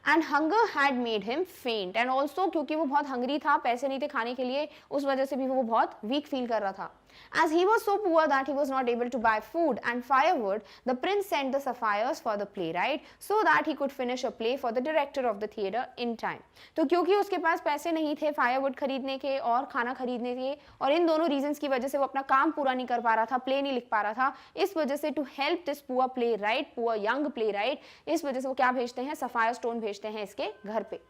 And hunger had made him faint, and also क्योंकि वो बहुत हंगरी था, पैसे नहीं थे खाने के लिए, उस वजह से भी वो बहुत वीक फील कर रहा था. As he was so poor that he was not able to buy food and firewood, the prince sent the sapphires for the playwright so that he could finish a play for the director of the theatre in time. तो क्योंकि उसके पास पैसे नहीं थे firewood खरीदने के और खाना खरीदने के, और इन दोनों रीजंस की वजह से वो अपना काम पूरा नहीं कर पा रहा था, प्ले नहीं लिख पा रहा था, इस वजह से to help this poor playwright, poor young playwright, इस वजह से वो क्या भेजते हैं, सफायर स्टोन भेजते हैं इसके घर पे.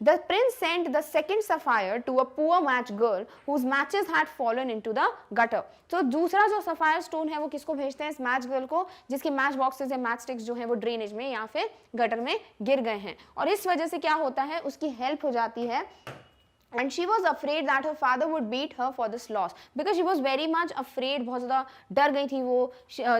The prince sent the second sapphire to a poor match girl whose matches had fallen into the gutter. तो दूसरा जो sapphire stone है वो किसको भेजते हैं, इस match girl को जिसके match boxes या match sticks जो है वो ड्रेनेज में या फिर गटर में गिर गए हैं, और इस वजह से क्या होता है, उसकी हेल्प हो जाती है. And she was afraid that her father would beat her for this loss because she was very much afraid. बहुत ज़्यादा डर गई थी वो.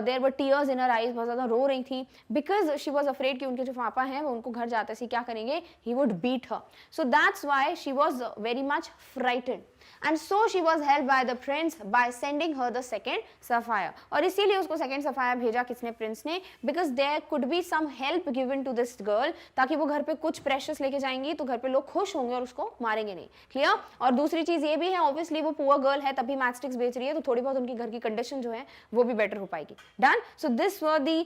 There were tears in her eyes. बहुत ज़्यादा रो रही थी because she was afraid कि उनके जो पापा हैं वो उनको घर जाते से क्या करेंगे, he would beat her. So that's why she was very much frightened. And so she was helped by the prince by sending her the second sapphire. और इसीलिए उसको second sapphire भेजा किसने, प्रिंस ने, because there could be some help given to this girl, ताकि वो घर पे कुछ precious लेके जाएंगी तो घर पे लोग खुश होंगे और उसको मारेंगे नहीं. क्लियर? और दूसरी चीज ये भी है, ऑब्वियसली वो पुअर गर्ल है तभी मैच स्टिक्स बेच रही है, तो थोड़ी बहुत उनकी घर की कंडीशन जो है वो भी बेटर हो पाएगी. Done. So this were the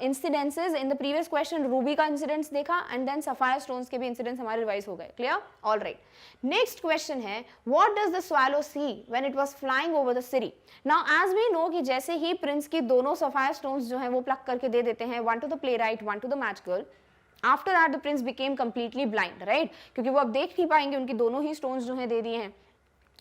incidences in the previous question. Ruby का इंसिडेंट्स देखा एंड देन सफायर स्टोन्स के भी इंसिडेंट्स हमारे रिवाइज हो गए. Clear? All right. Next question है, what does the swallow see when it was flying over the city. Now as we know कि जैसे ही प्रिंस की दोनों सफायर स्टोन्स जो है वो प्लक करके दे देते हैं, one two the play right, one two the match girl, after that the Prince became completely blind, right, क्योंकि वो अब देख नहीं पाएंगे, उनकी दोनों ही स्टोन्स जो है दे दिए हैं.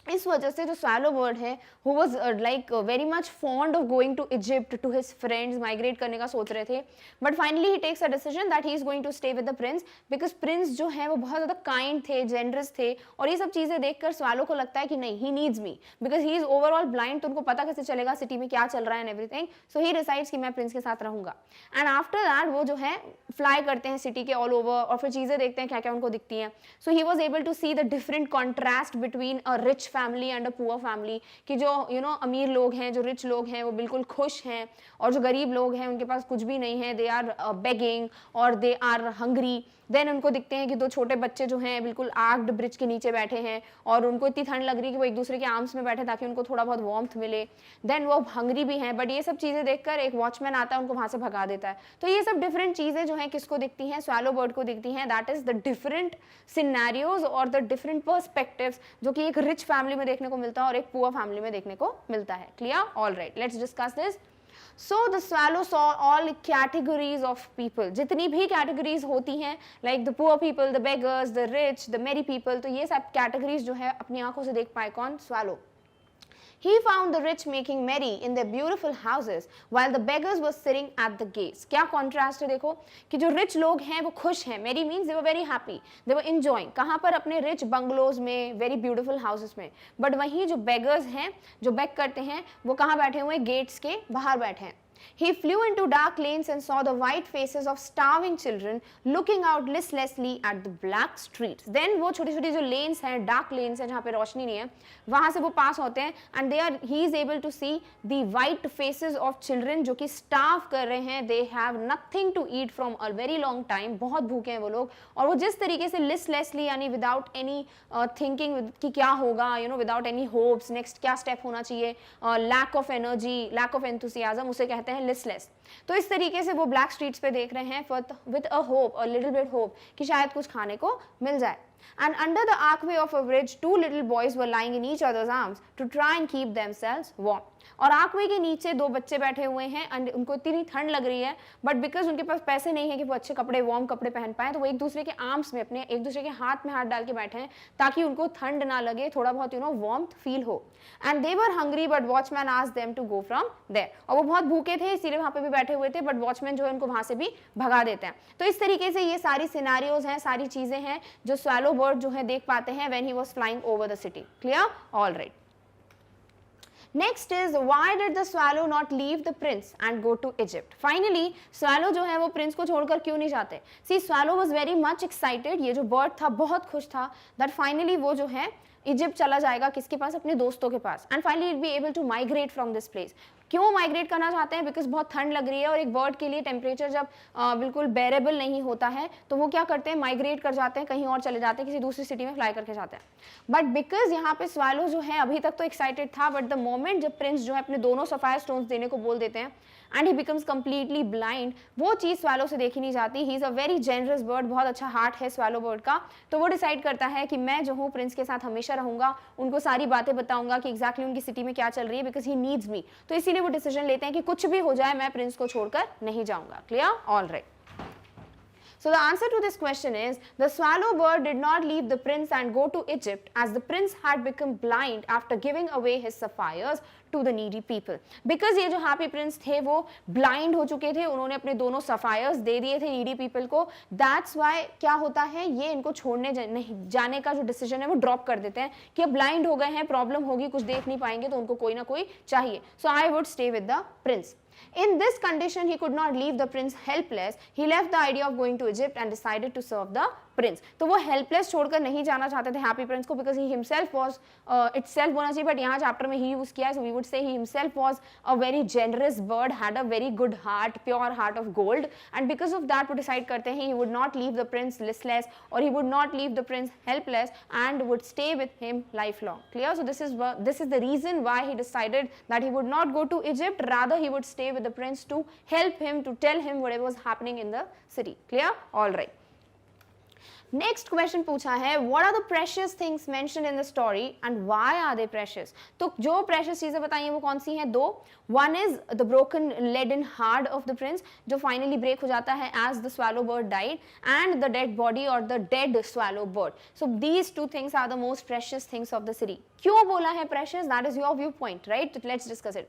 इस वजह से जो स्वैलो बर्ड है who was like very much fond of going to Egypt to his friends, migrate करने का सोच रहे थे, but finally he takes a decision that he is going to stay with the prince because prince जो है वो बहुत ज़्यादा काइंड थे, जेनरस थे, और ये सब चीज़ें देखकर स्वैलो को लगता है कि नहीं, he needs me because he is overall blind, तो उनको पता कैसे चलेगा सिटी में क्या चल रहा है and everything, so he decides कि मैं प्रिंस के साथ रहूँगा. एंड आफ्टर दैट वो जो है फ्लाई करते हैं सिटी के ऑल ओवर और फिर चीज़ें देखते हैं क्या क्या उनको दिखती हैं. So he was able to see the different contrast between a rich family and a poor family, कि जो अमीर लोग हैं, जो रिच लोग हैं वो बिल्कुल खुश हैं, और जो गरीब लोग हैं उनके पास कुछ भी नहीं है, दे आर बेगिंग और दे आर हंग्री. देन उनको दिखते हैं कि दो छोटे बच्चे जो हैं बिल्कुल आर्क्ड ब्रिज के नीचे बैठे हैं और उनको इतनी ठंड लग रही है कि वो एक दूसरे के आर्म्स में बैठे ताकि उनको थोड़ा बहुत वार्मथ मिले. देन वो हंग्री भी हैं, बट ये सब चीज़ें देखकर एक वॉचमैन आता है, उनको वहाँ से भगा देता है. तो ये सब डिफरेंट चीज़ें जो हैं किसको दिखती हैं, स्वैलो बर्ड को दिखती हैं. That is the different scenarios और द डिफरेंट पर्सपेक्टिव्स जो कि एक रिच फैमिली में देखने को मिलता है और एक पुअर फैमिली में देखने को मिलता है. Clear? All right, let's discuss this. So the swallow saw all categories of people. जितनी भी categories होती हैं, like the poor people, the beggars, the rich, the merry people, तो ये सब categories जो है अपनी आंखों से देख पाए कौन, swallow. He found the rich making merry in their beautiful houses while the beggars were sitting at the gates. क्या contrast है देखो कि जो rich लोग हैं वो खुश हैं, merry means they were very happy, they were enjoying. कहाँ पर, अपने rich bungalows में, very beautiful houses में. but वहीं जो beggars हैं, जो beg करते हैं, वो कहाँ बैठे हुए हैं, gates के बाहर बैठे हैं. He flew into dark lanes and saw the white faces of starving children looking out listlessly at the black streets. Then वो छोटी छोटी जो lanes हैं, dark lanes हैं जहाँ पे रोशनी नहीं है, वहाँ से वो पास होते हैं and he is able to see the white faces of children जो कि starve कर रहे हैं. They have nothing to eat from a very long time. बहुत भूखे हैं वो लोग और वो जिस तरीके से listlessly यानी without any thinking कि क्या होगा, without any hopes, next क्या step होना चाहिए, lack of energy, lack of enthusiasm, उसे कहते हैं लिस्टलेस. तो इस तरीके से वो ब्लैक स्ट्रीट्स पे देख रहे हैं with a hope, a little bit hope कि शायद कुछ खाने को मिल जाए. And under the archway of a bridge, two little boys were lying in each other's arms to try and keep themselves warm. और आर्कवे के नीचे दो बच्चे बैठे हुए हैं एंड उनको इतनी ठंड लग रही है बट बिकॉज उनके पास पैसे नहीं है कि वो अच्छे कपड़े वार्म कपड़े पहन पाए तो वो एक दूसरे के आर्म्स में अपने एक दूसरे के हाथ में हाथ डाल के बैठे हैं ताकि उनको ठंड ना लगे, थोड़ा बहुत वार्मथ फील हो. And they were hungry but watchman asked them to go from there. और वो बहुत भूखे थे इसीलिए वहां पे भी बैठे हुए थे बट वॉचमैन जो है उनको वहां से भी भगा देते हैं. तो इस तरीके से ये सारी सिनारियोज हैं, सारी चीजें हैं जो स्वैलो बर्ड जो है देख पाते हैं when he was flying over the city. Clear? All right. Next is why did the swallow not leave the prince and go to Egypt? Finally, swallow जो है वो प्रिंस को छोड़कर क्यों नहीं जाते? See, swallow was very much excited. ये जो बर्ड था बहुत खुश था that finally वो जो है इजिप्ट चला जाएगा किसके पास? अपने दोस्तों के पास. And finally it be able to migrate from this place. क्यों माइग्रेट करना चाहते हैं? बिकॉज बहुत ठंड लग रही है और एक बर्ड के लिए टेम्परेचर जब बिल्कुल बेरेबल नहीं होता है तो वो क्या करते हैं? माइग्रेट कर जाते हैं, कहीं और चले जाते हैं, किसी दूसरी सिटी में फ्लाई करके जाते हैं. बट बिकॉज यहाँ पे स्वालो जो है अभी तक तो एक्साइटेड था बट द मोमेंट जब प्रिंस जो है अपने दोनों सफायर स्टोन्स देने को बोल देते हैं and he becomes completely blind, वो चीज़ स्वैलो से देखी नहीं जाती. He is a very generous bird, बहुत अच्छा हार्ट है स्वैलो बर्ड का. तो वो डिसाइड करता है कि मैं जो हूँ प्रिंस के साथ हमेशा रहूंगा, उनको सारी बातें बताऊंगा कि एग्जैक्टली उनकी सिटी में क्या चल रही है बिकॉज ही नीड्स मी. तो इसीलिए वो डिसीजन लेते हैं कि कुछ भी हो जाए मैं प्रिंस को छोड़कर नहीं जाऊंगा. Clear? All right. So the answer to this question is the swallow bird did not leave the prince and go to Egypt as the prince had become blind after giving away his sapphires to the needy people. Because ये जो happy prince थे वो blind हो चुके थे, उन्होंने अपने दोनों sapphires दे दिए थे needy people को. That's why क्या होता है, ये इनको छोड़ने नहीं जाने का जो decision है वो drop कर देते हैं कि अब blind हो गए हैं, problem होगी, कुछ देख नहीं पाएंगे तो उनको कोई ना कोई चाहिए. So I would stay with the prince. In this condition, he could not leave the prince helpless. He left the idea of going to Egypt and decided to serve the prince. तो वो helpless छोड़कर नहीं जाना चाहते थे happy prince को because he himself was itself बोलना चाहिए but यहाँ chapter में he use किया है so we would say he himself was a very generous bird, had a very good heart, pure heart of gold and because of that वो decide करते हैं he would not leave the prince listless or he would not leave the prince helpless and would stay with him lifelong. Clear? So this is the reason why he decided that he would not go to Egypt, rather he would stay with the prince to help him, to tell him whatever was happening in the city. Clear? All right. Next question पूछा है what are the precious things mentioned in the story and why are they precious. तो जो precious चीजें बताई वो कौन सी हैं? दो. One is the broken leaden heart of the prince जो फाइनली ब्रेक हो जाता है as the swallow bird died and the dead body और the dead swallow bird. So these two things are the most precious things of the city. क्यों बोला है precious? That is your view point, right? Let's discuss it.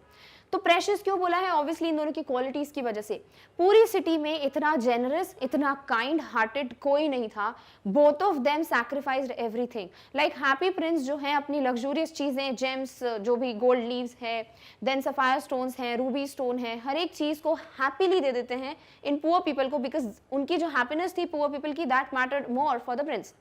तो precious क्यों बोला है? Obviously इन दोनों की क्वालिटीज की वजह से. पूरी सिटी में इतना जेनरस, इतना काइंड हार्टेड कोई नहीं था. Both of them sacrificed everything. Like happy Prince जो है अपनी लग्जूरियस चीजें, जेम्स जो भी गोल्ड लीव्स है, देन सफायर स्टोन्स हैं, रूबी स्टोन है, हर एक चीज को हैप्पीली दे देते हैं इन पुअर पीपल को बिकॉज उनकी जो हैप्पीनेस थी पुअर पीपल की that mattered more for the prince.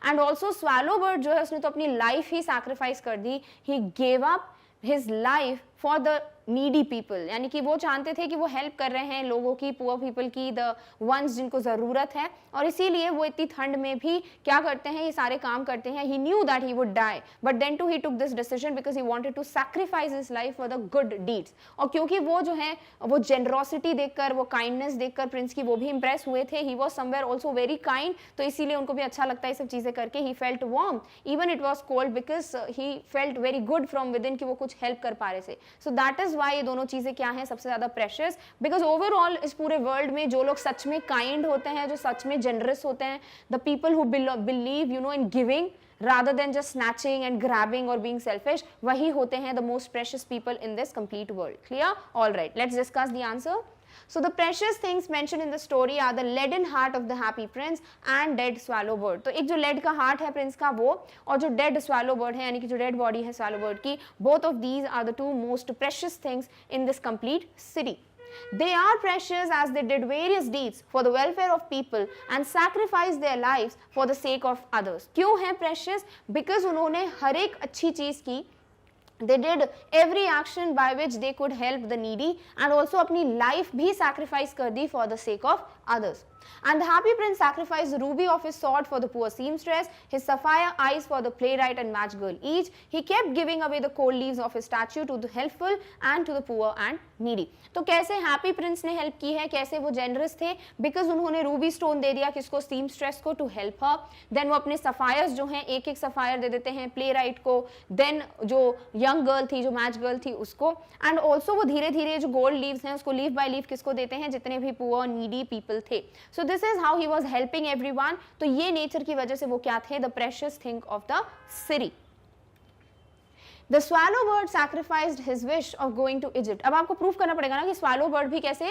And also swallow bird जो है उसने तो अपनी लाइफ ही सैक्रिफाइस कर दी. He gave up his life for the needy people, यानी कि वो जानते थे कि वो हेल्प कर रहे हैं लोगों की, पुअर पीपल की, द वंस जिनको ज़रूरत है और इसीलिए वो इतनी ठंड में भी क्या करते हैं, ये सारे काम करते हैं. He knew that he would die but then too he took this decision because he wanted to sacrifice his life for the good deeds. और क्योंकि वो जो है वो जेनरोसिटी देखकर, वो काइंडनेस देखकर प्रिंस की वो भी इंप्रेस हुए थे. He was somewhere also very kind, तो इसीलिए उनको भी अच्छा लगता है ये सब चीज़ें करके. He felt warm even it was cold because he felt very good from with in कि वो कुछ हेल्प कर पा रहे थे. सो दैट इज वाई ये दोनों चीजें क्या है सबसे ज्यादा प्रेशियस बिकॉज ओवरऑल इस पूरे वर्ल्ड में जो लोग सच में काइंड होते हैं, जो सच में जेनरस होते हैं, the people who believe in giving rather than just snatching and grabbing or being selfish, वही होते हैं the most precious people in this complete world. Clear? All right, let's discuss the answer. So the precious things mentioned in the story are the leaden heart of the happy prince and dead swallow bird. तो एक जो lead का heart है Prince का वो और जो dead swallow bird है यानी कि जो dead body है swallow bird की, both of these are the two most precious things in this complete city. They are precious as they did various deeds for the welfare of people and sacrificed their lives for the sake of others. क्यों है precious? Because उन्होंने हर एक अच्छी चीज की, they did every action by which they could help the needy and also अपनी life भी sacrifice कर दी for the sake of others. And the happy prince sacrificed the ruby of his sword for the poor seamstress, his sapphire eyes for the playwright and match girl each. He kept giving away the cold leaves of his statue to the helpful and to the poor and needy. तो कैसे happy Prince ने help की है, कैसे वो generous थे? Because उन्होंने Ruby stone दे दिया किसको, सीमस्ट्रेस को, टू हेल्प हर. देन वो अपने सफायर्स जो हैं एक एक सफायर दे देते हैं प्ले राइट को, देन जो यंग गर्ल थी, जो मैच गर्ल थी उसको, एंड ऑल्सो वो धीरे धीरे जो गोल्ड लीव्स हैं उसको लीफ बाय लीफ किसको देते हैं, जितने भी पुअर नीडी पीपल थे. सो this is how he was helping everyone. तो ये नेचर की वजह से वो क्या थे, the precious thing of the city. The swallow bird sacrificed his wish of going to Egypt. अब आपको प्रूफ करना पड़ेगा ना कि swallow bird भी कैसे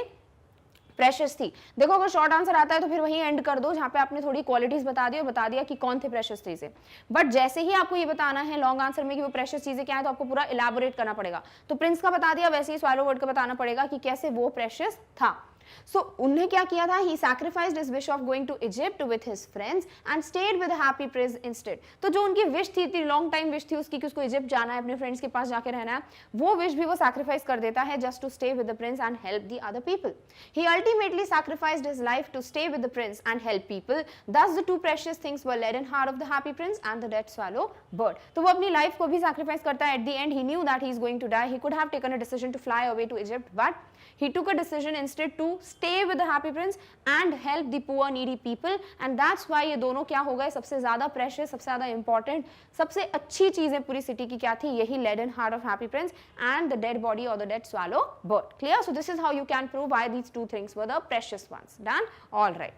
प्रेशियस थी. देखो अगर शॉर्ट आंसर आता है तो फिर वहीं एंड कर दो जहां पे आपने थोड़ी क्वालिटीज बता दी और बता दिया कि कौन थे प्रेशियस चीजें. बट जैसे ही आपको ये बताना है लॉन्ग आंसर में कि वो प्रेशियस चीजें क्या है तो आपको पूरा इलैबोरेट करना पड़ेगा. तो प्रिंस का बता दिया, वैसे ही स्वैलो बर्ड का बताना पड़ेगा कि कैसे वो प्रेशियस था. So उन्हें क्या किया था, he sacrificed his wish of going to Egypt with his friends and stayed with the happy prince instead. तो जो उनकी विश थी लॉन्ग टाइम विश थी उसकी कि उसको इजिप्ट जाना है, अपने फ्रेंड्स के पास जाके रहना है, वो विश भी वो सैक्रिफाइस कर देता है just to stay with the prince and help the other people. He ultimately sacrificed his life to stay with the prince and help people. Thus the two precious things were laid in heart of the happy prince and the dead swallow bird. तो वो अपनी life को भी sacrifice करता है. At the end he knew that he is going to die. He could have taken a decision to fly away to Egypt, but he took a decision instead to stay with the happy prince and help the poor needy people. And that's why ये दोनों क्या हो गए, सबसे ज्यादा precious, सबसे ज्यादा important, सबसे अच्छी चीजें पूरी सिटी की क्या थी, यही lead in heart of happy prince and the dead body और the dead swallow bird. Clear? So this is how you can prove why these two things were the precious ones. Done? All right.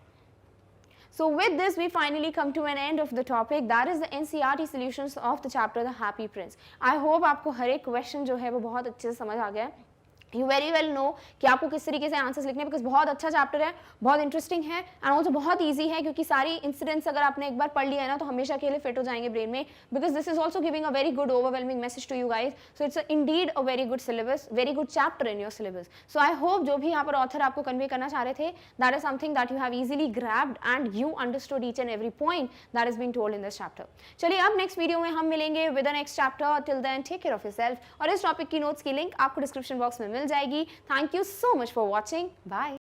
So with this we finally come to an end of the topic, that is the NCERT solutions of the chapter The Happy Prince. I hope आपको हर एक question जो है वो बहुत अच्छे से समझ आ गया है. यू वेरी वेल नो कि आपको किस तरीके से आंसर्स लिखने हैं, बिकॉज बहुत अच्छा चैप्टर है, बहुत इंटरेस्टिंग है एंड ऑल्सो बहुत ईजी है, क्योंकि सारी इंसिडेंट्स अगर आपने एक बार पढ़ लिया है ना तो हमेशा के लिए फिट हो जाएंगे ब्रेन में, because this is also giving a very good overwhelming message to you guys. So it's indeed a very good syllabus, very good chapter in your syllabus. So I hope जो भी यहाँ पर author आपको convey करना चाह रहे थे, that is something that you have easily grabbed and you understood each and every point that is being told in this chapter. चलिए अब नेक्स्ट वीडियो में हम मिलेंगे with the next chapter. Till then take care of yourself. और इस topic की notes की link आपको डिस्क्रिप्शन बॉक्स में मिल जाएगी. Thank you so much for watching. Bye.